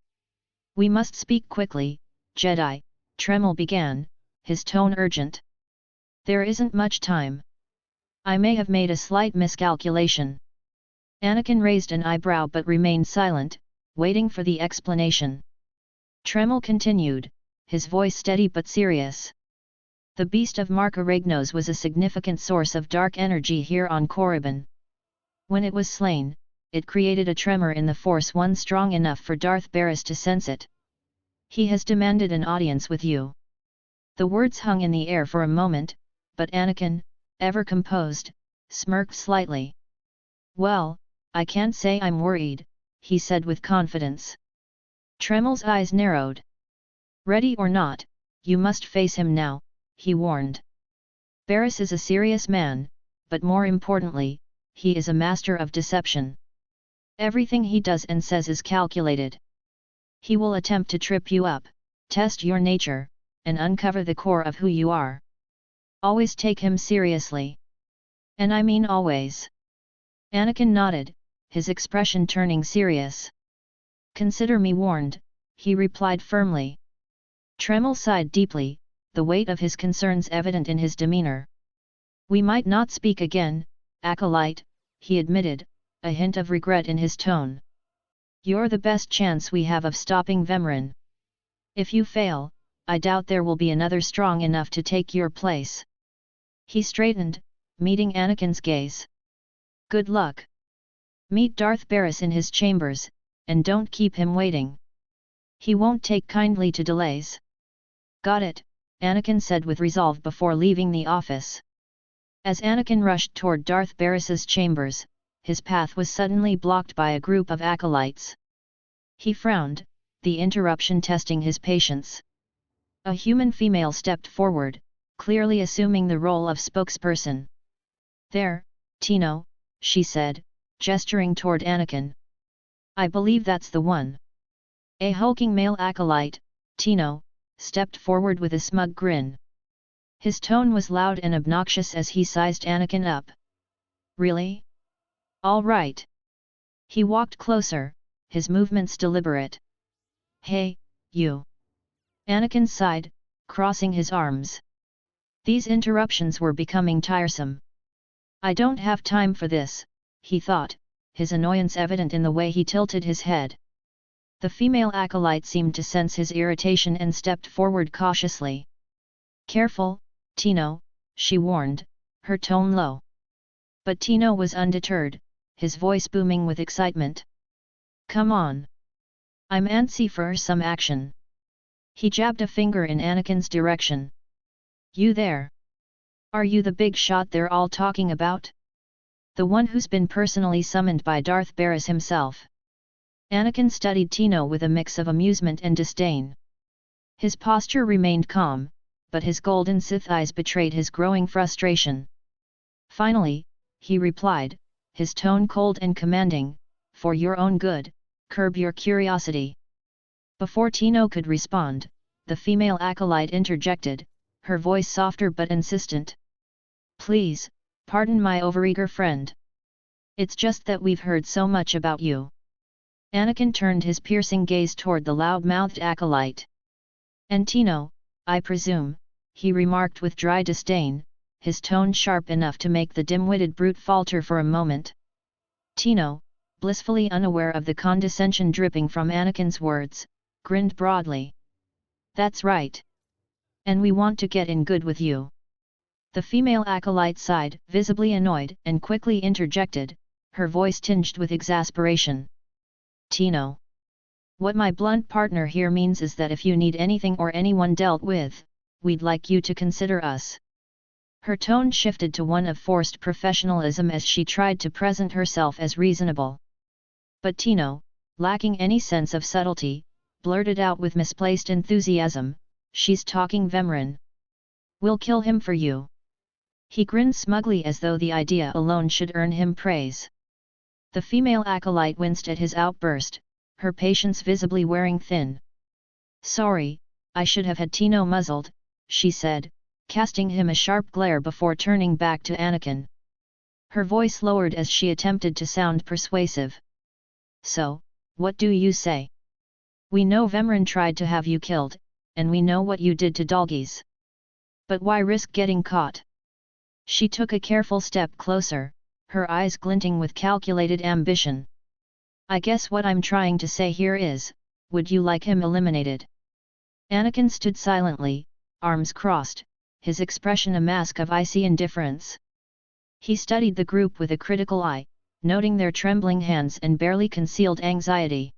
S1: "We must speak quickly, Jedi," Tremel began, his tone urgent. "There isn't much time. I may have made a slight miscalculation." Anakin raised an eyebrow but remained silent, waiting for the explanation. Tremel continued, his voice steady but serious. "The beast of Marka Ragnos was a significant source of dark energy here on Korriban. When it was slain, it created a tremor in the Force one strong enough for Darth Baras to sense it. He has demanded an audience with you." The words hung in the air for a moment, but Anakin, ever composed, smirked slightly. "Well, I can't say I'm worried," he said with confidence. Tremel's eyes narrowed. "Ready or not, you must face him now," he warned. "Baras is a serious man, but more importantly, he is a master of deception. Everything he does and says is calculated. He will attempt to trip you up, test your nature, and uncover the core of who you are. Always take him seriously. And I mean always." Anakin nodded, his expression turning serious. "Consider me warned," he replied firmly. Tremel sighed deeply, the weight of his concerns evident in his demeanor. "We might not speak again, Acolyte," he admitted, a hint of regret in his tone. "You're the best chance we have of stopping Vemrin. If you fail, I doubt there will be another strong enough to take your place." He straightened, meeting Anakin's gaze. "Good luck. Meet Darth Baras in his chambers, and don't keep him waiting. He won't take kindly to delays." "Got it," Anakin said with resolve before leaving the office. As Anakin rushed toward Darth Baras's chambers, his path was suddenly blocked by a group of acolytes. He frowned, the interruption testing his patience. A human female stepped forward, clearly assuming the role of spokesperson. "There, Tino," she said, gesturing toward Anakin. "I believe that's the one." A hulking male acolyte, Tino, stepped forward with a smug grin. His tone was loud and obnoxious as he sized Anakin up. "Really? All right." He walked closer, his movements deliberate. "Hey, you!" Anakin sighed, crossing his arms. These interruptions were becoming tiresome. "I don't have time for this," he thought, his annoyance evident in the way he tilted his head. The female acolyte seemed to sense his irritation and stepped forward cautiously. "Careful, Tino," she warned, her tone low. But Tino was undeterred, his voice booming with excitement. "Come on. I'm antsy for some action." He jabbed a finger in Anakin's direction. "You there? Are you the big shot they're all talking about? The one who's been personally summoned by Darth Baras himself?" Anakin studied Tino with a mix of amusement and disdain. His posture remained calm, but his golden Sith eyes betrayed his growing frustration. Finally, he replied, his tone cold and commanding, "For your own good, curb your curiosity." Before Tino could respond, the female acolyte interjected, her voice softer but insistent. "Please, pardon my overeager friend. It's just that we've heard so much about you." Anakin turned his piercing gaze toward the loud-mouthed acolyte. "And Tino, I presume," he remarked with dry disdain, his tone sharp enough to make the dim-witted brute falter for a moment. Tino, blissfully unaware of the condescension dripping from Anakin's words, grinned broadly. "That's right. And we want to get in good with you." The female acolyte sighed, visibly annoyed, and quickly interjected, her voice tinged with exasperation. "Tino. What my blunt partner here means is that if you need anything or anyone dealt with, we'd like you to consider us." Her tone shifted to one of forced professionalism as she tried to present herself as reasonable. But Tino, lacking any sense of subtlety, blurted out with misplaced enthusiasm, "She's talking Vemrin. We'll kill him for you." He grinned smugly as though the idea alone should earn him praise. The female acolyte winced at his outburst, her patience visibly wearing thin. "Sorry, I should have had Tino muzzled," she said, casting him a sharp glare before turning back to Anakin. Her voice lowered as she attempted to sound persuasive. "So, what do you say? We know Vemrin tried to have you killed, and we know what you did to Dalgis. But why risk getting caught?" She took a careful step closer, her eyes glinting with calculated ambition. "I guess what I'm trying to say here is, would you like him eliminated?" Anakin stood silently, arms crossed, his expression a mask of icy indifference. He studied the group with a critical eye, noting their trembling hands and barely concealed anxiety.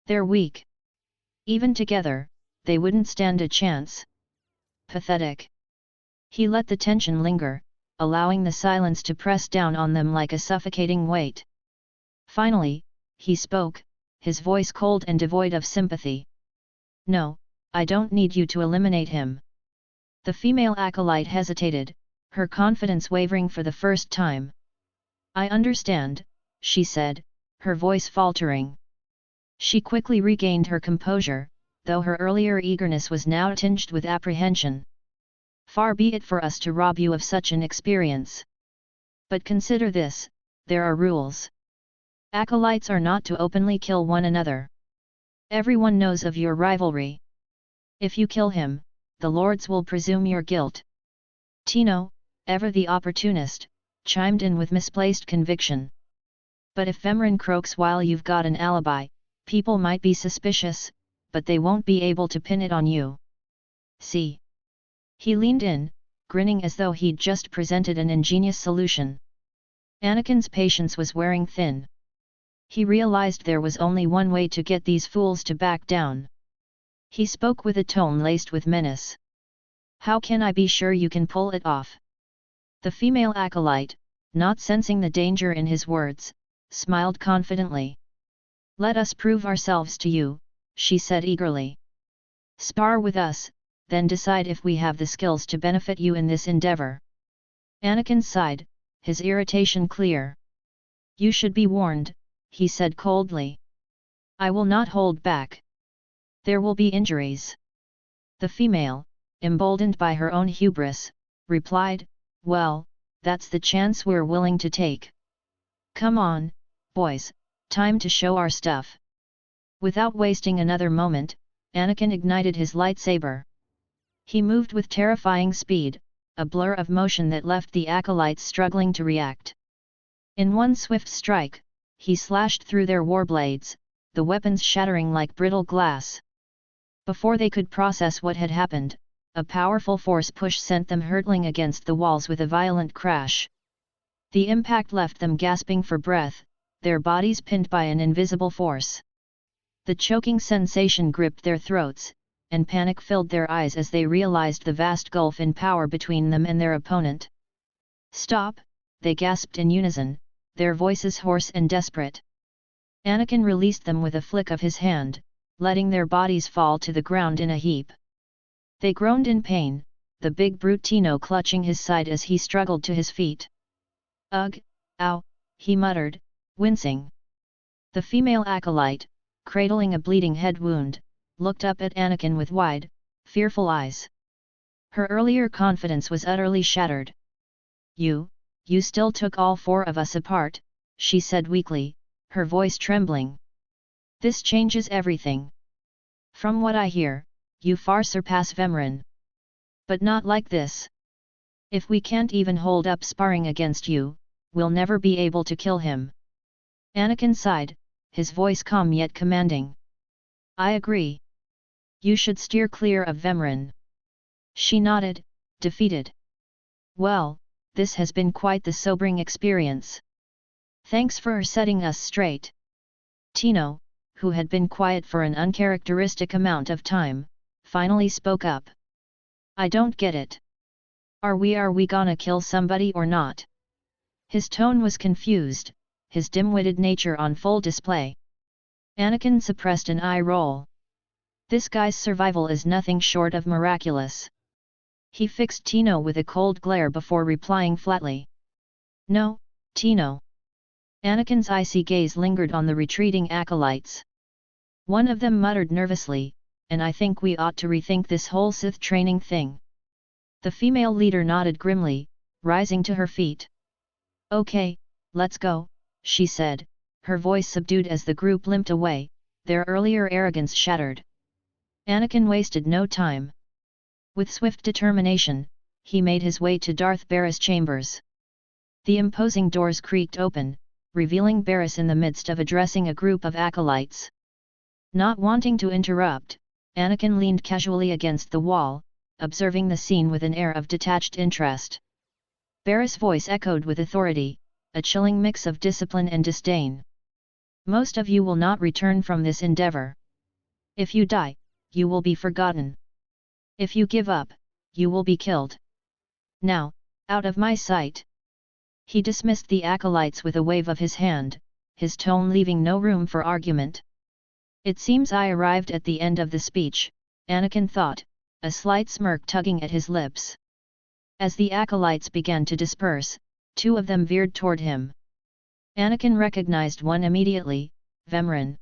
S1: "They're weak. Even together, they wouldn't stand a chance. Pathetic." He let the tension linger, allowing the silence to press down on them like a suffocating weight. Finally, he spoke, his voice cold and devoid of sympathy. "No, I don't need you to eliminate him." The female acolyte hesitated, her confidence wavering for the first time. "I understand," she said, her voice faltering. She quickly regained her composure, though her earlier eagerness was now tinged with apprehension. "Far be it for us to rob you of such an experience. But consider this, there are rules. Acolytes are not to openly kill one another. Everyone knows of your rivalry. If you kill him, the lords will presume your guilt." Tino, ever the opportunist, chimed in with misplaced conviction. "But if Vemrin croaks while you've got an alibi, people might be suspicious, but they won't be able to pin it on you. See?" He leaned in, grinning as though he'd just presented an ingenious solution. Anakin's patience was wearing thin. He realized there was only one way to get these fools to back down. He spoke with a tone laced with menace. "How can I be sure you can pull it off?" The female acolyte, not sensing the danger in his words, smiled confidently. "Let us prove ourselves to you," she said eagerly. "Spar with us, then decide if we have the skills to benefit you in this endeavor." Anakin sighed, his irritation clear. "You should be warned," he said coldly. "I will not hold back. There will be injuries." The female, emboldened by her own hubris, replied, "Well, that's the chance we're willing to take. Come on, boys, time to show our stuff." Without wasting another moment, Anakin ignited his lightsaber. He moved with terrifying speed, a blur of motion that left the acolytes struggling to react. In one swift strike, he slashed through their warblades, the weapons shattering like brittle glass. Before they could process what had happened, a powerful force push sent them hurtling against the walls with a violent crash. The impact left them gasping for breath, their bodies pinned by an invisible force. The choking sensation gripped their throats, and panic filled their eyes as they realized the vast gulf in power between them and their opponent. "Stop!" they gasped in unison, their voices hoarse and desperate. Anakin released them with a flick of his hand, letting their bodies fall to the ground in a heap. They groaned in pain, the big brute Tino clutching his side as he struggled to his feet. "Ugh, ow," he muttered, wincing. The female acolyte, cradling a bleeding head wound, looked up at Anakin with wide, fearful eyes. Her earlier confidence was utterly shattered. You still took all four of us apart," she said weakly, her voice trembling. "This changes everything. From what I hear, you far surpass Vemrin. But not like this. If we can't even hold up sparring against you, we'll never be able to kill him." Anakin sighed, his voice calm yet commanding. "I agree. You should steer clear of Vemrin." She nodded, defeated. "Well, this has been quite the sobering experience. Thanks for setting us straight." Tino, who had been quiet for an uncharacteristic amount of time, finally spoke up. "I don't get it. Are we gonna kill somebody or not?" His tone was confused, his dim-witted nature on full display. Anakin suppressed an eye roll. This guy's survival is nothing short of miraculous. He fixed Tino with a cold glare before replying flatly. "No, Tino. Anakin's icy gaze lingered on the retreating acolytes. One of them muttered nervously, "And I think we ought to rethink this whole Sith training thing." The female leader nodded grimly, rising to her feet. "Okay, let's go," she said, her voice subdued as the group limped away, their earlier arrogance shattered. Anakin wasted no time. With swift determination, he made his way to Darth Barris' chambers. The imposing doors creaked open, revealing Barris in the midst of addressing a group of acolytes. Not wanting to interrupt, Anakin leaned casually against the wall, observing the scene with an air of detached interest. Barris' voice echoed with authority, a chilling mix of discipline and disdain. "Most of you will not return from this endeavor. If you die, you will be forgotten. If you give up, you will be killed. Now, out of my sight." He dismissed the acolytes with a wave of his hand, his tone leaving no room for argument. "It seems I arrived at the end of the speech," Anakin thought, a slight smirk tugging at his lips. As the acolytes began to disperse, two of them veered toward him. Anakin recognized one immediately, Vemrin.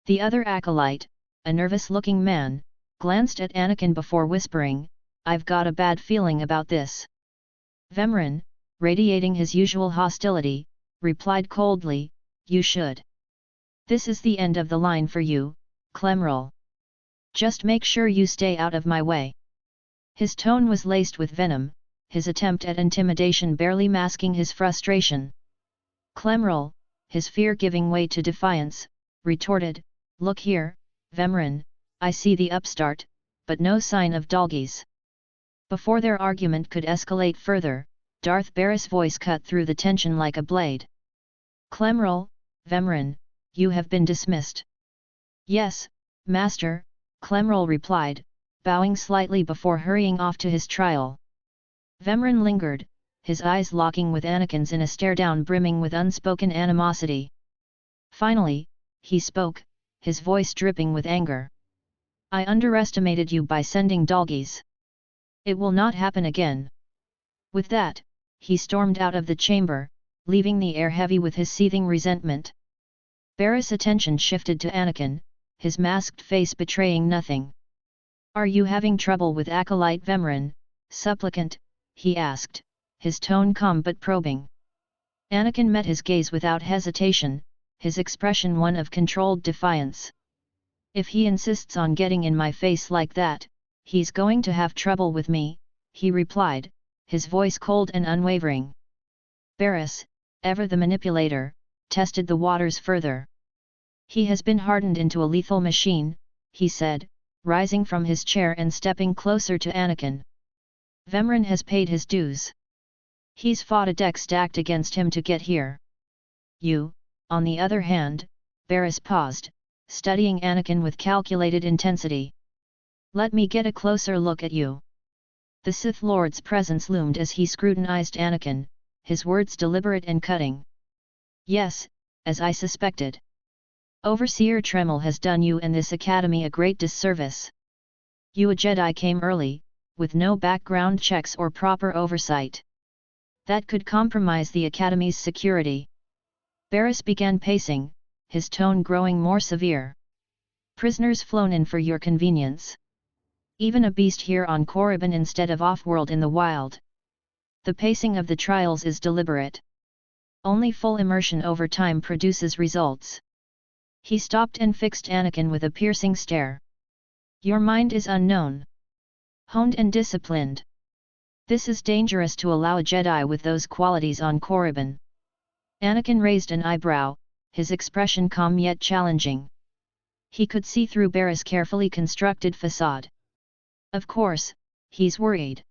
S1: The other acolyte, a nervous-looking man, glanced at Anakin before whispering, "I've got a bad feeling about this." Vemrin, radiating his usual hostility, replied coldly, "You should. This is the end of the line for you, Clemrel. Just make sure you stay out of my way." His tone was laced with venom, his attempt at intimidation barely masking his frustration. Clemrel, his fear giving way to defiance, retorted, "Look here, Vemrin, I see the upstart, but no sign of Dalgis." Before their argument could escalate further, Darth Barris' voice cut through the tension like a blade. "Clemrel, Vemrin, you have been dismissed." "Yes, Master," Clemrel replied, bowing slightly before hurrying off to his trial. Vemrin lingered, his eyes locking with Anakin's in a stare-down brimming with unspoken animosity. Finally, he spoke, his voice dripping with anger. "I underestimated you by sending Dalgis. It will not happen again." With that, he stormed out of the chamber, leaving the air heavy with his seething resentment. Barris' attention shifted to Anakin, his masked face betraying nothing. "Are you having trouble with Acolyte Vemrin, supplicant?" he asked, his tone calm but probing. Anakin met his gaze without hesitation, his expression one of controlled defiance. "If he insists on getting in my face like that, he's going to have trouble with me," he replied, his voice cold and unwavering. Barris, ever the manipulator, tested the waters further. "He has been hardened into a lethal machine," he said, rising from his chair and stepping closer to Anakin. "Vemrin has paid his dues. He's fought a deck stacked against him to get here. You, on the other hand," Barris paused, studying Anakin with calculated intensity. "Let me get a closer look at you." The Sith Lord's presence loomed as he scrutinized Anakin, his words deliberate and cutting. "Yes, as I suspected. Overseer Tremel has done you and this academy a great disservice. You a Jedi came early, with no background checks or proper oversight. That could compromise the academy's security." Barris began pacing, his tone growing more severe. "Prisoners flown in for your convenience. Even a beast here on Korriban instead of off-world in the wild. The pacing of the trials is deliberate. Only full immersion over time produces results." He stopped and fixed Anakin with a piercing stare. "Your mind is unknown. Honed and disciplined. This is dangerous to allow a Jedi with those qualities on Korriban." Anakin raised an eyebrow, his expression calm yet challenging. He could see through Barris' carefully constructed facade. Of course, he's worried.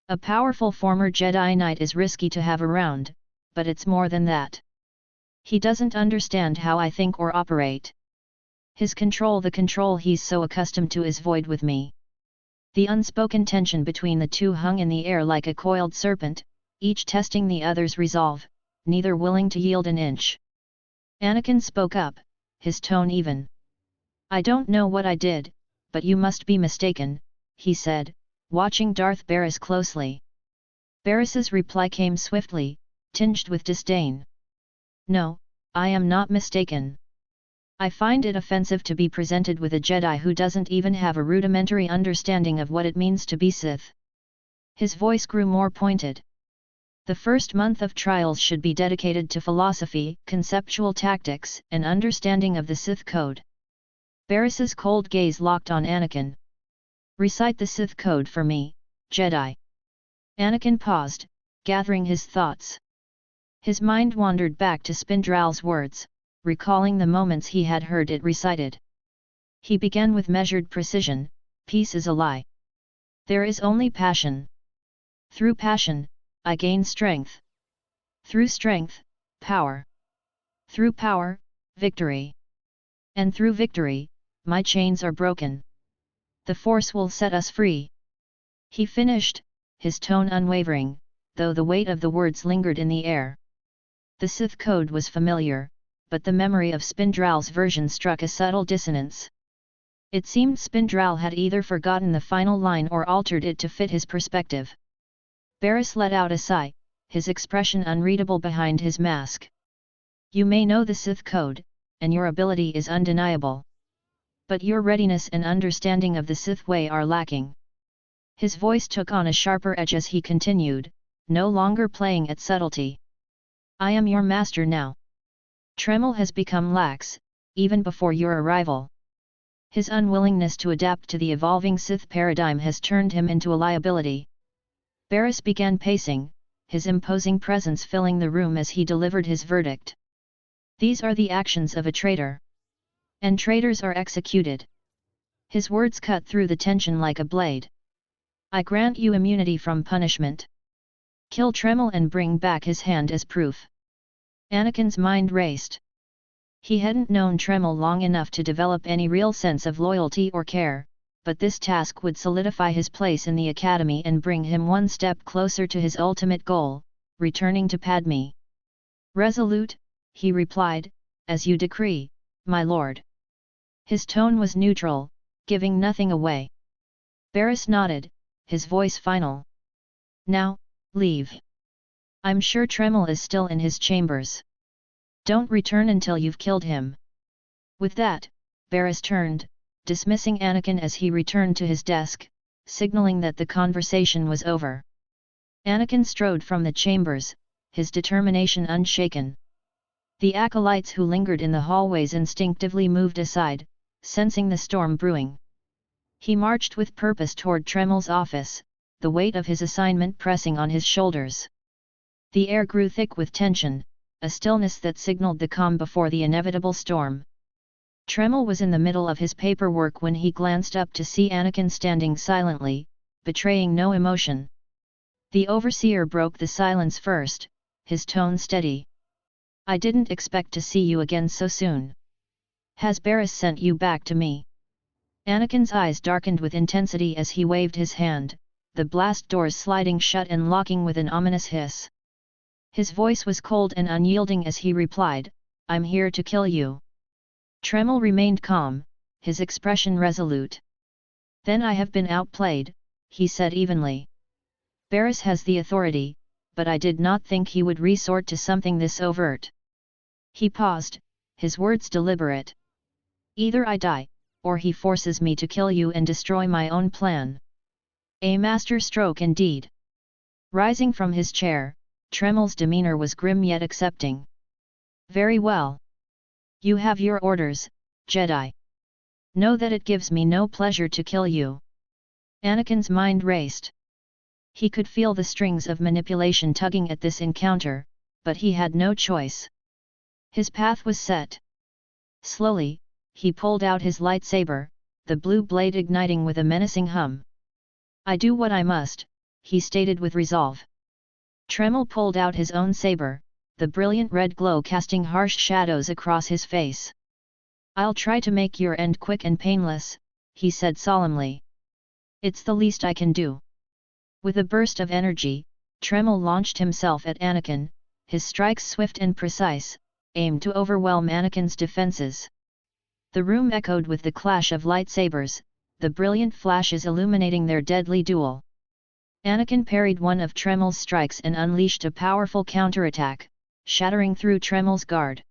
S1: A powerful former Jedi Knight is risky to have around, but it's more than that. He doesn't understand how I think or operate. The control he's so accustomed to is void with me." The unspoken tension between the two hung in the air like a coiled serpent, each testing the other's resolve, neither willing to yield an inch. Anakin spoke up, his tone even. "I don't know what I did, but you must be mistaken," he said, watching Darth Barris closely. Barris's reply came swiftly, tinged with disdain. No, I am not mistaken. I find it offensive to be presented with a Jedi who doesn't even have a rudimentary understanding of what it means to be Sith. His voice grew more pointed. The first month of trials should be dedicated to philosophy, conceptual tactics, and understanding of the Sith code. Barris's cold gaze locked on Anakin. Recite the Sith code for me, Jedi. Anakin paused, gathering his thoughts. His mind wandered back to Spindral's words, recalling the moments he had heard it recited. He began with measured precision, peace is a lie. There is only passion. Through passion, I gain strength. Through strength, power. Through power, victory. And through victory, my chains are broken. The Force will set us free. He finished, his tone unwavering, though the weight of the words lingered in the air. The Sith code was familiar, but the memory of Spindral's version struck a subtle dissonance. It seemed Spindral had either forgotten the final line or altered it to fit his perspective. Barris let out a sigh, his expression unreadable behind his mask. You may know the Sith code, and your ability is undeniable. But your readiness and understanding of the Sith way are lacking. His voice took on a sharper edge as he continued, no longer playing at subtlety. I am your master now. Tremel has become lax, even before your arrival. His unwillingness to adapt to the evolving Sith paradigm has turned him into a liability. Barris began pacing, his imposing presence filling the room as he delivered his verdict. These are the actions of a traitor. And traitors are executed. His words cut through the tension like a blade. I grant you immunity from punishment. Kill Tremel and bring back his hand as proof. Anakin's mind raced. He hadn't known Tremel long enough to develop any real sense of loyalty or care, but this task would solidify his place in the academy and bring him one step closer to his ultimate goal, returning to Padme. Resolute, he replied, as you decree, my lord. His tone was neutral, giving nothing away. Barris nodded, his voice final. Now, leave. I'm sure Tremel is still in his chambers. Don't return until you've killed him. With that, Barris turned, dismissing Anakin as he returned to his desk, signaling that the conversation was over. Anakin strode from the chambers, his determination unshaken. The acolytes who lingered in the hallways instinctively moved aside, sensing the storm brewing. He marched with purpose toward Tremel's office, the weight of his assignment pressing on his shoulders. The air grew thick with tension, a stillness that signaled the calm before the inevitable storm. Tremel was in the middle of his paperwork when he glanced up to see Anakin standing silently, betraying no emotion. The overseer broke the silence first, his tone steady. I didn't expect to see you again so soon. Has Barris sent you back to me? Anakin's eyes darkened with intensity as he waved his hand, the blast doors sliding shut and locking with an ominous hiss. His voice was cold and unyielding as he replied, I'm here to kill you. Tremel remained calm, his expression resolute. Then I have been outplayed, he said evenly. Barris has the authority, but I did not think he would resort to something this overt. He paused, his words deliberate. Either I die, or he forces me to kill you and destroy my own plan. A master stroke indeed. Rising from his chair, Tremel's demeanor was grim yet accepting. Very well. You have your orders, Jedi. Know that it gives me no pleasure to kill you. Anakin's mind raced. He could feel the strings of manipulation tugging at this encounter, but he had no choice. His path was set. Slowly, he pulled out his lightsaber, the blue blade igniting with a menacing hum. I do what I must, he stated with resolve. Tremel pulled out his own saber, the brilliant red glow casting harsh shadows across his face. I'll try to make your end quick and painless, he said solemnly. It's the least I can do. With a burst of energy, Tremel launched himself at Anakin, his strikes swift and precise, aimed to overwhelm Anakin's defenses. The room echoed with the clash of lightsabers, the brilliant flashes illuminating their deadly duel. Anakin parried one of Tremel's strikes and unleashed a powerful counterattack, shattering through Tremel's guard.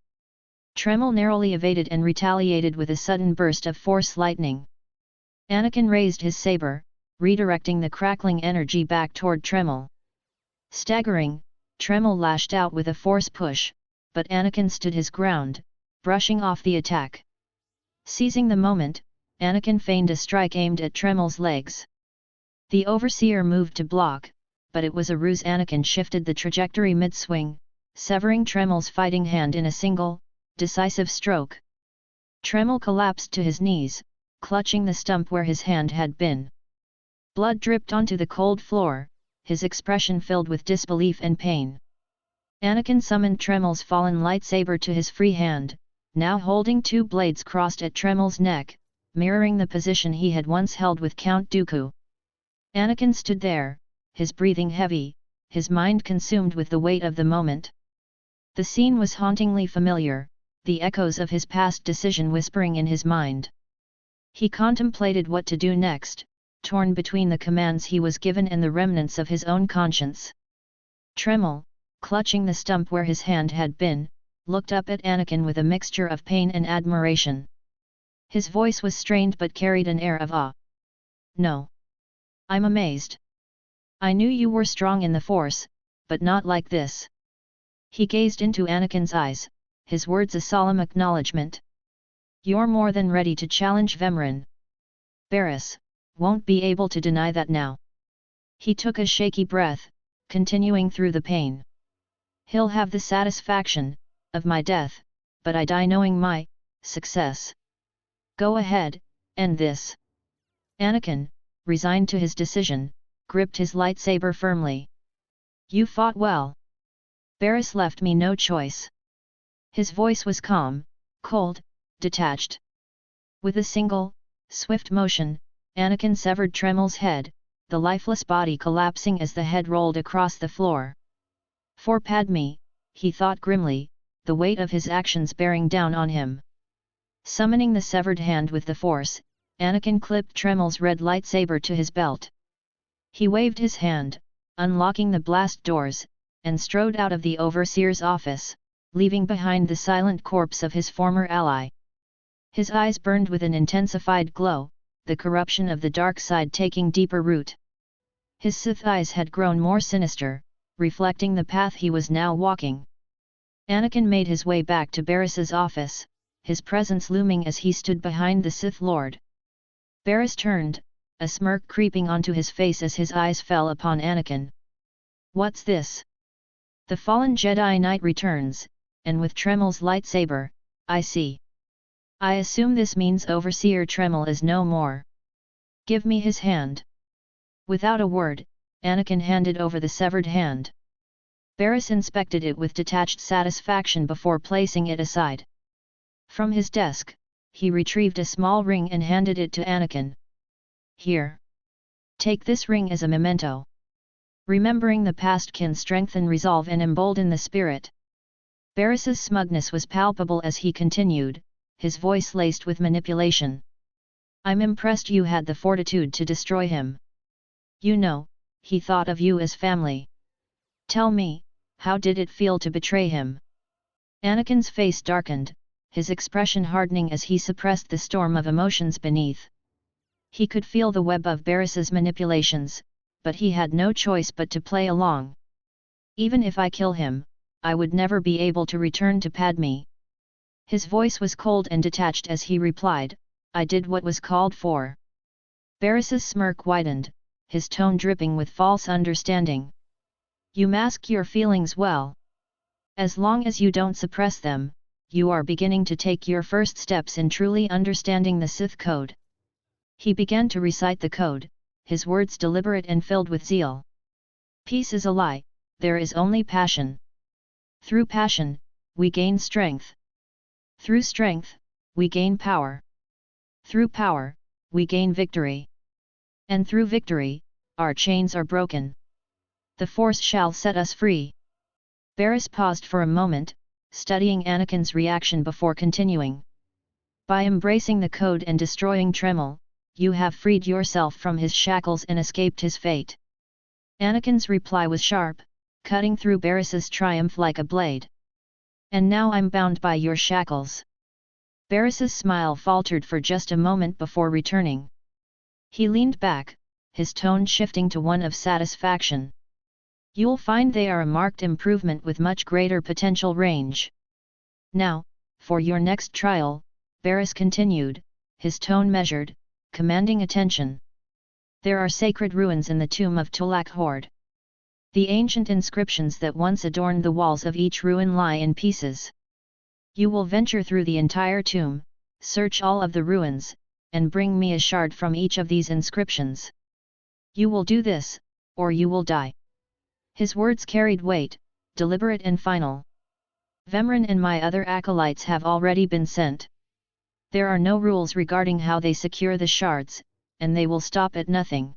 S1: Tremel narrowly evaded and retaliated with a sudden burst of force lightning. Anakin raised his saber, redirecting the crackling energy back toward Tremel. Staggering, Tremel lashed out with a force push, but Anakin stood his ground, brushing off the attack. Seizing the moment, Anakin feigned a strike aimed at Tremel's legs. The Overseer moved to block, but it was a ruse. Anakin shifted the trajectory mid-swing, severing Tremel's fighting hand in a single, decisive stroke. Tremel collapsed to his knees, clutching the stump where his hand had been. Blood dripped onto the cold floor, his expression filled with disbelief and pain. Anakin summoned Tremel's fallen lightsaber to his free hand, now holding two blades crossed at Tremel's neck, mirroring the position he had once held with Count Dooku. Anakin stood there, his breathing heavy, his mind consumed with the weight of the moment. The scene was hauntingly familiar, the echoes of his past decision whispering in his mind. He contemplated what to do next, torn between the commands he was given and the remnants of his own conscience. Tremel, clutching the stump where his hand had been, looked up at Anakin with a mixture of pain and admiration. His voice was strained but carried an air of awe. "No. I'm amazed. I knew you were strong in the Force, but not like this." He gazed into Anakin's eyes, his words a solemn acknowledgement. "You're more than ready to challenge Vemrin. Barriss won't be able to deny that now." He took a shaky breath, continuing through the pain. "He'll have the satisfaction of my death, but I die knowing my success. Go ahead, end this." Anakin, resigned to his decision, gripped his lightsaber firmly. "You fought well. Barriss left me no choice." His voice was calm, cold, detached. With a single, swift motion, Anakin severed Tremel's head, the lifeless body collapsing as the head rolled across the floor. For Padme, he thought grimly, the weight of his actions bearing down on him. Summoning the severed hand with the Force, Anakin clipped Tremel's red lightsaber to his belt. He waved his hand, unlocking the blast doors, and strode out of the Overseer's office, leaving behind the silent corpse of his former ally. His eyes burned with an intensified glow, the corruption of the dark side taking deeper root. His Sith eyes had grown more sinister, reflecting the path he was now walking. Anakin made his way back to Barriss's office, his presence looming as he stood behind the Sith Lord. Barriss turned, a smirk creeping onto his face as his eyes fell upon Anakin. "What's this? The fallen Jedi Knight returns, and with Tremel's lightsaber, I see. I assume this means Overseer Tremel is no more. Give me his hand." Without a word, Anakin handed over the severed hand. Barriss inspected it with detached satisfaction before placing it aside. From his desk, he retrieved a small ring and handed it to Anakin. "Here. Take this ring as a memento. Remembering the past can strengthen resolve and embolden the spirit." Barriss's smugness was palpable as he continued, his voice laced with manipulation. "I'm impressed you had the fortitude to destroy him. You know, he thought of you as family. Tell me, how did it feel to betray him?" Anakin's face darkened, his expression hardening as he suppressed the storm of emotions beneath. He could feel the web of Barriss's manipulations, but he had no choice but to play along. "Even if I kill him, I would never be able to return to Padme." His voice was cold and detached as he replied, "I did what was called for." Barriss's smirk widened, his tone dripping with false understanding. "You mask your feelings well. As long as you don't suppress them, you are beginning to take your first steps in truly understanding the Sith Code." He began to recite the code, his words deliberate and filled with zeal. "Peace is a lie, there is only passion. Through passion, we gain strength. Through strength, we gain power. Through power, we gain victory. And through victory, our chains are broken. The Force shall set us free." Barriss paused for a moment, studying Anakin's reaction before continuing. "By embracing the code and destroying Tremel, you have freed yourself from his shackles and escaped his fate." Anakin's reply was sharp, cutting through Barriss's triumph like a blade. And now I'm bound by your shackles. Varys's smile faltered for just a moment before returning. He leaned back, his tone shifting to one of satisfaction. You'll find they are a marked improvement with much greater potential range. Now, for your next trial, Varys continued, his tone measured, commanding attention. There are sacred ruins in the tomb of Tulak Hord. The ancient inscriptions that once adorned the walls of each ruin lie in pieces. You will venture through the entire tomb, search all of the ruins, and bring me a shard from each of these inscriptions. You will do this, or you will die. His words carried weight, deliberate and final. Vemren and my other acolytes have already been sent. There are no rules regarding how they secure the shards, and they will stop at nothing.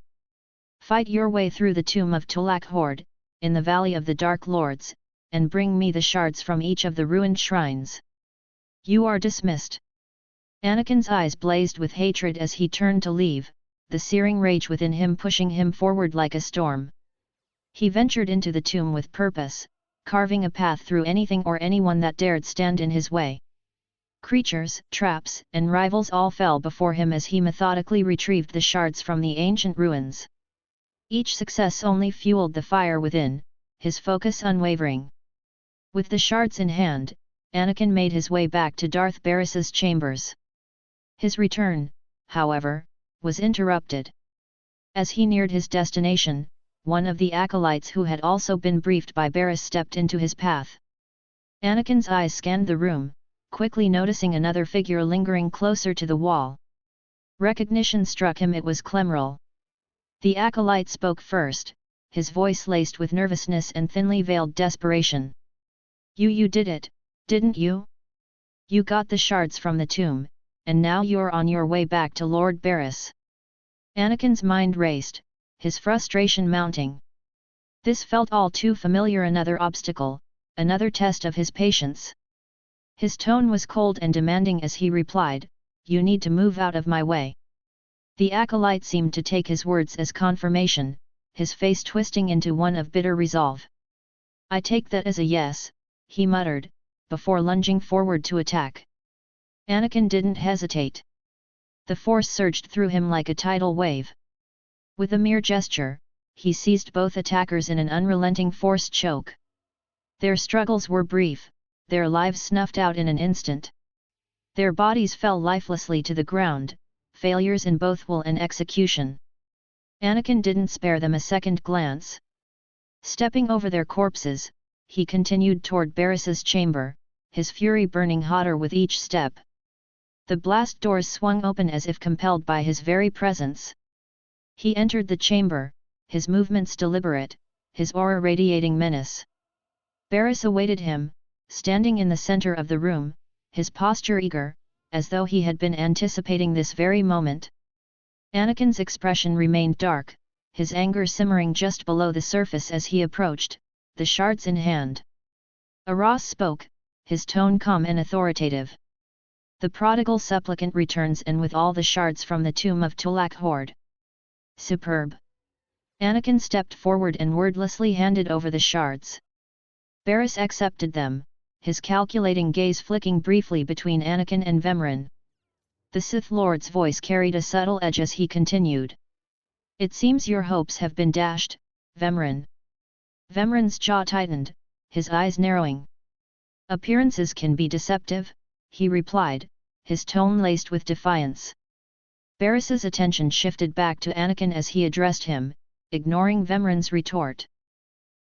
S1: Fight your way through the tomb of Tulak Hord, in the Valley of the Dark Lords, and bring me the shards from each of the ruined shrines. You are dismissed. Anakin's eyes blazed with hatred as he turned to leave, the searing rage within him pushing him forward like a storm. He ventured into the tomb with purpose, carving a path through anything or anyone that dared stand in his way. Creatures, traps, and rivals all fell before him as he methodically retrieved the shards from the ancient ruins. Each success only fueled the fire within, his focus unwavering. With the shards in hand, Anakin made his way back to Darth Varys's chambers. His return, however, was interrupted. As he neared his destination, one of the acolytes who had also been briefed by Varys stepped into his path. Anakin's eyes scanned the room, quickly noticing another figure lingering closer to the wall. Recognition struck him. It was Clemrel. The acolyte spoke first, his voice laced with nervousness and thinly veiled desperation. You did it, didn't you? You got the shards from the tomb, and now you're on your way back to Lord Varys. Anakin's mind raced, his frustration mounting. This felt all too familiar. Another obstacle, another test of his patience. His tone was cold and demanding as he replied, "You need to move out of my way." The acolyte seemed to take his words as confirmation, his face twisting into one of bitter resolve. "I take that as a yes," he muttered, before lunging forward to attack. Anakin didn't hesitate. The force surged through him like a tidal wave. With a mere gesture, he seized both attackers in an unrelenting force choke. Their struggles were brief, their lives snuffed out in an instant. Their bodies fell lifelessly to the ground, failures in both will and execution. Anakin didn't spare them a second glance. Stepping over their corpses, he continued toward Varys's chamber, his fury burning hotter with each step. The blast doors swung open as if compelled by his very presence. He entered the chamber, his movements deliberate, his aura radiating menace. Varys awaited him, standing in the center of the room, his posture eager, as though he had been anticipating this very moment. Anakin's expression remained dark, his anger simmering just below the surface as he approached, the shards in hand. Aras spoke, his tone calm and authoritative. "The prodigal supplicant returns, and with all the shards from the tomb of Tulak Hord." "Superb." Anakin stepped forward and wordlessly handed over the shards. Varys accepted them, his calculating gaze flicking briefly between Anakin and Vemren. The Sith Lord's voice carried a subtle edge as he continued. "It seems your hopes have been dashed, Vemren." Vemren's jaw tightened, his eyes narrowing. "Appearances can be deceptive," he replied, his tone laced with defiance. Varys's attention shifted back to Anakin as he addressed him, ignoring Vemren's retort.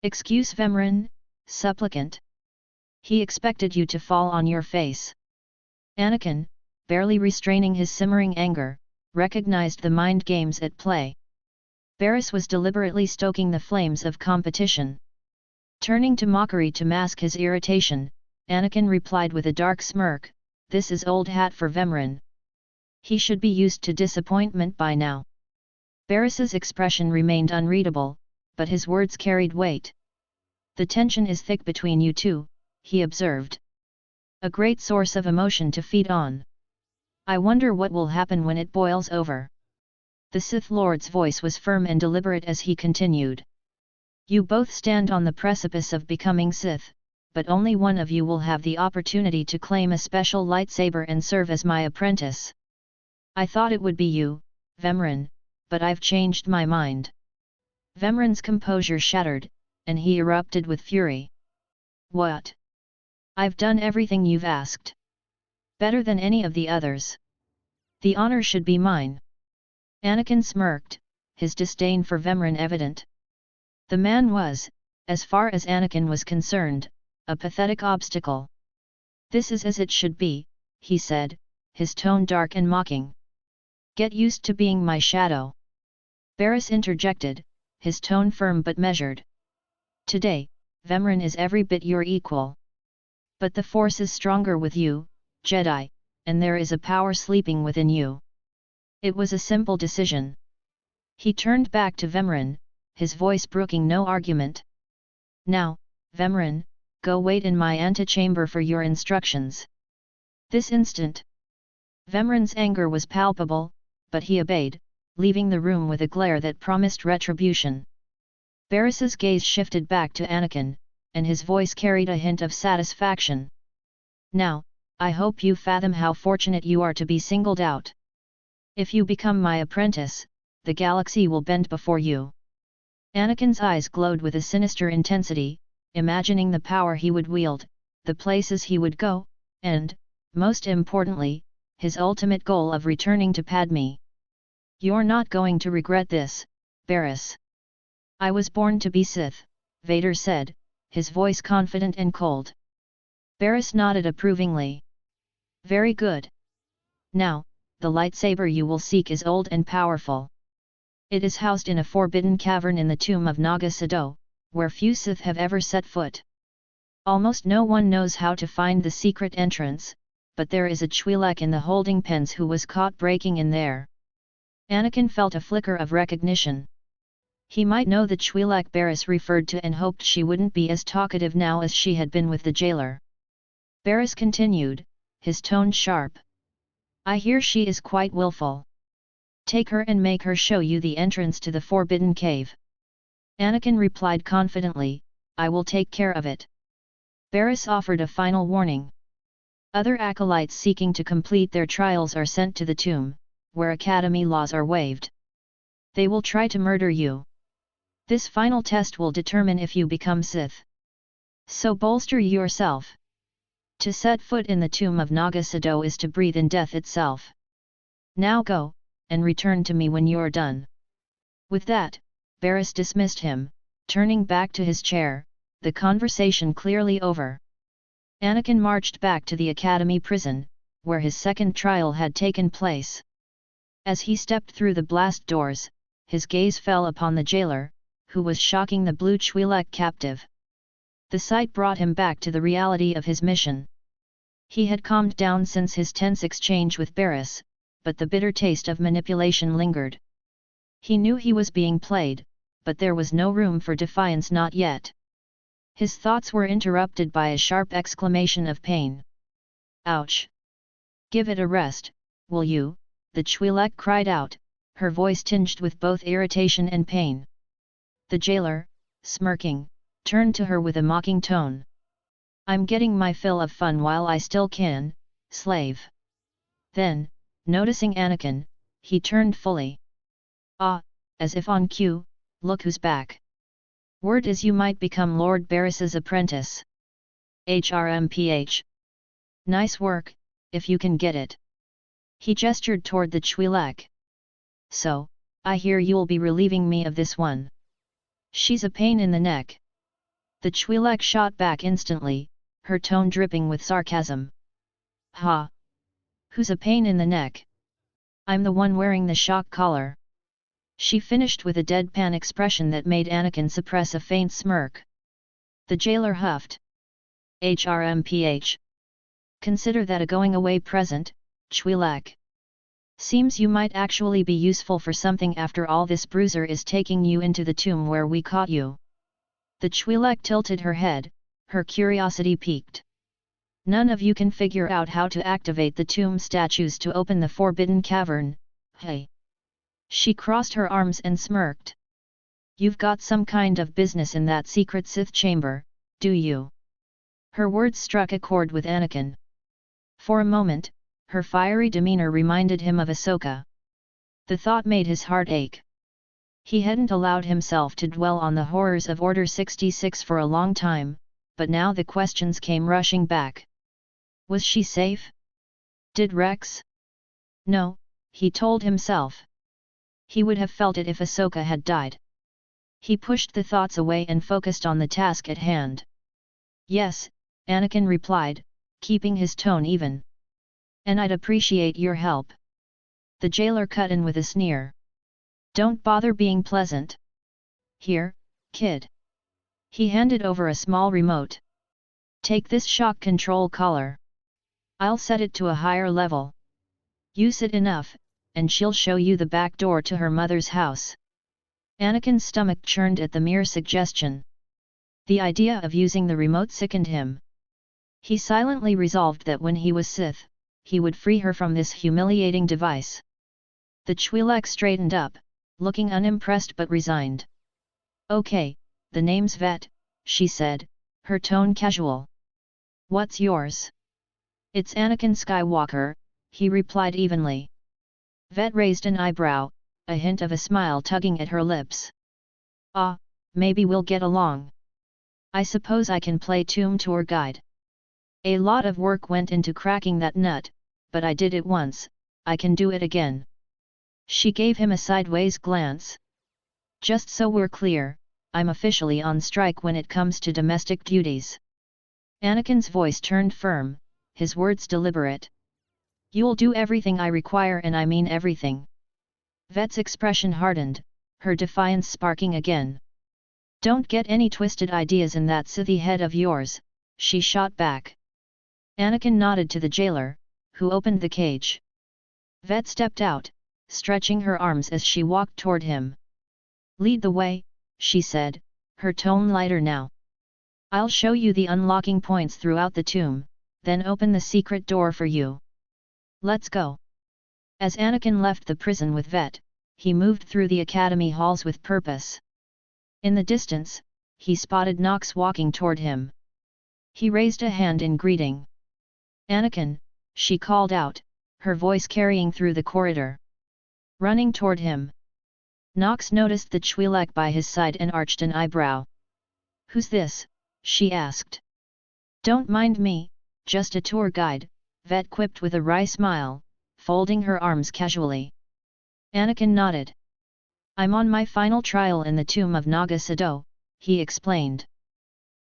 S1: "Excuse Vemren, supplicant. He expected you to fall on your face." Anakin, barely restraining his simmering anger, recognized the mind games at play. Varys was deliberately stoking the flames of competition. Turning to mockery to mask his irritation, Anakin replied with a dark smirk, "This is old hat for Vemren. He should be used to disappointment by now." Varys's expression remained unreadable, but his words carried weight. "The tension is thick between you two," he observed. "A great source of emotion to feed on. I wonder what will happen when it boils over." The Sith Lord's voice was firm and deliberate as he continued. "You both stand on the precipice of becoming Sith, but only one of you will have the opportunity to claim a special lightsaber and serve as my apprentice. I thought it would be you, Vemran, but I've changed my mind." Vemran's composure shattered, and he erupted with fury. "What? I've done everything you've asked. Better than any of the others. The honor should be mine." Anakin smirked, his disdain for Vemran evident. The man was, as far as Anakin was concerned, a pathetic obstacle. "This is as it should be," he said, his tone dark and mocking. "Get used to being my shadow." Barriss interjected, his tone firm but measured. "Today, Vemran is every bit your equal. But the Force is stronger with you, Jedi, and there is a power sleeping within you." It was a simple decision. He turned back to Vemran, his voice brooking no argument. "Now, Vemran, go wait in my antechamber for your instructions." This instant. Vemran's anger was palpable, but he obeyed, leaving the room with a glare that promised retribution. Barriss's gaze shifted back to Anakin, and his voice carried a hint of satisfaction. "Now, I hope you fathom how fortunate you are to be singled out. If you become my apprentice, the galaxy will bend before you." Anakin's eyes glowed with a sinister intensity, imagining the power he would wield, the places he would go, and, most importantly, his ultimate goal of returning to Padme. "You're not going to regret this, Barriss." "I was born to be Sith," Vader said, his voice confident and cold. Barriss nodded approvingly. "Very good. Now, the lightsaber you will seek is old and powerful. It is housed in a forbidden cavern in the tomb of Naga Sadow, where few Sith have ever set foot. Almost no one knows how to find the secret entrance, but there is a Twi'lek in the holding pens who was caught breaking in there." Anakin felt a flicker of recognition. He might know the Twi'lek Barriss referred to and hoped she wouldn't be as talkative now as she had been with the jailer. Barriss continued, his tone sharp. "I hear she is quite willful. Take her and make her show you the entrance to the Forbidden Cave." Anakin replied confidently, "I will take care of it." Barriss offered a final warning. "Other acolytes seeking to complete their trials are sent to the tomb, where Academy laws are waived. They will try to murder you. This final test will determine if you become Sith. So bolster yourself. To set foot in the tomb of Naga Sadow is to breathe in death itself. Now go, and return to me when you're done." With that, Barriss dismissed him, turning back to his chair, the conversation clearly over. Anakin marched back to the Academy prison, where his second trial had taken place. As he stepped through the blast doors, his gaze fell upon the jailer, who was shocking the blue Twi'lek captive. The sight brought him back to the reality of his mission. He had calmed down since his tense exchange with Barriss, but the bitter taste of manipulation lingered. He knew he was being played, but there was no room for defiance, not yet. His thoughts were interrupted by a sharp exclamation of pain. "Ouch! Give it a rest, will you?" the Twi'lek cried out, her voice tinged with both irritation and pain. The jailer, smirking, turned to her with a mocking tone. "I'm getting my fill of fun while I still can, slave." Then, noticing Anakin, he turned fully. "Ah, as if on cue, look who's back. Word is you might become Lord Barriss's apprentice. HRMPH. Nice work, if you can get it." He gestured toward the Twi'lek. "So, I hear you'll be relieving me of this one. She's a pain in the neck." The Twi'lek shot back instantly, her tone dripping with sarcasm. "Ha! Who's a pain in the neck? I'm the one wearing the shock collar." She finished with a deadpan expression that made Anakin suppress a faint smirk. The jailer huffed. HRMPH. Consider that a going-away present, Twi'lek. Seems you might actually be useful for something after all. This bruiser is taking you into the tomb where we caught you. The Twi'lek tilted her head, her curiosity piqued. "None of you can figure out how to activate the tomb statues to open the forbidden cavern, hey?" She crossed her arms and smirked. "You've got some kind of business in that secret Sith chamber, do you?" Her words struck a chord with Anakin. For a moment, her fiery demeanor reminded him of Ahsoka. The thought made his heart ache. He hadn't allowed himself to dwell on the horrors of Order 66 for a long time, but now the questions came rushing back. Was she safe? Did Rex? No, he told himself. He would have felt it if Ahsoka had died. He pushed the thoughts away and focused on the task at hand. Yes, Anakin replied, keeping his tone even. And I'd appreciate your help. The jailer cut in with a sneer. Don't bother being pleasant. Here, kid. He handed over a small remote. Take this shock control collar. I'll set it to a higher level. Use it enough, and she'll show you the back door to her mother's house. Anakin's stomach churned at the mere suggestion. The idea of using the remote sickened him. He silently resolved that when he was Sith, he would free her from this humiliating device. The Twi'lek straightened up, looking unimpressed but resigned. Okay, the name's Vet, she said, her tone casual. What's yours? It's Anakin Skywalker, he replied evenly. Vet raised an eyebrow, a hint of a smile tugging at her lips. Ah, maybe we'll get along. I suppose I can play tomb tour guide. A lot of work went into cracking that nut, but I did it once, I can do it again. She gave him a sideways glance. Just so we're clear, I'm officially on strike when it comes to domestic duties. Anakin's voice turned firm, his words deliberate. You'll do everything I require, and I mean everything. Vet's expression hardened, her defiance sparking again. Don't get any twisted ideas in that Sithy head of yours, she shot back. Anakin nodded to the jailer, who opened the cage. Vet stepped out, stretching her arms as she walked toward him. Lead the way, she said, her tone lighter now. I'll show you the unlocking points throughout the tomb, then open the secret door for you. Let's go. As Anakin left the prison with Vet, he moved through the academy halls with purpose. In the distance, he spotted Nox walking toward him. He raised a hand in greeting. Anakin, she called out, her voice carrying through the corridor. Running toward him. Nox noticed the Twi'lek by his side and arched an eyebrow. Who's this? She asked. Don't mind me, just a tour guide, Vet quipped with a wry smile, folding her arms casually. Anakin nodded. I'm on my final trial in the tomb of Naga Sadow, he explained.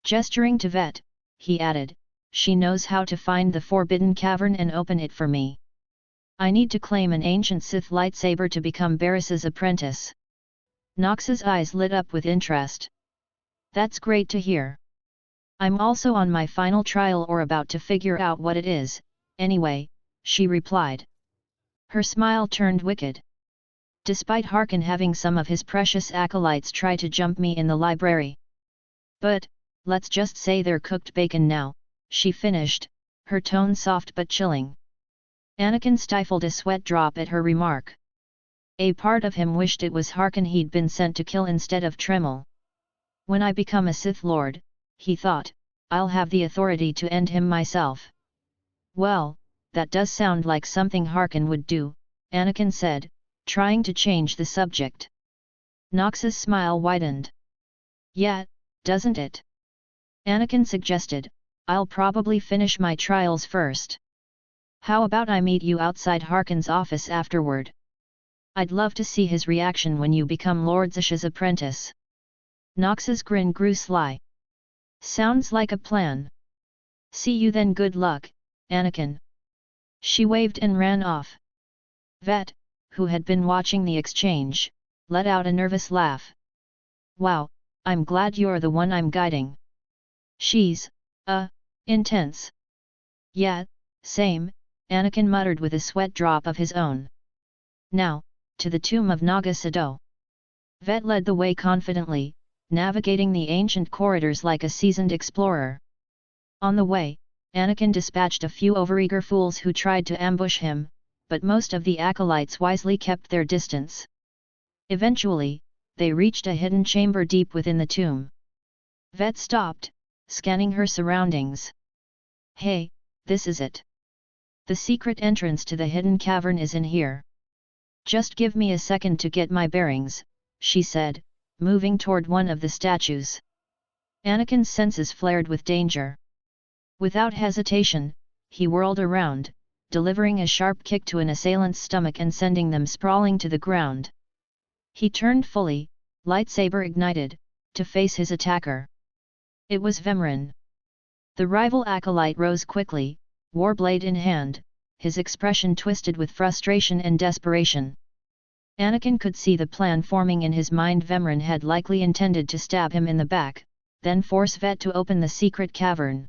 S1: Gesturing to Vet, he added, she knows how to find the forbidden cavern and open it for me. I need to claim an ancient Sith lightsaber to become Barris's apprentice. Nox's eyes lit up with interest. That's great to hear. I'm also on my final trial, or about to figure out what it is, anyway, she replied. Her smile turned wicked. Despite Harkin having some of his precious acolytes try to jump me in the library. But, let's just say they're cooked bacon now, she finished, her tone soft but chilling. Anakin stifled a sweat drop at her remark. A part of him wished it was Harkin he'd been sent to kill instead of Tremel. When I become a Sith Lord, he thought, I'll have the authority to end him myself. Well, that does sound like something Harkin would do, Anakin said, trying to change the subject. Nox's smile widened. Yeah, doesn't it? Anakin suggested, I'll probably finish my trials first. How about I meet you outside Harkin's office afterward? I'd love to see his reaction when you become Lord Zasha's apprentice. Nox's grin grew sly. Sounds like a plan. See you then, good luck, Anakin. She waved and ran off. Vet, who had been watching the exchange, let out a nervous laugh. Wow, I'm glad you're the one I'm guiding. She's, intense. Yeah, same, Anakin muttered with a sweat drop of his own. Now, to the tomb of Naga Sadow. Vet led the way confidently, navigating the ancient corridors like a seasoned explorer. On the way, Anakin dispatched a few overeager fools who tried to ambush him, but most of the acolytes wisely kept their distance. Eventually, they reached a hidden chamber deep within the tomb. Vet stopped, scanning her surroundings. Hey, this is it. The secret entrance to the hidden cavern is in here. Just give me a second to get my bearings, she said, moving toward one of the statues. Anakin's senses flared with danger. Without hesitation, he whirled around, delivering a sharp kick to an assailant's stomach and sending them sprawling to the ground. He turned fully, lightsaber ignited, to face his attacker. It was Vemren. The rival acolyte rose quickly, warblade in hand, his expression twisted with frustration and desperation. Anakin could see the plan forming in his mind. Vemren had likely intended to stab him in the back, then force Vet to open the secret cavern.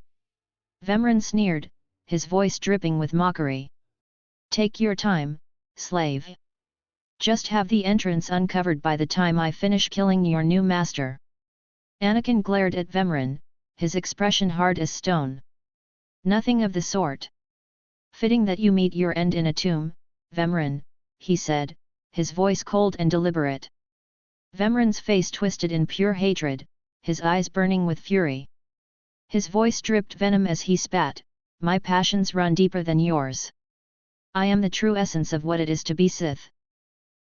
S1: Vemren sneered, his voice dripping with mockery. Take your time, slave. Just have the entrance uncovered by the time I finish killing your new master. Anakin glared at Vemren, his expression hard as stone. Nothing of the sort. Fitting that you meet your end in a tomb, Vemren, he said, his voice cold and deliberate. Vemren's face twisted in pure hatred, his eyes burning with fury. His voice dripped venom as he spat, my passions run deeper than yours. I am the true essence of what it is to be Sith.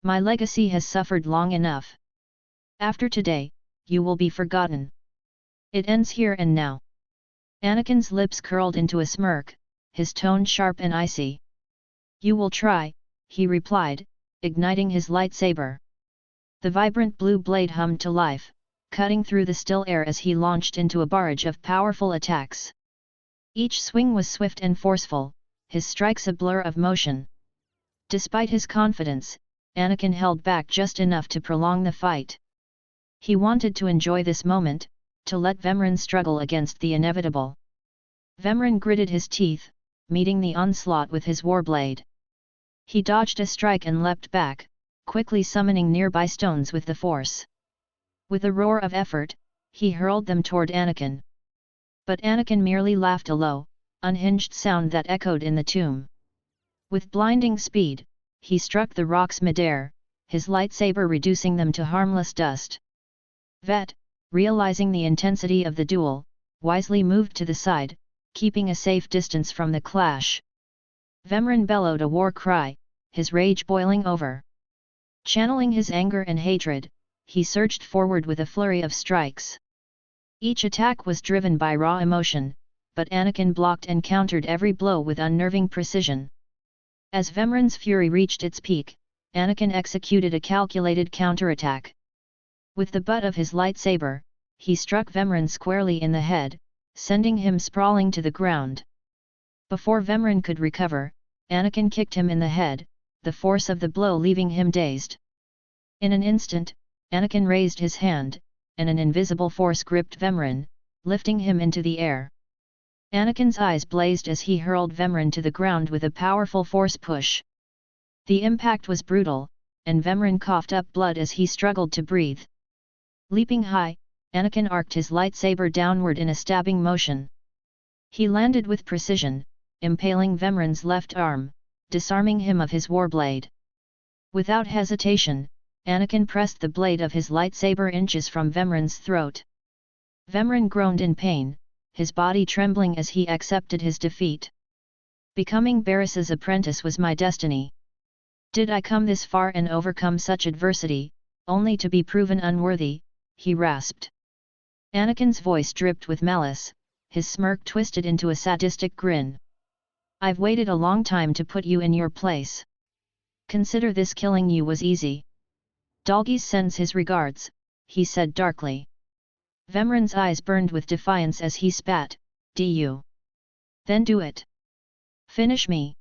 S1: My legacy has suffered long enough. After today, you will be forgotten. It ends here and now. Anakin's lips curled into a smirk, his tone sharp and icy. You will try, he replied, igniting his lightsaber. The vibrant blue blade hummed to life, cutting through the still air as he launched into a barrage of powerful attacks. Each swing was swift and forceful, his strikes a blur of motion. Despite his confidence, Anakin held back just enough to prolong the fight. He wanted to enjoy this moment, to let Vemren struggle against the inevitable. Vemren gritted his teeth, meeting the onslaught with his warblade. He dodged a strike and leapt back, quickly summoning nearby stones with the force. With a roar of effort, he hurled them toward Anakin. But Anakin merely laughed a low, unhinged sound that echoed in the tomb. With blinding speed, he struck the rocks midair, his lightsaber reducing them to harmless dust. Vet, realizing the intensity of the duel, wisely moved to the side, keeping a safe distance from the clash. Vemren bellowed a war cry, his rage boiling over. Channeling his anger and hatred, he surged forward with a flurry of strikes. Each attack was driven by raw emotion, but Anakin blocked and countered every blow with unnerving precision. As Vemren's fury reached its peak, Anakin executed a calculated counterattack. With the butt of his lightsaber, he struck Vemren squarely in the head, sending him sprawling to the ground. Before Vemren could recover, Anakin kicked him in the head, the force of the blow leaving him dazed. In an instant, Anakin raised his hand, and an invisible force gripped Vemren, lifting him into the air. Anakin's eyes blazed as he hurled Vemren to the ground with a powerful force push. The impact was brutal, and Vemren coughed up blood as he struggled to breathe. Leaping high, Anakin arced his lightsaber downward in a stabbing motion. He landed with precision, impaling Vemren's left arm, disarming him of his warblade. Without hesitation, Anakin pressed the blade of his lightsaber inches from Vemren's throat. Vemren groaned in pain, his body trembling as he accepted his defeat. Becoming Barris's apprentice was my destiny. Did I come this far and overcome such adversity, only to be proven unworthy? He rasped. Anakin's voice dripped with malice, his smirk twisted into a sadistic grin. I've waited a long time to put you in your place. Consider this killing you was easy. Dalgis sends his regards, he said darkly. Vemren's eyes burned with defiance as he spat, "Du? Then do it. Finish me."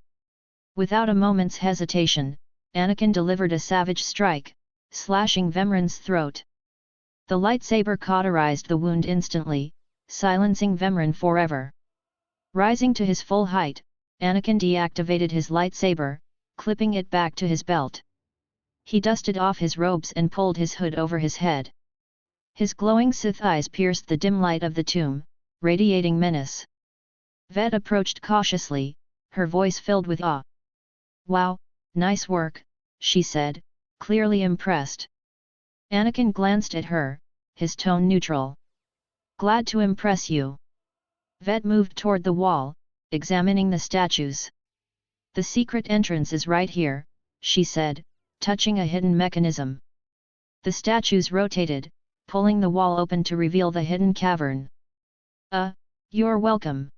S1: Without a moment's hesitation, Anakin delivered a savage strike, slashing Vemren's throat. The lightsaber cauterized the wound instantly, silencing Vemren forever. Rising to his full height, Anakin deactivated his lightsaber, clipping it back to his belt. He dusted off his robes and pulled his hood over his head. His glowing Sith eyes pierced the dim light of the tomb, radiating menace. Vet approached cautiously, her voice filled with awe. "Wow, nice work," she said, clearly impressed. Anakin glanced at her, his tone neutral. "Glad to impress you." Vet moved toward the wall, examining the statues. "The secret entrance is right here," she said, touching a hidden mechanism. The statues rotated, pulling the wall open to reveal the hidden cavern. You're welcome,"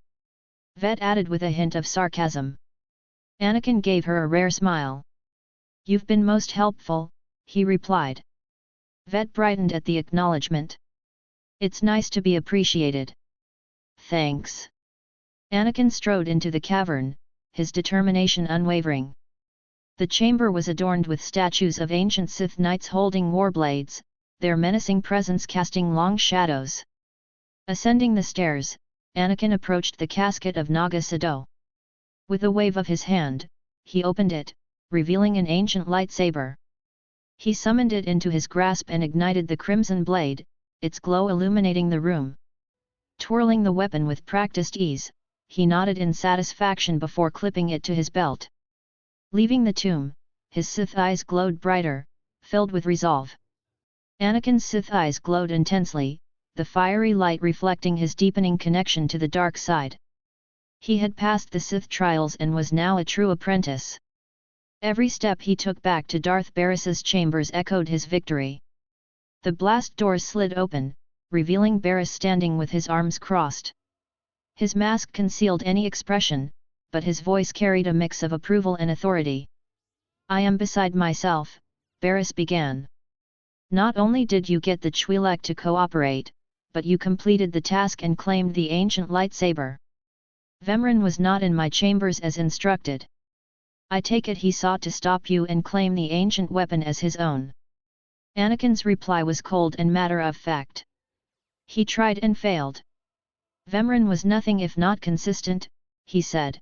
S1: Vet added with a hint of sarcasm. Anakin gave her a rare smile. "You've been most helpful," he replied. Vet brightened at the acknowledgement. "It's nice to be appreciated." "Thanks." Anakin strode into the cavern, his determination unwavering. The chamber was adorned with statues of ancient Sith knights holding warblades, their menacing presence casting long shadows. Ascending the stairs, Anakin approached the casket of Naga Sadow. With a wave of his hand, he opened it, revealing an ancient lightsaber. He summoned it into his grasp and ignited the crimson blade, its glow illuminating the room. Twirling the weapon with practiced ease, he nodded in satisfaction before clipping it to his belt. Leaving the tomb, his Sith eyes glowed brighter, filled with resolve. Anakin's Sith eyes glowed intensely, the fiery light reflecting his deepening connection to the dark side. He had passed the Sith trials and was now a true apprentice. Every step he took back to Darth Barris's chambers echoed his victory. The blast doors slid open, revealing Barris standing with his arms crossed. His mask concealed any expression, but his voice carried a mix of approval and authority. "I am beside myself," Barris began. "Not only did you get the Twi'lek to cooperate, but you completed the task and claimed the ancient lightsaber. Vemran was not in my chambers as instructed. I take it he sought to stop you and claim the ancient weapon as his own." Anakin's reply was cold and matter-of-fact. "He tried and failed. Vemran was nothing if not consistent," he said.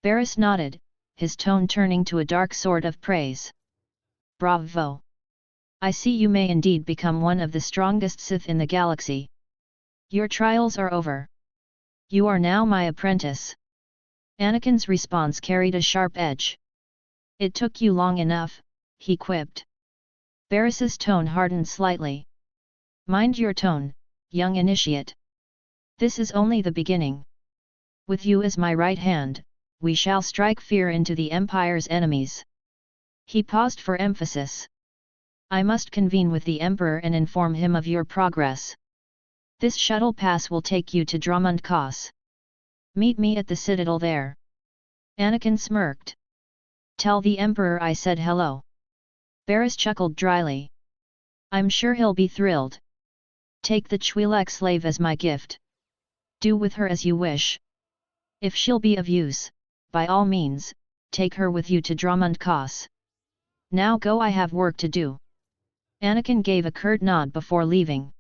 S1: Barris nodded, his tone turning to a dark sort of praise. "Bravo! I see you may indeed become one of the strongest Sith in the galaxy. Your trials are over. You are now my apprentice." Anakin's response carried a sharp edge. "It took you long enough," he quipped. Barris's tone hardened slightly. "Mind your tone, young initiate. This is only the beginning. With you as my right hand, we shall strike fear into the Empire's enemies." He paused for emphasis. "I must convene with the Emperor and inform him of your progress. This shuttle pass will take you to Dromund Kaas. Meet me at the Citadel there." Anakin smirked. "Tell the Emperor I said hello." Barris chuckled dryly. "I'm sure he'll be thrilled. Take the Twi'lek slave as my gift. Do with her as you wish. If she'll be of use, by all means, take her with you to Dromund Kaas. Now go, I have work to do." Anakin gave a curt nod before leaving.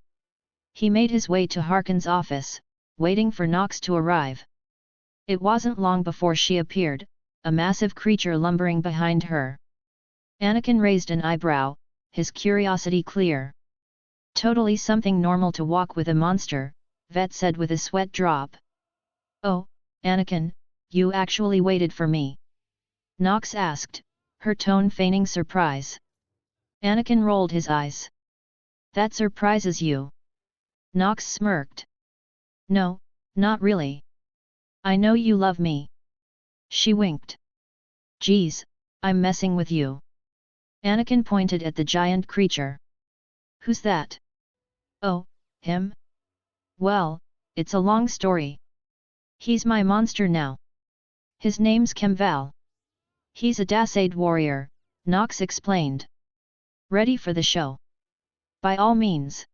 S1: He made his way to Harkon's office, waiting for Nox to arrive. It wasn't long before she appeared, a massive creature lumbering behind her. Anakin raised an eyebrow, his curiosity clear. "Totally something normal to walk with a monster," Vet said with a sweat drop. "Oh, Anakin, you actually waited for me?" Nox asked, her tone feigning surprise. Anakin rolled his eyes. "That surprises you?" Nox smirked. "No, not really. I know you love me." She winked. "Geez, I'm messing with you." Anakin pointed at the giant creature. "Who's that?" "Oh, him? Well, it's a long story. He's my monster now. His name's Kemval. He's a Dasaid warrior," Nox explained. "Ready for the show?" "By all means.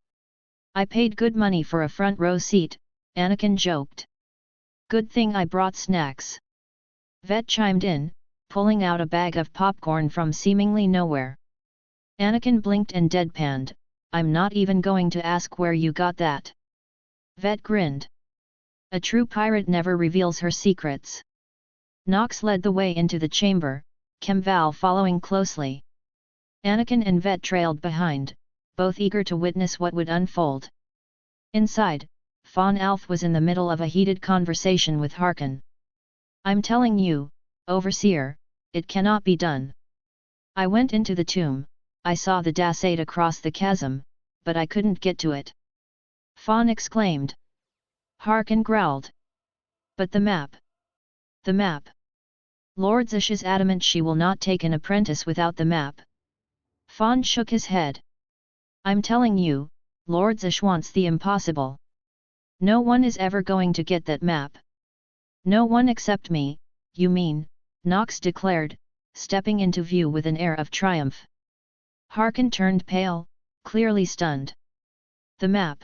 S1: I paid good money for a front row seat," Anakin joked. "Good thing I brought snacks." Vet chimed in, pulling out a bag of popcorn from seemingly nowhere. Anakin blinked and deadpanned, "I'm not even going to ask where you got that." Vet grinned. A true pirate never reveals her secrets. Nox led the way into the chamber, Kemval following closely. Anakin and Vet trailed behind, both eager to witness what would unfold. Inside, Fawn Alf was in the middle of a heated conversation with Harkon. "I'm telling you, Overseer, it cannot be done. I went into the tomb, I saw the Dasaid across the chasm, but I couldn't get to it." Fawn exclaimed. Harkon growled. "But the map, The map. Lord Zish is adamant she will not take an apprentice without the map. Fawn shook his head. I'm telling you, Lord Zish wants the impossible. No one is ever going to get that map. No one except me, you mean, Nox declared, stepping into view with an air of triumph. Harkin turned pale, clearly stunned. The map.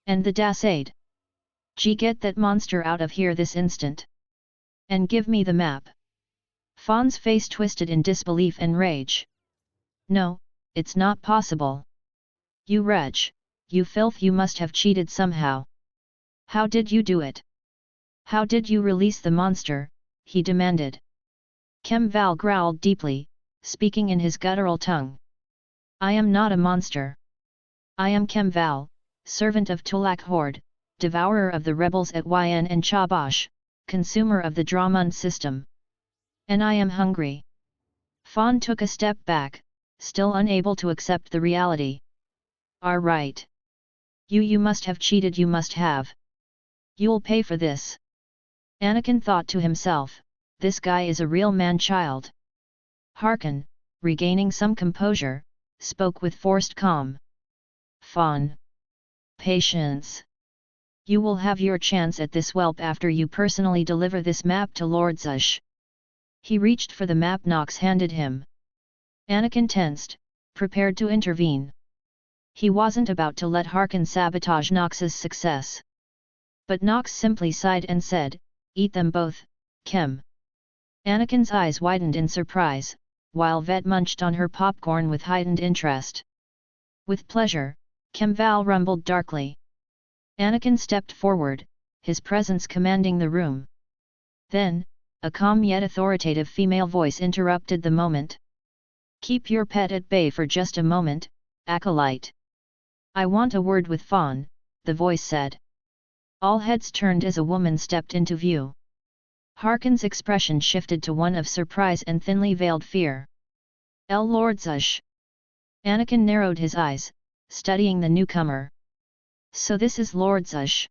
S1: And the Dasaid. Get that monster out of here this instant. And give me the map. Fawn's face twisted in disbelief and rage. No, it's not possible. You wretch, you filth, you must have cheated somehow. How did you do it? How did you release the monster? He demanded. Kem Val growled deeply, speaking in his guttural tongue. I am not a monster. I am Kem Val, servant of Tulak Horde, devourer of the rebels at Yn and Chabosh, consumer of the Dramund system. And I am hungry. Fawn took a step back, still unable to accept the reality. Are right. You must have cheated, you must have. You'll pay for this. Anakin thought to himself, this guy is a real man-child. Harkin, regaining some composure, spoke with forced calm. Fawn. Patience. You will have your chance at this whelp after you personally deliver this map to Lord Zush. He reached for the map Nox handed him. Anakin tensed, prepared to intervene. He wasn't about to let Harkin sabotage Nox's success. But Nox simply sighed and said, eat them both, Kem. Anakin's eyes widened in surprise, while Vet munched on her popcorn with heightened interest. With pleasure, Kem Val rumbled darkly. Anakin stepped forward, his presence commanding the room. Then, a calm yet authoritative female voice interrupted the moment. Keep your pet at bay for just a moment, acolyte. I want a word with Fawn, the voice said. All heads turned as a woman stepped into view. Harkin's expression shifted to one of surprise and thinly veiled fear. Lord Zush. Anakin narrowed his eyes, studying the newcomer. So this is Lord Zush.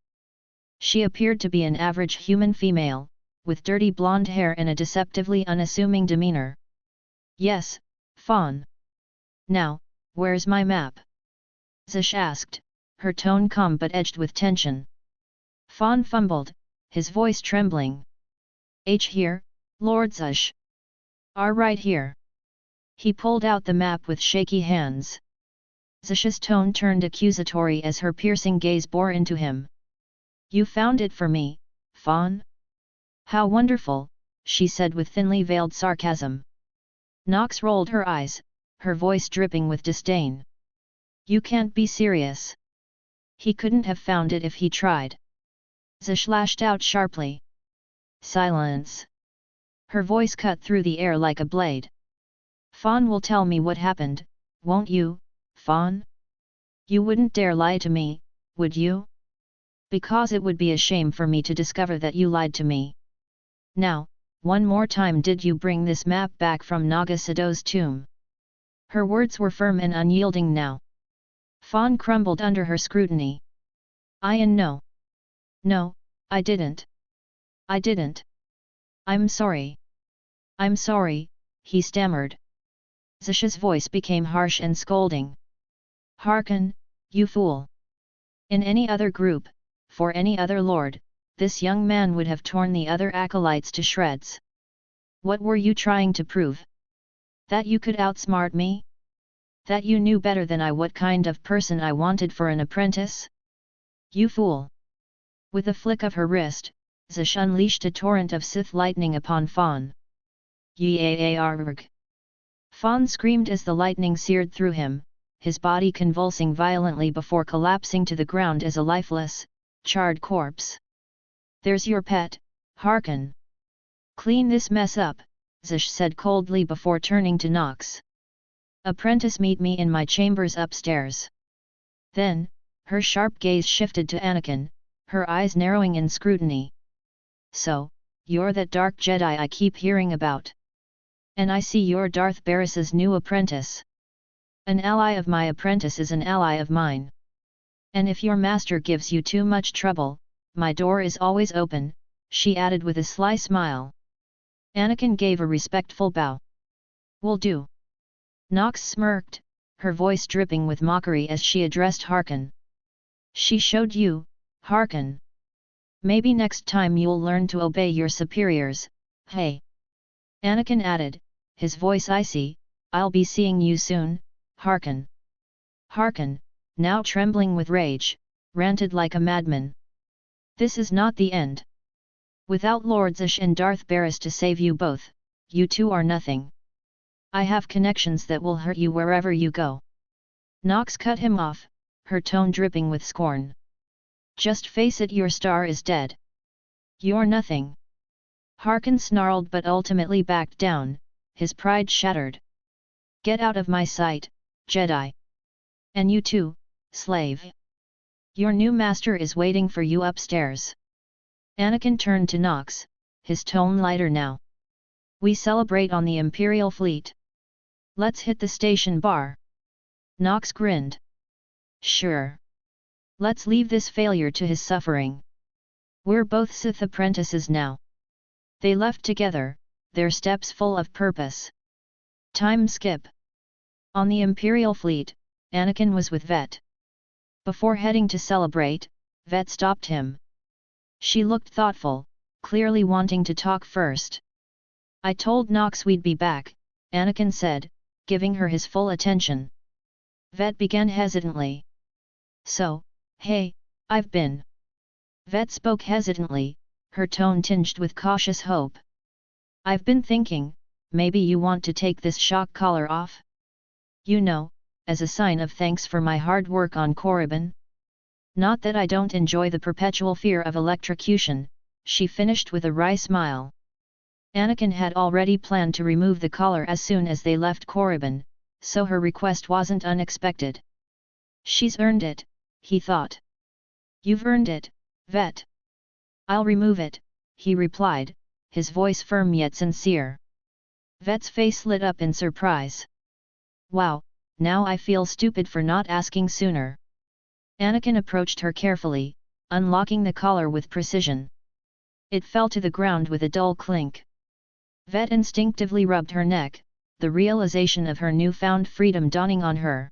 S1: She appeared to be an average human female, with dirty blonde hair and a deceptively unassuming demeanor. Yes, Fawn. Now, where's my map? Zush asked, her tone calm but edged with tension. Fawn fumbled, his voice trembling. Here, Lord Zush. Right here. He pulled out the map with shaky hands. Zush's tone turned accusatory as her piercing gaze bore into him. You found it for me, Fawn? How wonderful, she said with thinly veiled sarcasm. Nox rolled her eyes, her voice dripping with disdain. You can't be serious. He couldn't have found it if he tried. Zush lashed out sharply. Silence. Her voice cut through the air like a blade. Fawn will tell me what happened, won't you, Fawn? You wouldn't dare lie to me, would you? Because it would be a shame for me to discover that you lied to me. Now, one more time, did you bring this map back from Naga Sado's tomb? Her words were firm and unyielding now. Fawn crumbled under her scrutiny. No. No, I didn't. I didn't. I'm sorry. I'm sorry, he stammered. Zush's voice became harsh and scolding. Harkin, you fool. In any other group, for any other lord, this young man would have torn the other acolytes to shreds. What were you trying to prove? That you could outsmart me? That you knew better than I what kind of person I wanted for an apprentice? You fool! With a flick of her wrist, Zush unleashed a torrent of Sith lightning upon Fawn. Yeearg! Fawn screamed as the lightning seared through him, his body convulsing violently before collapsing to the ground as a lifeless, charred corpse. There's your pet, Harkin. Clean this mess up, Zush said coldly before turning to Nox. Apprentice, meet me in my chambers upstairs. Then, her sharp gaze shifted to Anakin, her eyes narrowing in scrutiny. So, you're that dark Jedi I keep hearing about. And I see you're Darth Barris's new apprentice. An ally of my apprentice is an ally of mine. And if your master gives you too much trouble, my door is always open, she added with a sly smile. Anakin gave a respectful bow. Will do. Nox smirked, her voice dripping with mockery as she addressed Harkin. She showed you, Harkin. Maybe next time you'll learn to obey your superiors, hey. Anakin added, his voice icy, I'll be seeing you soon, Harkin. Harkin, now trembling with rage, ranted like a madman. This is not the end. Without Lords Ash and Darth Barris to save you both, you two are nothing. I have connections that will hurt you wherever you go. Nox cut him off, her tone dripping with scorn. Just face it, your star is dead. You're nothing. Harkin snarled but ultimately backed down, his pride shattered. Get out of my sight, Jedi. And you too, slave. Your new master is waiting for you upstairs. Anakin turned to Nox, his tone lighter now. We celebrate on the Imperial fleet. Let's hit the station bar. Nox grinned. Sure. Let's leave this failure to his suffering. We're both Sith apprentices now. They left together, their steps full of purpose. Time skip. On the Imperial fleet, Anakin was with Vet. Before heading to celebrate, Vet stopped him. She looked thoughtful, clearly wanting to talk first. I told Nox we'd be back, Anakin said, giving her his full attention. Vet began hesitantly. So, hey, I've been. Vet spoke hesitantly, her tone tinged with cautious hope. I've been thinking, maybe you want to take this shock collar off? You know, as a sign of thanks for my hard work on Korriban. Not that I don't enjoy the perpetual fear of electrocution, she finished with a wry smile. Anakin had already planned to remove the collar as soon as they left Korriban, so her request wasn't unexpected. She's earned it, he thought. You've earned it, Vet. I'll remove it, he replied, his voice firm yet sincere. Vet's face lit up in surprise. Wow, now I feel stupid for not asking sooner. Anakin approached her carefully, unlocking the collar with precision. It fell to the ground with a dull clink. Vet instinctively rubbed her neck, the realization of her newfound freedom dawning on her.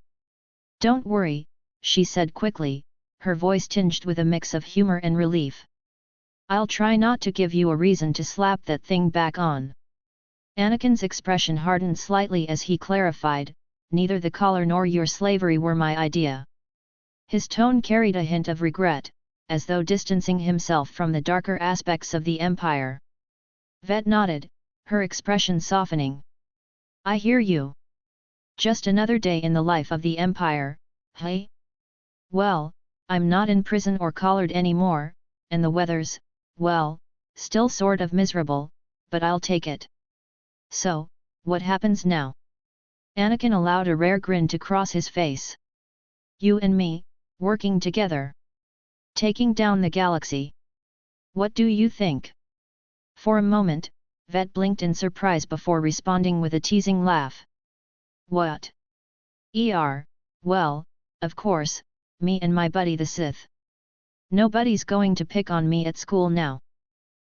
S1: Don't worry, she said quickly, her voice tinged with a mix of humor and relief. I'll try not to give you a reason to slap that thing back on. Anakin's expression hardened slightly as he clarified, neither the collar nor your slavery were my idea. His tone carried a hint of regret, as though distancing himself from the darker aspects of the Empire. Vet nodded, her expression softening. I hear you. Just another day in the life of the Empire, hey? Well, I'm not in prison or collared anymore, and the weather's, well, still sort of miserable, but I'll take it. So, what happens now? Anakin allowed a rare grin to cross his face. You and me, working together. Taking down the galaxy. What do you think? For a moment, Vet blinked in surprise before responding with a teasing laugh. What? Well, of course, me and my buddy the Sith. Nobody's going to pick on me at school now.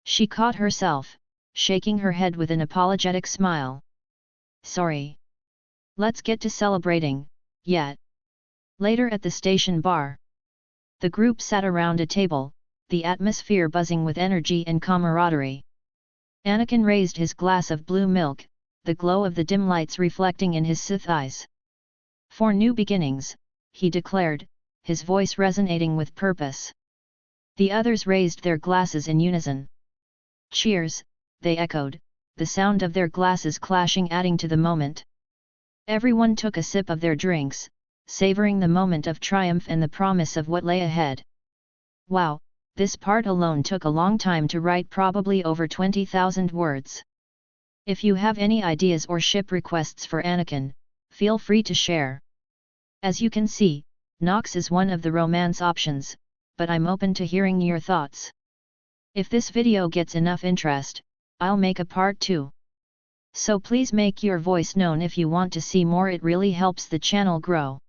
S1: She caught herself, shaking her head with an apologetic smile. Sorry. Let's get to celebrating, yet. Later at the station bar. The group sat around a table, the atmosphere buzzing with energy and camaraderie. Anakin raised his glass of blue milk, the glow of the dim lights reflecting in his Sith eyes. For new beginnings, he declared, his voice resonating with purpose. The others raised their glasses in unison. Cheers, they echoed, the sound of their glasses clashing adding to the moment. Everyone took a sip of their drinks, savoring the moment of triumph and the promise of what lay ahead. Wow, this part alone took a long time to write, probably over 20,000 words. If you have any ideas or ship requests for Anakin, feel free to share. As you can see, Nox is one of the romance options, but I'm open to hearing your thoughts. If this video gets enough interest, I'll make a part 2. So please make your voice known if you want to see more, it really helps the channel grow.